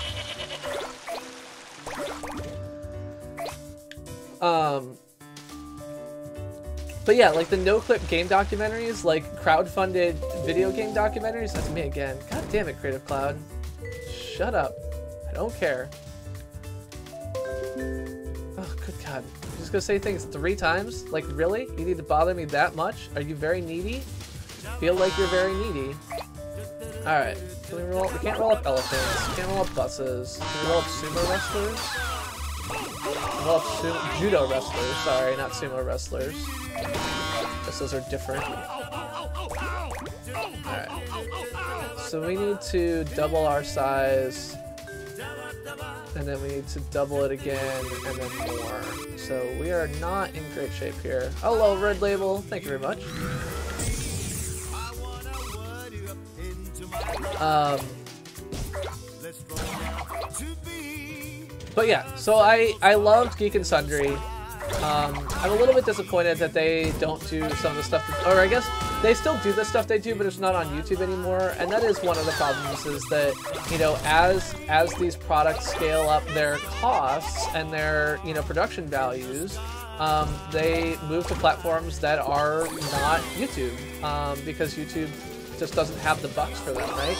but yeah, like the NoClip game documentaries, like crowdfunded video game documentaries, that's me again. God damn it, Creative Cloud. Shut up. I don't care. Oh, good God. I'm just gonna say things 3 times? Like, really? You need to bother me that much? Are you very needy? Feel like you're very needy. Alright. Can we roll up? We can't roll up elephants. We can't roll up buses. Can we roll up sumo wrestlers? Roll up judo wrestlers. Sorry, not sumo wrestlers. Guess those are different. Alright. So we need to double our size. And then we need to double it again, and then more. So we are not in great shape here. Hello, Red Label. Thank you very much. But yeah, so I loved Geek and Sundry. I'm a little bit disappointed that they don't do some of the stuff, or I guess they still do the stuff they do, but it's not on YouTube anymore. And that is one of the problems, is that, you know, as these products scale up their costs and their, you know, production values, they move to platforms that are not YouTube, because YouTube just doesn't have the bucks for them, right?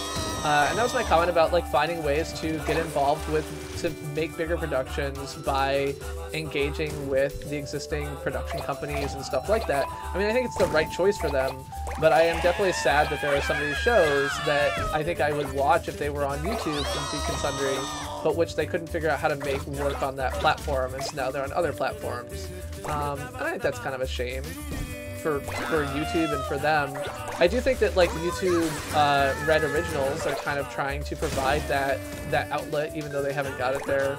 And that was my comment about, like, finding ways to get involved with, to make bigger productions by engaging with the existing production companies and stuff like that. I mean, I think it's the right choice for them, but I am definitely sad that there are some of these shows that I think I would watch if they were on YouTube from Geek and Sundry, but which they couldn't figure out how to make work on that platform, and so now they're on other platforms. And I think that's kind of a shame for YouTube and for them. I do think that, like, YouTube Red Originals are kind of trying to provide that outlet, even though they haven't got it there.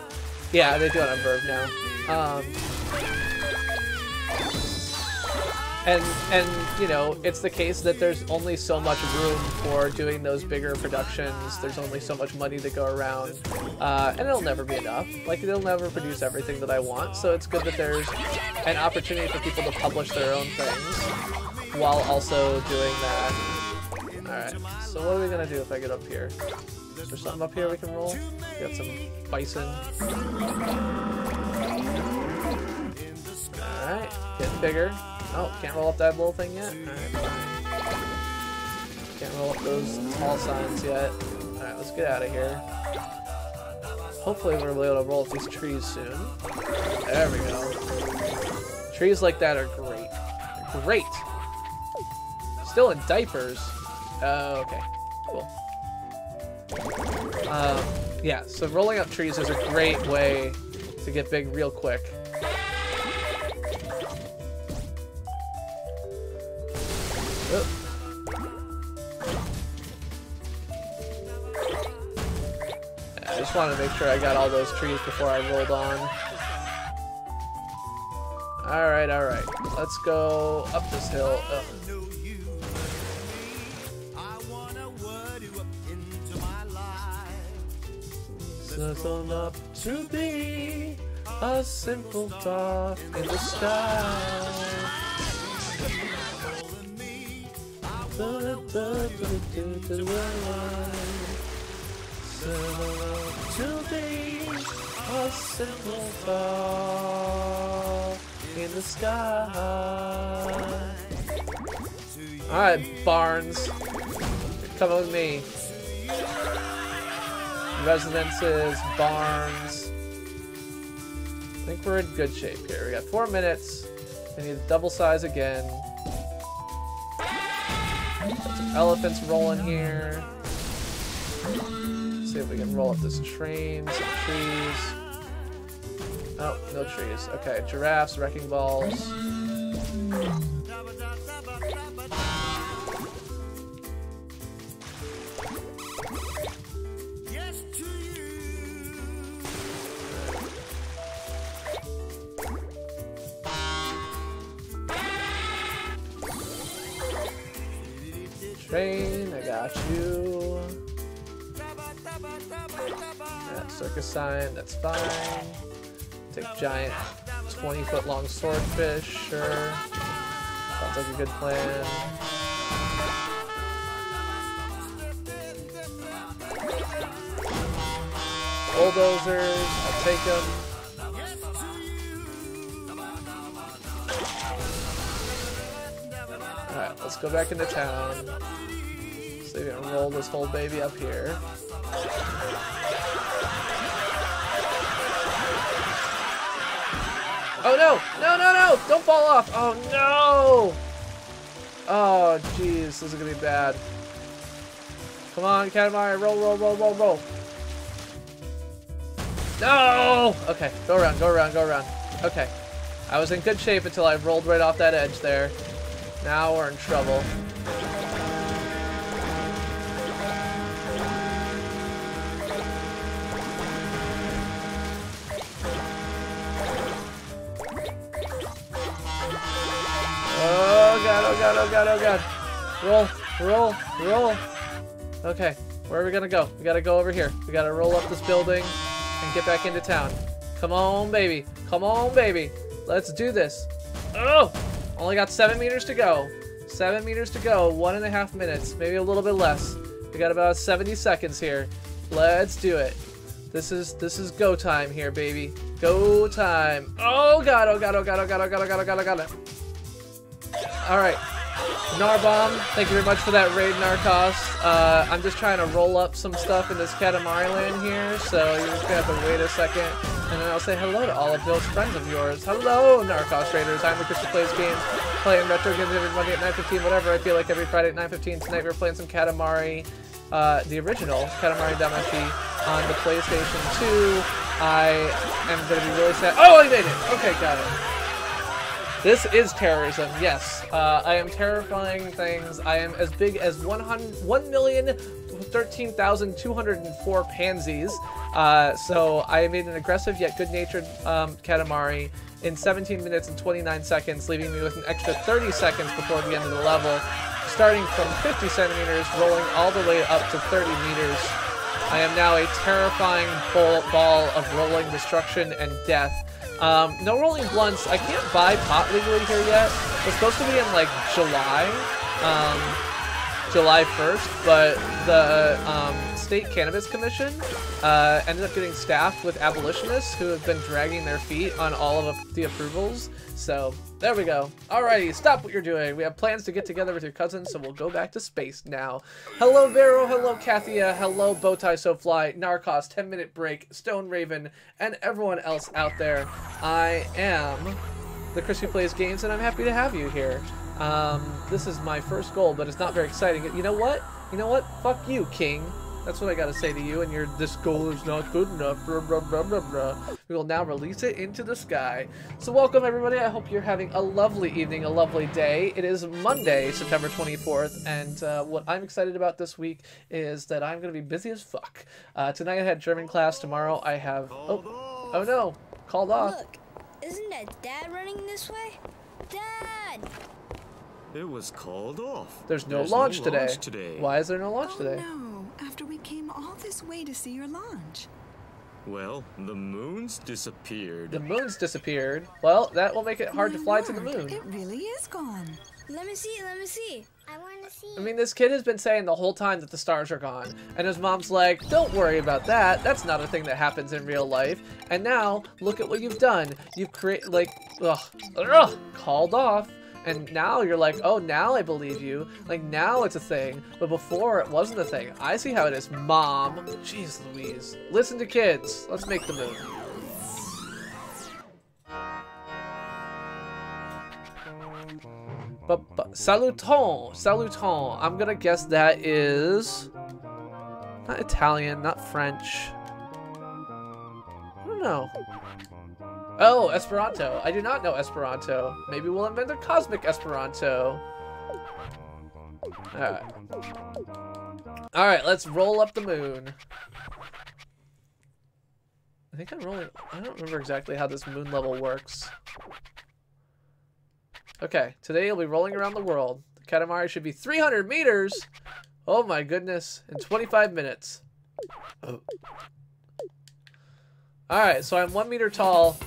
Yeah, they do it on Verve now. And you know, it's the case that there's only so much room for doing those bigger productions. There's only so much money to go around, and it'll never be enough. Like, they'll never produce everything that I want, so it's good that there's an opportunity for people to publish their own things while also doing that. Alright, so what are we gonna do if I get up here? Is there something up here we can roll? We got some bison. Alright, getting bigger. Oh, can't roll up that little thing yet? Alright, fine. Can't roll up those tall signs yet. Alright, let's get out of here. Hopefully we're able to roll up these trees soon. There we go. Trees like that are great. They're great! Still in diapers. Okay, cool. Yeah, so rolling up trees is a great way to get big real quick. Oh. I just wanted to make sure I got all those trees before I rolled on. Alright, alright. Let's go up this hill. Ugh. Sizzle up to be a simple dot in the sky. Sizzle up to be a simple dot in the sky. Alright, Barnes. Come with me. Residences, barns. I think we're in good shape here. We got 4 minutes. We need to double size again. Got some elephants rolling here. See if we can roll up this train. Some trees. Oh, no trees. Okay, giraffes, wrecking balls. Train, I got you. That circus sign, that's fine. Take giant 20-foot long swordfish, sure. Sounds like a good plan. Bulldozers, I'll take them. Alright, let's go back into town. So we can roll this whole baby up here. Oh no! No, no, no! Don't fall off! Oh no! Oh jeez, this is gonna be bad. Come on, Katamari, roll, roll, roll, roll, roll. No! Okay, go around, go around, go around. Okay. I was in good shape until I rolled right off that edge there. Now we're in trouble. Oh god, oh god, oh god, oh god. Roll, roll, roll. Okay, where are we gonna go? We gotta go over here. We gotta roll up this building and get back into town. Come on, baby. Come on, baby. Let's do this. Oh! Only got 7 meters to go. 7 meters to go. 1.5 minutes. Maybe a little bit less. We got about 70 seconds here. Let's do it. This is go time here, baby. Go time. Oh god, oh god, oh god, oh god, oh god, oh god, oh god, oh god. Alright. Narbomb, thank you very much for that raid, Narcos. I'm just trying to roll up some stuff in this Katamari land here, so you're just gonna have to wait a second. And then I'll say hello to all of those friends of yours. Hello, Narcos Raiders. I'm the Chris Who Plays Games, playing retro games every Monday at 9:15, whatever I feel like every Friday at 9:15. Tonight we're playing some Katamari, the original Katamari Damacy on the PlayStation 2. I am gonna be really sad. Oh, I made it! Okay, got it. This is terrorism, yes. I am terrifying things. I am as big as 1,013,204 pansies. So I made an aggressive yet good-natured Katamari in 17 minutes and 29 seconds, leaving me with an extra 30 seconds before the end of the level, starting from 50 centimeters, rolling all the way up to 30 meters. I am now a terrifying ball of rolling destruction and death. No rolling blunts. I can't buy pot legally here yet. It's supposed to be in like July, July 1st, but the State Cannabis Commission ended up getting staffed with abolitionists who have been dragging their feet on all of the approvals. So there we go. Alrighty, stop what you're doing. We have plans to get together with your cousin, so we'll go back to space now. Hello, Vero. Hello, Kathia. Hello, Bowtie So Fly, Narcos, 10-minute break, Stone Raven, and everyone else out there. I am the Chris Who Plays Games, and I'm happy to have you here. This is my first goal, but it's not very exciting. You know what? You know what? Fuck you, King. That's what I gotta say to you, and this goal is not good enough, blah, blah, blah, blah, blah. We will now release it into the sky. So welcome, everybody. I hope you're having a lovely evening, a lovely day. It is Monday, September 24th, and what I'm excited about this week is that I'm gonna be busy as fuck. Tonight I had German class. Tomorrow I have... Oh no! Called off. Look, Isn't that Dad running this way? Dad! It was called off. There's no launch today. Why is there no launch today? No, after we came all this way to see your launch. Well, the moon's disappeared. The moon's disappeared. Well, that will make it hard to fly to the moon. It really is gone. Let me see, let me see. I want to see. I mean, this kid has been saying the whole time that the stars are gone. And his mom's like, don't worry about that. That's not a thing that happens in real life. And now, look at what you've done. You've created, like, called off. And now you're like, oh, now I believe you. Like, now it's a thing. But before, it wasn't a thing. I see how it is, Mom. Jeez Louise. Listen to kids. Let's make the moon. Saluton. Saluton. I'm gonna guess that is... not Italian, not French. I don't know. Oh, Esperanto. I do not know Esperanto. Maybe we'll invent a cosmic Esperanto. Alright. Alright, let's roll up the moon. I think I'm rolling... I don't remember exactly how this moon level works. Okay, today you'll be rolling around the world. The Katamari should be 300 meters! Oh my goodness. In 25 minutes. Oh. Alright, so I'm 1 meter tall.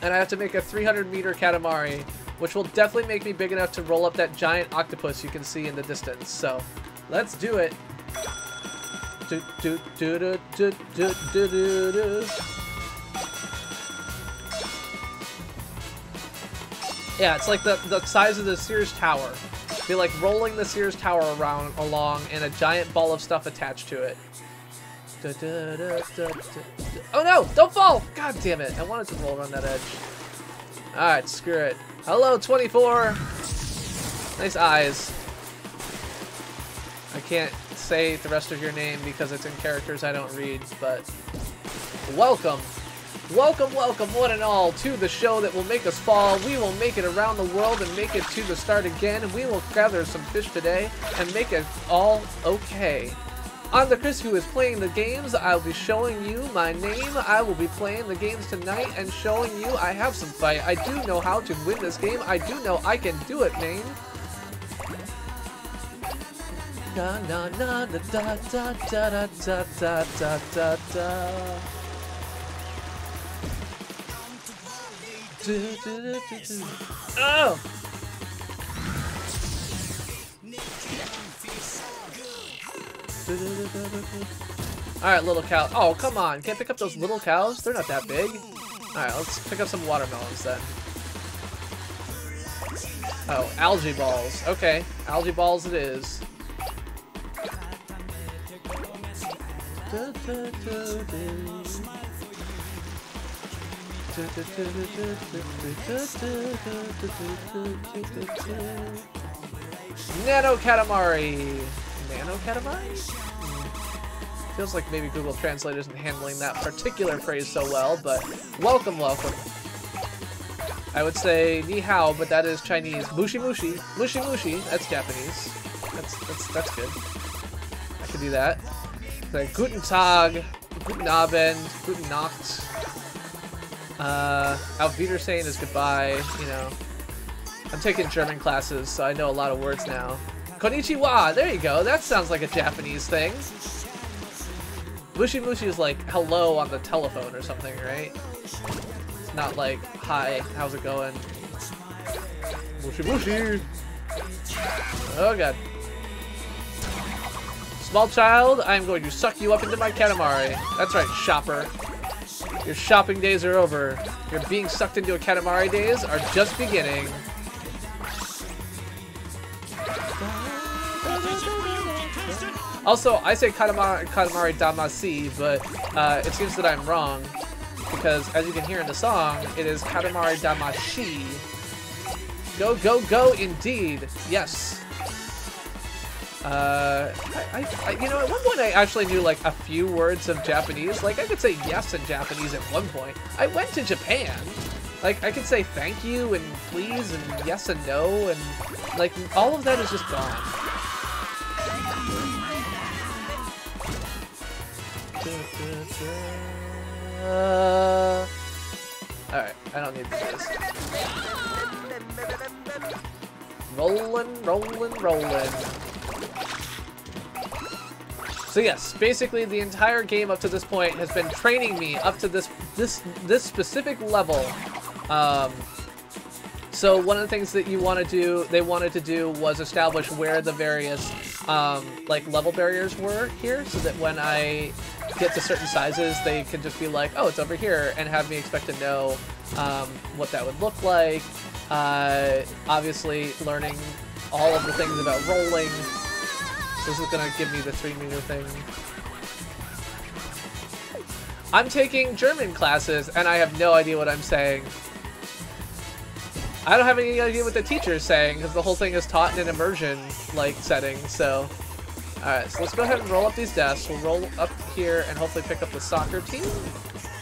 And I have to make a 300-meter Katamari, which will definitely make me big enough to roll up that giant octopus you can see in the distance. So, let's do it. Yeah, it's like the size of the Sears Tower. Be like rolling the Sears Tower along and a giant ball of stuff attached to it. Oh no! Don't fall! God damn it! I wanted to roll around that edge. Alright, screw it. Hello, 24! Nice eyes. I can't say the rest of your name because it's in characters I don't read, but... welcome! Welcome, welcome, one and all, to the show that will make us fall. We will make it around the world and make it to the start again, and we will gather some fish today and make it all okay. I'm the Chris who is playing the games. I'll be showing you my name. I will be playing the games tonight and showing you I have some fight. I do know how to win this game. I do know I can do it, man. Na na na da da da da da da da da da. Oh! Alright, little cow. Oh, come on. Can't pick up those little cows? They're not that big. Alright, let's pick up some watermelons then. Oh, algae balls. Okay, algae balls it is. Nano Katamari. Nano Katamari? Feels like maybe Google Translate isn't handling that particular phrase so well, but welcome, welcome. I would say ni hao, but that is Chinese. Mushi mushi. Mushi mushi. That's Japanese. That's good. I could do that. Like Guten Tag, Guten Abend, Guten Nacht. Auf Wiedersehen is goodbye, you know. I'm taking German classes, so I know a lot of words now. Konnichiwa! There you go. That sounds like a Japanese thing. Mushi mushi is like hello on the telephone or something, right? It's not like, hi, how's it going? Mushi mushi! Oh god. Small child, I'm going to suck you up into my Katamari. That's right, shopper. Your shopping days are over. Your being sucked into a Katamari days are just beginning. Also, I say Katamari Damacy, but it seems that I'm wrong. Because, as you can hear in the song, it is Katamari Damacy. Go, go, go, indeed. Yes. You know, at one point I actually knew like a few words of Japanese. Like I could say yes in Japanese at one point. I went to Japan. Like I could say thank you and please and yes and no and like all of that is just gone. Alright. I don't need this. Rolling, rolling, rolling. So yes, basically the entire game up to this point has been training me up to this specific level. So one of the things that they wanted to do was establish where the various like level barriers were here, so that when I get to certain sizes, they could just be like, oh, it's over here, and have me expect to know what that would look like. Obviously, learning all of the things about rolling. So this is gonna give me the 3-meter thing. I'm taking German classes, and I have no idea what I'm saying. I don't have any idea what the teacher is saying, because the whole thing is taught in an immersion-like setting, so... Alright, so let's go ahead and roll up these desks. We'll roll up here and hopefully pick up the soccer team.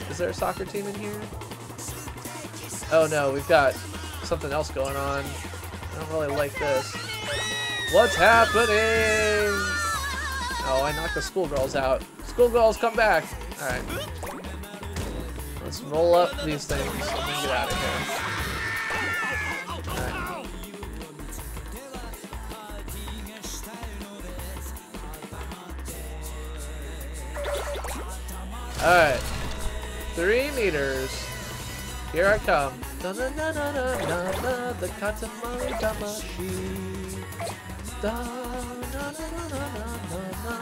Is there a soccer team in here? Oh no, we've got something else going on. I don't really like this. What's happening? Oh, I knocked the schoolgirls out. Schoolgirls, come back! Alright. Let's roll up these things and then get out of here. Alright. 3 meters. Here I come. Da na na na na na na, the Katamari Damacy. Da na na na na na na.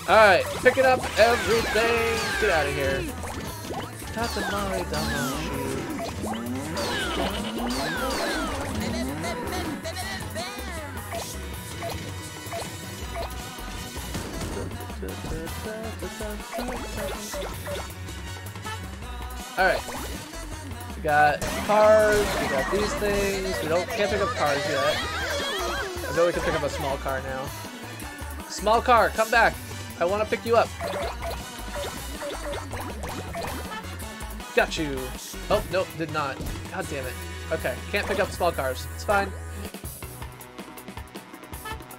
Alright, picking up everything. Get out of here. Katamari Damacy. Alright. We got cars, we got these things. Can't pick up cars yet. I know we can pick up a small car now. Small car, come back! I want to pick you up. Got you. Oh, nope, did not. God damn it. Okay, can't pick up small cars. It's fine.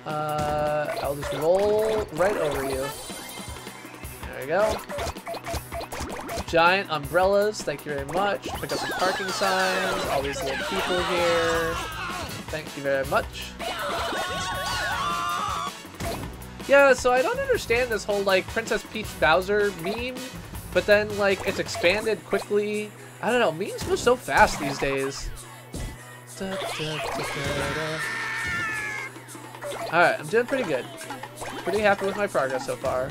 I'll just roll right over you. There we go. Giant umbrellas, thank you very much. Pick up some parking signs, all these little people here. Thank you very much. Yeah, so I don't understand this whole, like, Princess Peach Bowser meme, but then, like, it's expanded quickly. I don't know, memes move so fast these days. Alright, I'm doing pretty good. Pretty happy with my progress so far.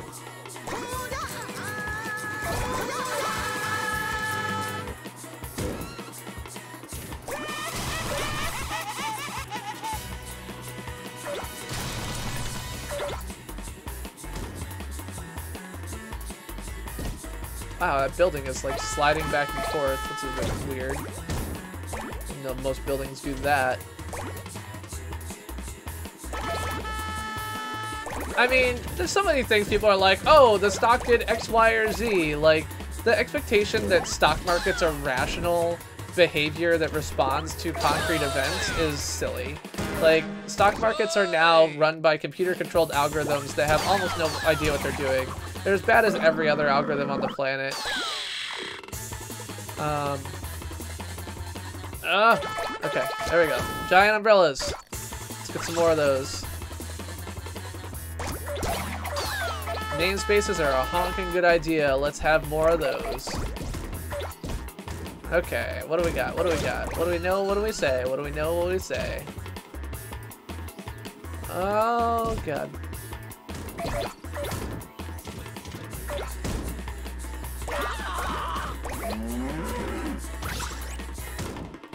Wow, that building is like sliding back and forth. That's a bit weird. You know, most buildings do that. I mean, there's so many things people are like, oh, the stock did X, Y, or Z. Like, the expectation that stock markets are rational behavior that responds to concrete events is silly. Like, stock markets are now run by computer-controlled algorithms that have almost no idea what they're doing. They're as bad as every other algorithm on the planet. Okay, there we go. Giant umbrellas. Let's get some more of those. Namespaces are a honking good idea. Let's have more of those. Okay, what do we got? What do we got? What do we know? What do we say? What do we know? What do we say? Oh, God.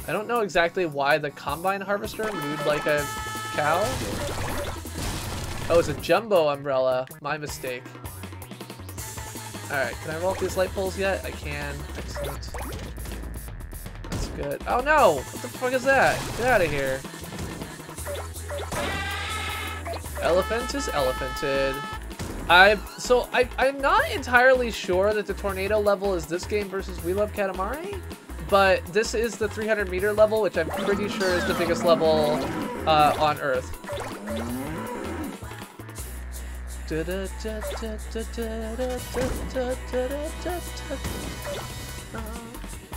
I don't know exactly why the combine harvester moved like a cow. Oh, it's a jumbo umbrella. My mistake. Alright, can I roll up these light poles yet? I can. Excellent. That's good. Oh no! What the fuck is that? Get out of here. Elephant is elephanted. I'm not entirely sure that the tornado level is this game versus We Love Katamari, but this is the 300-meter level, which I'm pretty sure is the biggest level on Earth.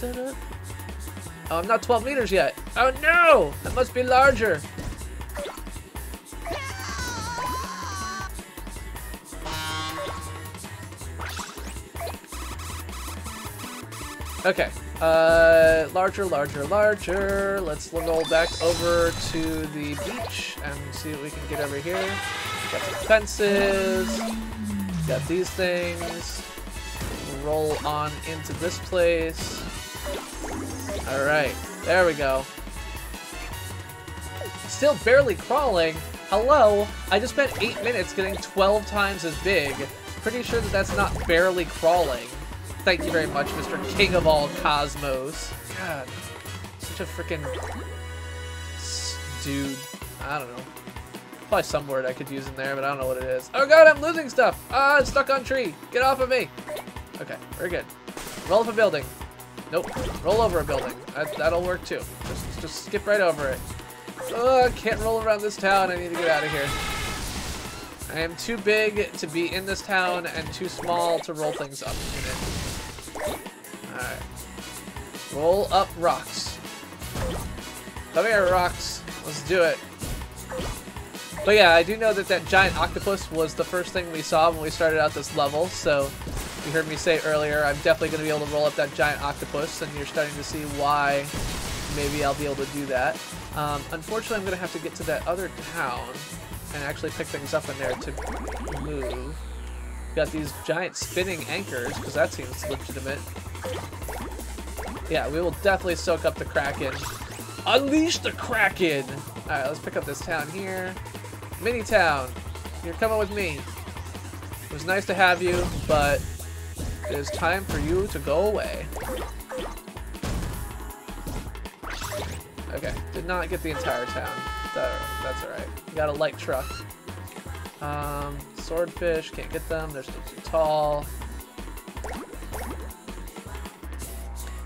Oh, I'm not 12 meters yet. Oh no! That must be larger. Okay. Larger, larger, larger. Let's roll back over to the beach and see what we can get over here. Got some fences. Got these things. Roll on into this place. Alright, there we go. Still barely crawling. Hello? I just spent 8 minutes getting 12 times as big. Pretty sure that that's not barely crawling. Thank you very much, Mr. King of all cosmos. God, such a freaking dude. I don't know. Probably some word I could use in there, but I don't know what it is. Oh god, I'm losing stuff! Ah, it's stuck on tree. Get off of me. Okay, very good. Roll up a building. Nope. Roll over a building. That'll work too. Just skip right over it. Oh, I can't roll around this town. I need to get out of here. I am too big to be in this town and too small to roll things up in it. Alright. Roll up rocks. Come here, rocks. Let's do it. But yeah, I do know that that giant octopus was the first thing we saw when we started out this level, so you heard me say earlier, I'm definitely going to be able to roll up that giant octopus, and you're starting to see why maybe I'll be able to do that. Unfortunately, I'm going to have to get to that other town and actually pick things up in there to move. Got these giant spinning anchors, because that seems legitimate. Yeah, we will definitely soak up the Kraken. Unleash the Kraken! Alright, let's pick up this town here. Mini town, you're coming with me. It was nice to have you, but it is time for you to go away. Okay, did not get the entire town. That's alright. Got a light truck. Swordfish, can't get them, they're still too tall.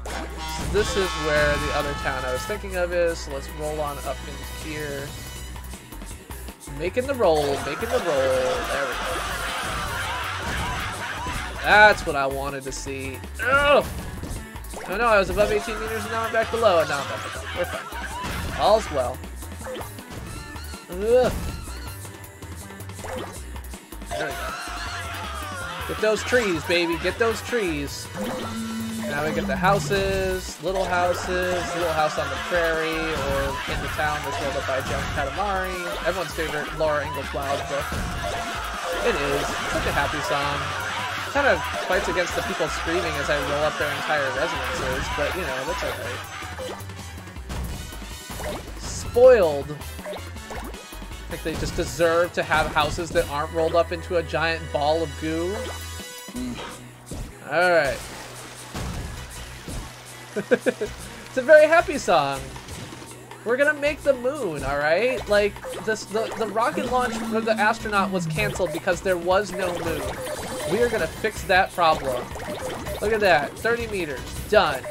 So this is where the other town I was thinking of is, so let's roll on up into here. Making the roll, making the roll. There we go. That's what I wanted to see. Ugh! Oh no, I was above 18 meters and now I'm back below, and now I'm back below. We're fine. All's well. Ugh. There we go. Get those trees, baby. Get those trees. Now we get the houses, little house on the prairie, or in the town that's rolled up by Joan Katamari. Everyone's favorite Laura Ingalls Wilde book. It is. It's such a happy song. Kind of fights against the people screaming as I roll up their entire resonances, but you know, that's alright. Spoiled. I think they just deserve to have houses that aren't rolled up into a giant ball of goo. Alright. It's a very happy song. We're gonna make the moon, alright? Like, the rocket launch for the astronaut was canceled because there was no moon. We are gonna fix that problem. Look at that, 30 meters, done.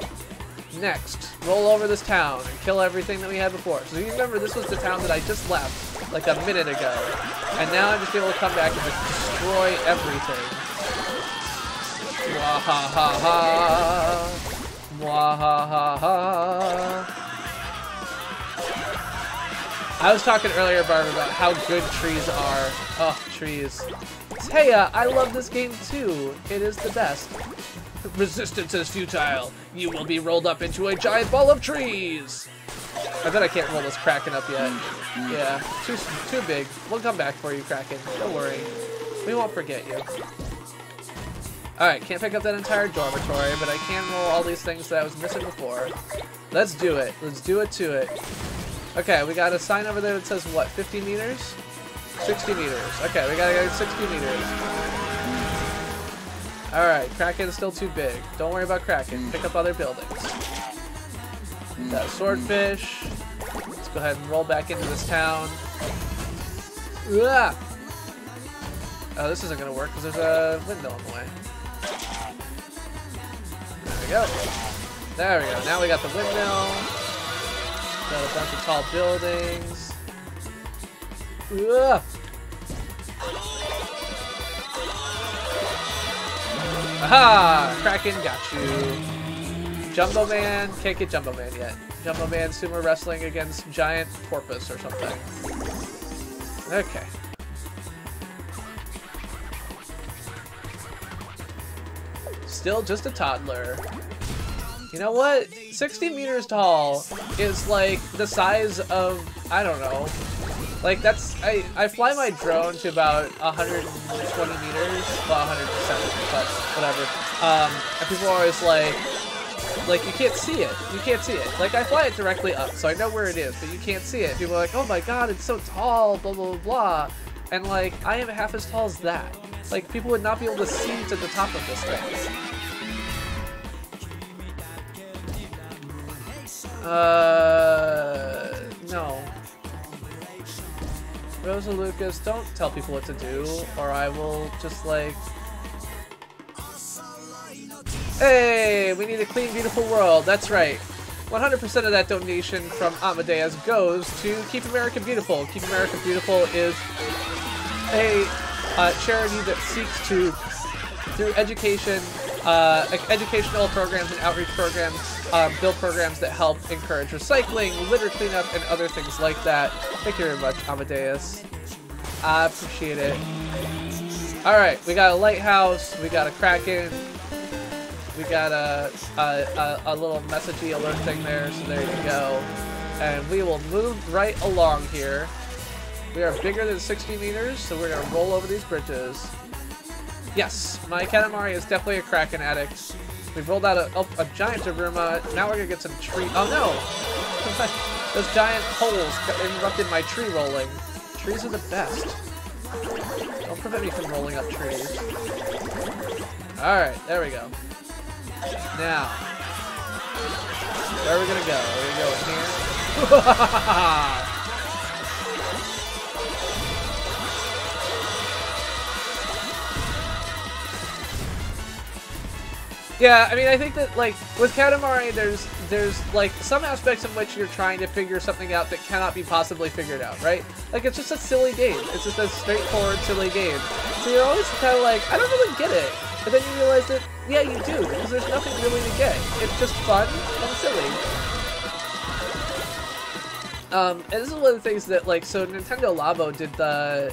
Next, roll over this town and kill everything that we had before. So you remember, this was the town that I just left, like a minute ago. And now I'm just able to come back and just destroy everything. Wahahaha. Wahahaha. I was talking earlier, Barb, about how good trees are. Oh, trees. Taya, I love this game too. It is the best. Resistance is futile. You will be rolled up into a giant ball of trees. I bet I can't roll this Kraken up yet. Yeah, too big. We'll come back for you, Kraken. Don't worry. We won't forget you. Alright, can't pick up that entire dormitory, but I can roll all these things that I was missing before. Let's do it. Let's do it to it. Okay, we got a sign over there that says what, 50 meters? 60 meters. Okay, we gotta go 60 meters. Alright, Kraken's still too big. Don't worry about Kraken. Pick up other buildings. Got a swordfish. Let's go ahead and roll back into this town. Ugh! Oh, this isn't gonna work because there's a windmill in the way. There we go. There we go. Now we got the windmill. Got a bunch of tall buildings. Ugh. Aha! Kraken got you. Jumbo Man. Can't get Jumbo Man yet. Jumbo Man sumo wrestling against giant porpoise or something. Okay. Still just a toddler. You know what? 60 meters tall is like the size of, I don't know. Like that's, I fly my drone to about 120 meters, well 170, but whatever. And people are always like you can't see it. You can't see it. Like I fly it directly up, so I know where it is, but you can't see it. People are like, oh my god, it's so tall, blah blah blah blah. And like I am half as tall as that. Like people would not be able to see to the top of this thing. No. Rosa Lucas, don't tell people what to do, or I will just like... Hey, we need a clean, beautiful world. That's right. 100% of that donation from Amadeus goes to Keep America Beautiful. Keep America Beautiful is a charity that seeks to, through education, educational programs and outreach programs, build programs that help encourage recycling, litter cleanup, and other things like that. Thank you very much, Amadeus. I appreciate it. Alright, we got a lighthouse, we got a kraken, we got a little messagey alert thing there, so there you go. And we will move right along here. We are bigger than 60 meters, so we're going to roll over these bridges. Yes, my Katamari is definitely a kraken addict. We've rolled out a giant Daruma. Now we're gonna get some tree. Oh no! Those giant holes interrupted my tree rolling. Trees are the best. Don't prevent me from rolling up trees. Alright, there we go. Now, where are we gonna go? Are we gonna go in here? Yeah, I mean, I think that, like, with Katamari, there's like, some aspects in which you're trying to figure something out that cannot be possibly figured out, right? Like, it's just a silly game. It's just a straightforward, silly game. So you're always kind of like, I don't really get it. But then you realize that, yeah, you do, because there's nothing really to get. It's just fun and silly. And this is one of the things that, like, so Nintendo Labo did the,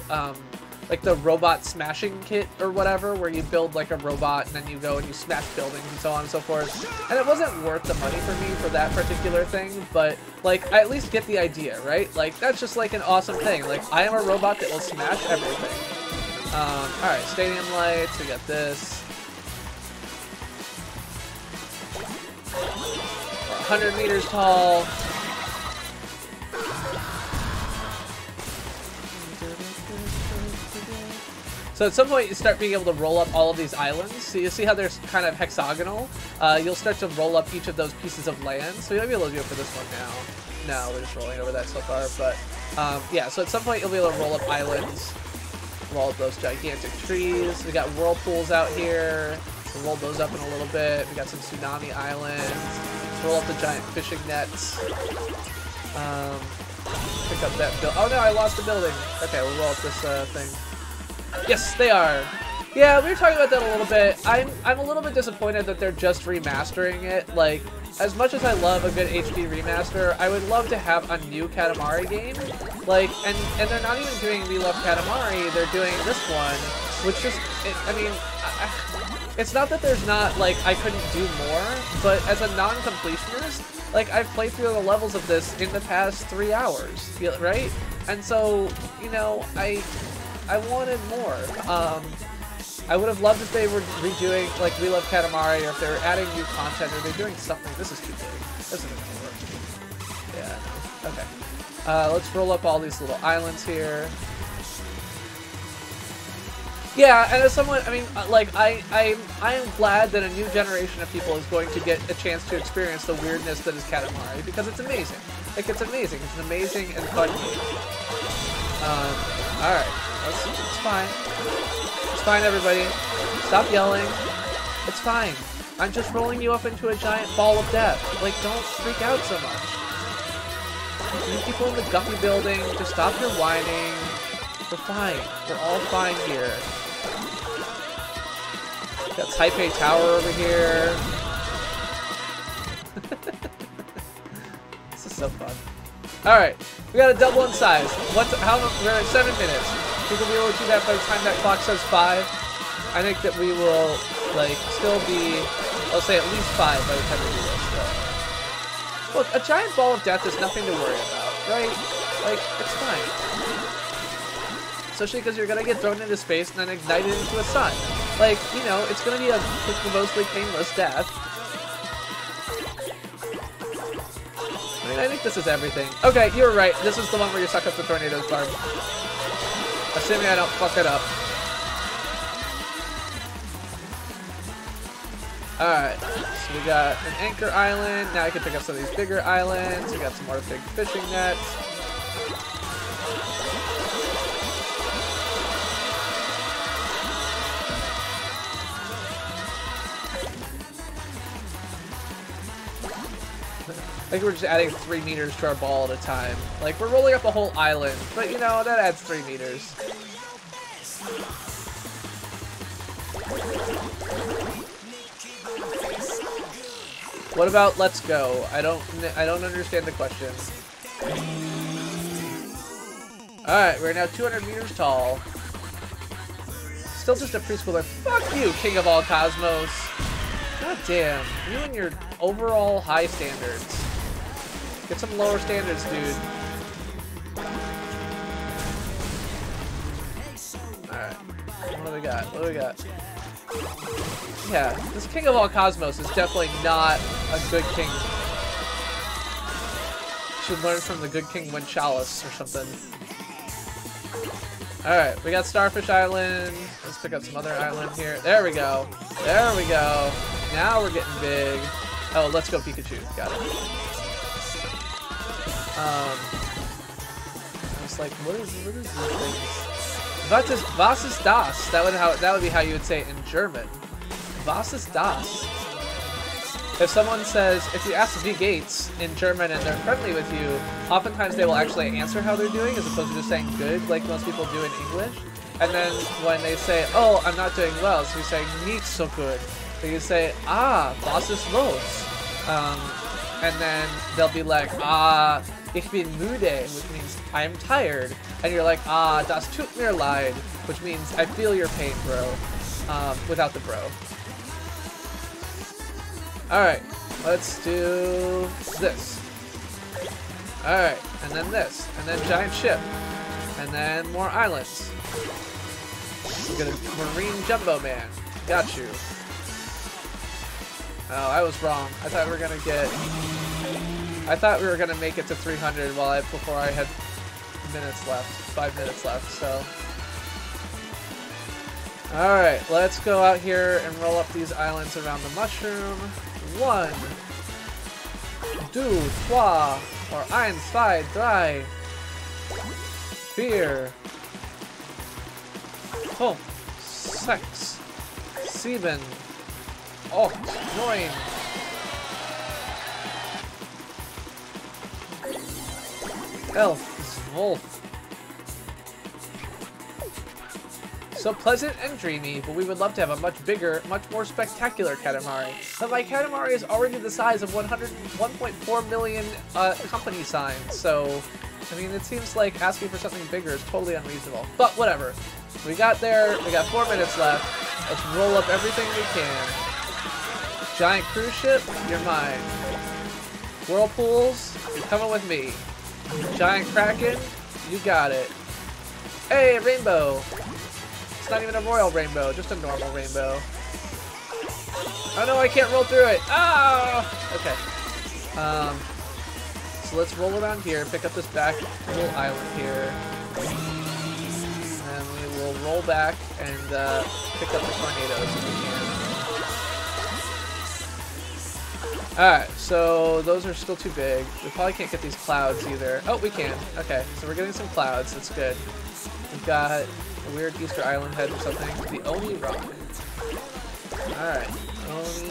like the robot smashing kit or whatever, where you build like a robot and then you go and you smash buildings and so on and so forth. And it wasn't worth the money for me for that particular thing, but like I at least get the idea, right? Like that's just like an awesome thing. Like I am a robot that will smash everything. Alright, stadium lights, we got this. 100 meters tall. So at some point you start being able to roll up all of these islands. So you see how they're kind of hexagonal? You'll start to roll up each of those pieces of land. So you might be able to do it for this one now. No, we're just rolling over that so far. But yeah, so at some point you'll be able to roll up islands. Roll up those gigantic trees. We got whirlpools out here. We'll roll those up in a little bit. We got some tsunami islands. Let's roll up the giant fishing nets. Pick up that build. Oh no, I lost the building. Okay, we'll roll up this thing. Yes, they are. Yeah, we were talking about that a little bit. I'm a little bit disappointed that they're just remastering it. Like, as much as I love a good HD remaster, I would love to have a new Katamari game. Like, and they're not even doing We Love Katamari, they're doing this one, which just, I mean, it's not that there's not, like, I couldn't do more, but as a non-completionist, like, I've played through the levels of this in the past 3 hours, right? And so, you know, I wanted more. I would have loved if they were redoing, like, We Love Katamari, or if they were adding new content, or they're doing something. This is too big. This isn't gonna work. Yeah, okay. Let's roll up all these little islands here. Yeah, and as someone, I mean, like, I am glad that a new generation of people is going to get a chance to experience the weirdness that is Katamari, because it's amazing. Like, it's amazing. It's an amazing and fun game. Alright. It's fine. It's fine, everybody. Stop yelling. It's fine. I'm just rolling you up into a giant ball of death. Like, don't freak out so much. You people in the Guppy building, just stop your whining. We're fine. We're all fine here. Got Taipei Tower over here. so fun. Alright, we got a double in size. We're at 7 minutes. Think we'll be able to do that by the time that clock says 5? I think that we will, like, still be, I'll say at least 5 by the time we do this. So. Look, a giant ball of death is nothing to worry about, right? Like, it's fine. Especially because you're gonna get thrown into space and then ignited into a sun. Like, you know, it's gonna be a mostly painless death. I mean, I think this is everything. Okay, you were right. This is the one where you suck up the tornadoes, Barb. Assuming I don't fuck it up. Alright, so we got an anchor island. Now I can pick up some of these bigger islands. We got some more big fishing nets. I think we're just adding 3 meters to our ball at a time. Like, we're rolling up a whole island, but you know, that adds 3 meters. What about let's go? I don't understand the question. Alright, we're now 200 meters tall. Still just a preschooler. Fuck you, King of all cosmos. God damn, you and your overall high standards. Get some lower standards, dude. Alright. What do we got? What do we got? Yeah, this King of all cosmos is definitely not a good king. Should learn from the good king when Chalice or something. Alright, we got Starfish Island. Let's pick up some other island here. There we go. There we go. Now we're getting big. Oh, let's go Pikachu. Got it. I was like, what is these things? Was ist das? That would be how you would say it in German. Was ist das? If someone says, if you ask wie geht's in German and they're friendly with you, oftentimes they will actually answer how they're doing as opposed to just saying good like most people do in English. And then when they say, oh, I'm not doing well, so you say nicht so good. So you say, ah, was ist los? And then they'll be like, ah, ich bin müde, which means I am tired. And you're like, ah, das tut mir leid, which means I feel your pain, bro. Without the bro. Alright, let's do this. Alright, and then this. And then giant ship. And then more islands. We're gonna Marine Jumbo Man. Got you. Oh, I was wrong. I thought we were gonna make it to 300 before I had minutes left. 5 minutes left, so. Alright, let's go out here and roll up these islands around the mushroom. 1, 2, 3, or 1, 2, 3, 4, 5, 6, 7, 8, 9. Elf, wolf. So pleasant and dreamy, but we would love to have a much bigger, much more spectacular Katamari. But my Katamari is already the size of 1.4 million company signs, so, I mean, it seems like asking for something bigger is totally unreasonable. But whatever. We got there, we got 4 minutes left. Let's roll up everything we can. Giant cruise ship, you're mine. Whirlpools, you're coming with me. Giant Kraken, you got it. Hey, rainbow. It's not even a royal rainbow, just a normal rainbow. Oh no, I can't roll through it. Ah! Okay. So let's roll around here, pick up this back little island here. And we will roll back and pick up the tornadoes if we can. Alright, so those are still too big. We probably can't get these clouds either. Oh, we can. Okay, so we're getting some clouds. That's good. We've got a weird Easter Island head or something. The Oni Rock. Alright. Oni.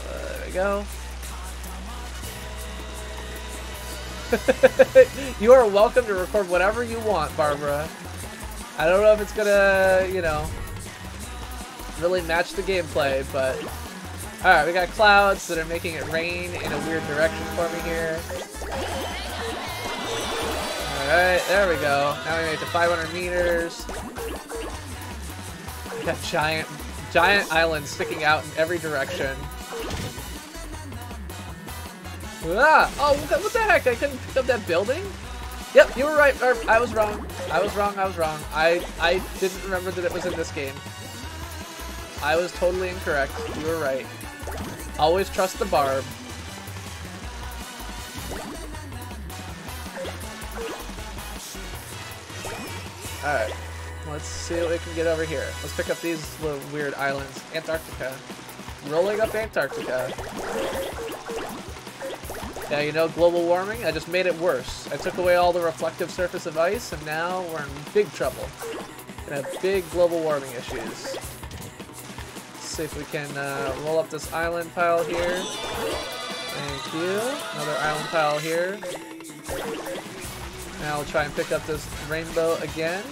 There we go. You are welcome to record whatever you want, Barbara. I don't know if it's gonna, you know, really match the gameplay, but Alright, we got clouds that are making it rain in a weird direction for me here. Alright, there we go. Now we made it to 500 meters. We got giant islands sticking out in every direction. Ah! Oh, what the heck? I couldn't pick up that building? Yep, you were right. Or, I was wrong. I was wrong. I didn't remember that it was in this game. I was totally incorrect. You were right. Always trust the barb. Alright. Let's see what we can get over here. Let's pick up these little weird islands. Antarctica. Rolling up Antarctica. Yeah, you know, global warming, I just made it worse. I took away all the reflective surface of ice, and now we're in big trouble. Gonna have big global warming issues. Let's see if we can roll up this island pile here. Thank you. Another island pile here. Now we'll try and pick up this rainbow again.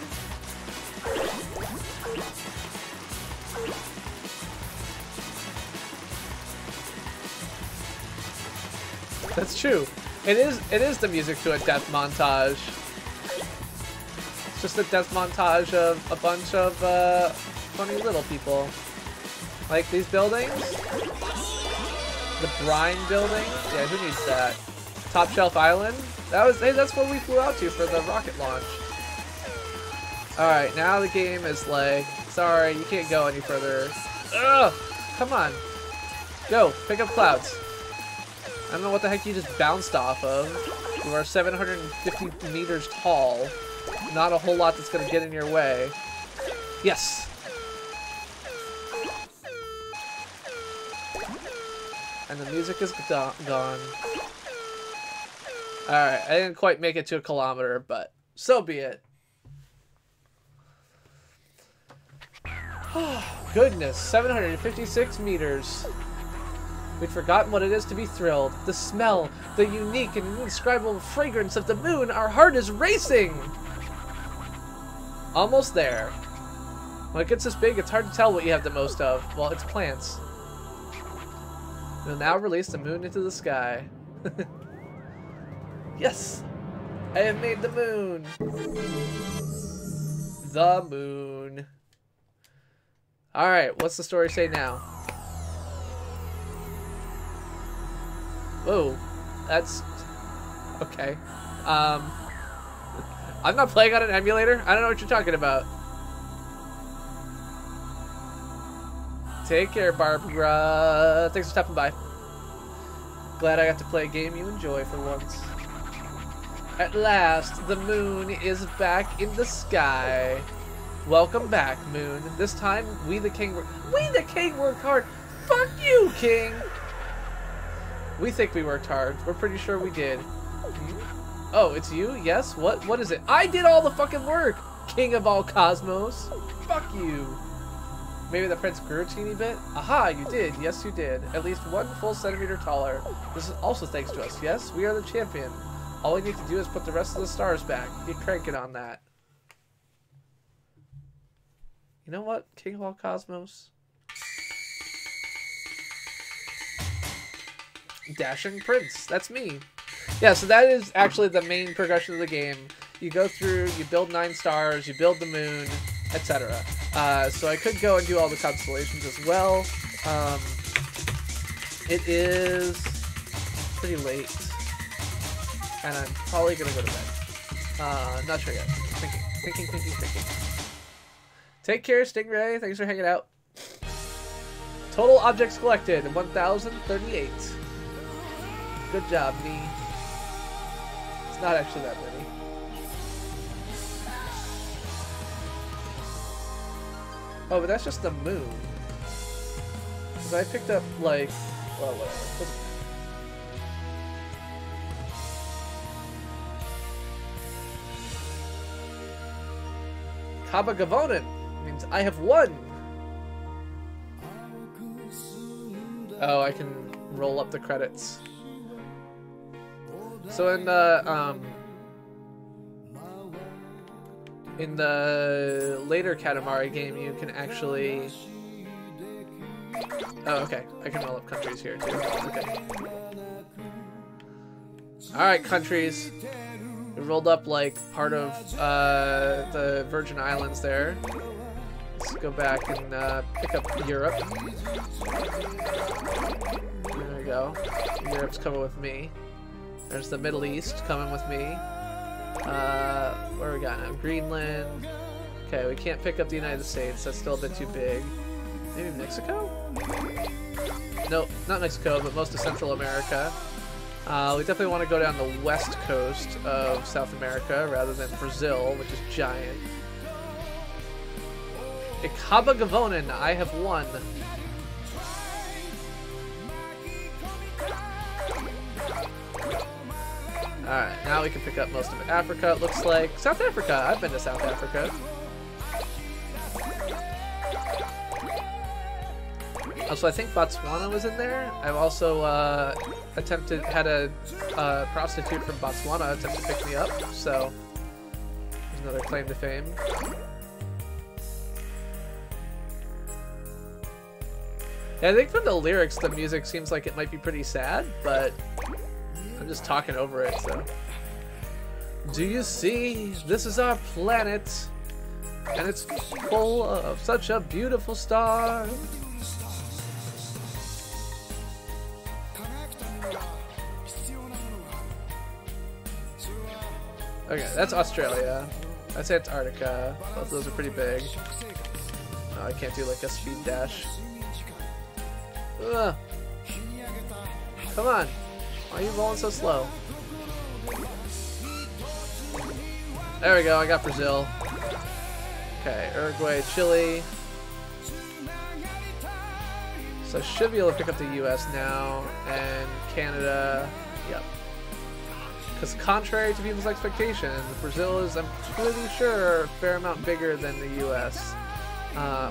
That's true. It is the music to a death montage. It's just a death montage of a bunch of funny little people. Like these buildings. The brine building. Yeah, who needs that? Top Shelf Island. Hey, that's what we flew out to for the rocket launch. Alright, now the game is like, sorry, you can't go any further. Ugh! Come on. Go, pick up clouds. I don't know what the heck you just bounced off of. You are 750 meters tall. Not a whole lot that's going to get in your way. Yes! And the music is gone. Alright, I didn't quite make it to a kilometer, but so be it. Oh, goodness, 756 meters. We'd forgotten what it is to be thrilled. The smell, the unique and indescribable fragrance of the moon. Our heart is racing! Almost there. When it gets this big, it's hard to tell what you have the most of. Well, it's plants. We'll now release the moon into the sky. Yes! I have made the moon! The moon. Alright, what's the story say now? Whoa, that's okay. I'm not playing on an emulator. I don't know what you're talking about. Take care, Barbara. Thanks for stopping by. Glad I got to play a game you enjoy for once. At last, the moon is back in the sky. Welcome back, moon. This time, we the king worked hard. Fuck you, king. We think we worked hard. We're pretty sure we did. Oh, it's you? Yes? What is it? I did all the fucking work! King of all cosmos! Fuck you! Maybe the prince grew a teeny bit? Aha, you did. Yes, you did. At least 1 full centimeter taller. This is also thanks to us. Yes, we are the champion. All we need to do is put the rest of the stars back. Get cranking on that. You know what? King of all cosmos? Dashing Prince. That's me. Yeah, so that is actually the main progression of the game. You go through, you build 9 stars, you build the moon, etc. So I could go and do all the constellations as well. It is pretty late. And I'm probably going to go to bed. Not sure yet. Thinking. Take care, Stingray. Thanks for hanging out. Total objects collected, 1,038. Good job, me. It's not actually that many. Oh, but that's just the moon. Because I picked up, like... well, whatever. Kabagavonen means I have won. Oh, I can roll up the credits. So in the later Katamari game, you can actually Oh, okay. I can roll up countries here, too. Okay. Alright, countries. We rolled up, like, part of the Virgin Islands there. Let's go back and pick up Europe. There we go. Europe's coming with me. There's the Middle East coming with me. Where we got now? Greenland. Okay, we can't pick up the United States. That's still a bit too big. Maybe Mexico? Nope, not Mexico, but most of Central America. We definitely want to go down the west coast of South America rather than Brazil, which is giant. Ik habe gewonnen. I have won. Alright, now we can pick up most of Africa, it looks like. South Africa! I've been to South Africa. Also, I think Botswana was in there. I've also had a prostitute from Botswana attempt to pick me up, so there's another claim to fame. Yeah, I think from the lyrics, the music seems like it might be pretty sad, but I'm just talking over it, so. Do you see? This is our planet, and it's full of such a beautiful star. Okay, that's Australia. That's Antarctica. Both of those are pretty big. No, I can't do like a speed dash. Ugh. Come on. Why are you rolling so slow? There we go, I got Brazil. Okay, Uruguay, Chile. So I should be able to pick up the US now, and Canada. Yep. Because contrary to people's expectations, Brazil is, I'm pretty sure, a fair amount bigger than the US.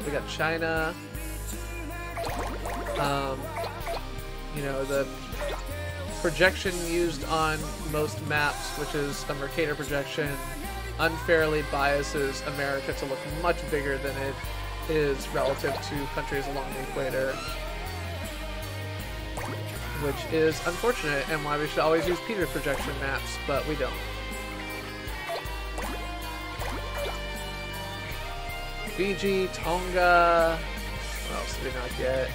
We got China. You know, the projection used on most maps, which is a Mercator projection, unfairly biases America to look much bigger than it is relative to countries along the equator. Which is unfortunate, and why we should always use Peter's projection maps, but we don't. Fiji, Tonga. What else did we not get?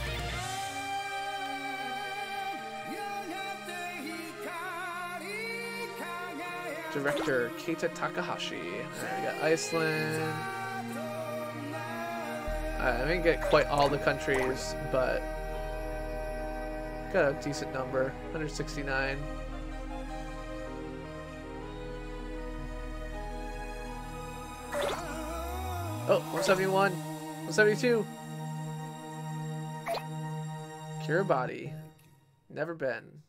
Director Keita Takahashi. Alright, we got Iceland. I didn't get quite all the countries, but got a decent number. 169. Oh, 171. 172. Kiribati. Never been.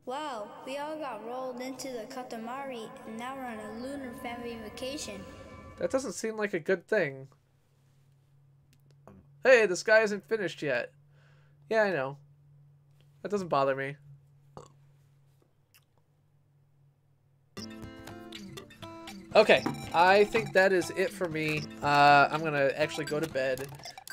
Wow, we all got rolled into the Katamari, and now we're on a lunar family vacation. That doesn't seem like a good thing. Hey, the sky isn't finished yet. Yeah, I know. That doesn't bother me. Okay, I think that is it for me. I'm gonna actually go to bed.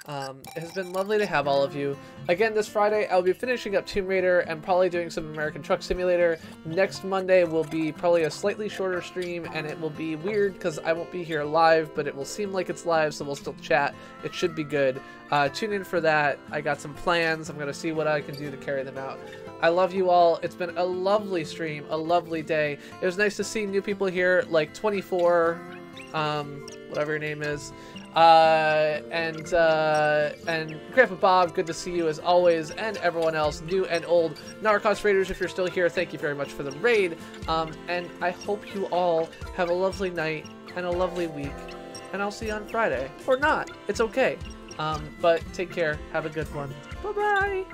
It has been lovely to have all of you. Again, this Friday, I'll be finishing up Tomb Raider and probably doing some American Truck Simulator. Next Monday will be probably a slightly shorter stream, and it will be weird because I won't be here live, but it will seem like it's live, so we'll still chat. It should be good. Tune in for that. I got some plans. I'm going to see what I can do to carry them out. I love you all. It's been a lovely stream, a lovely day. It was nice to see new people here, like 24, whatever your name is. And Grandpa Bob, good to see you as always, and everyone else, new and old. Narcos Raiders, if you're still here, thank you very much for the raid. And I hope you all have a lovely night and a lovely week, and I'll see you on Friday. Or not, it's okay. But take care, have a good one. Bye-bye!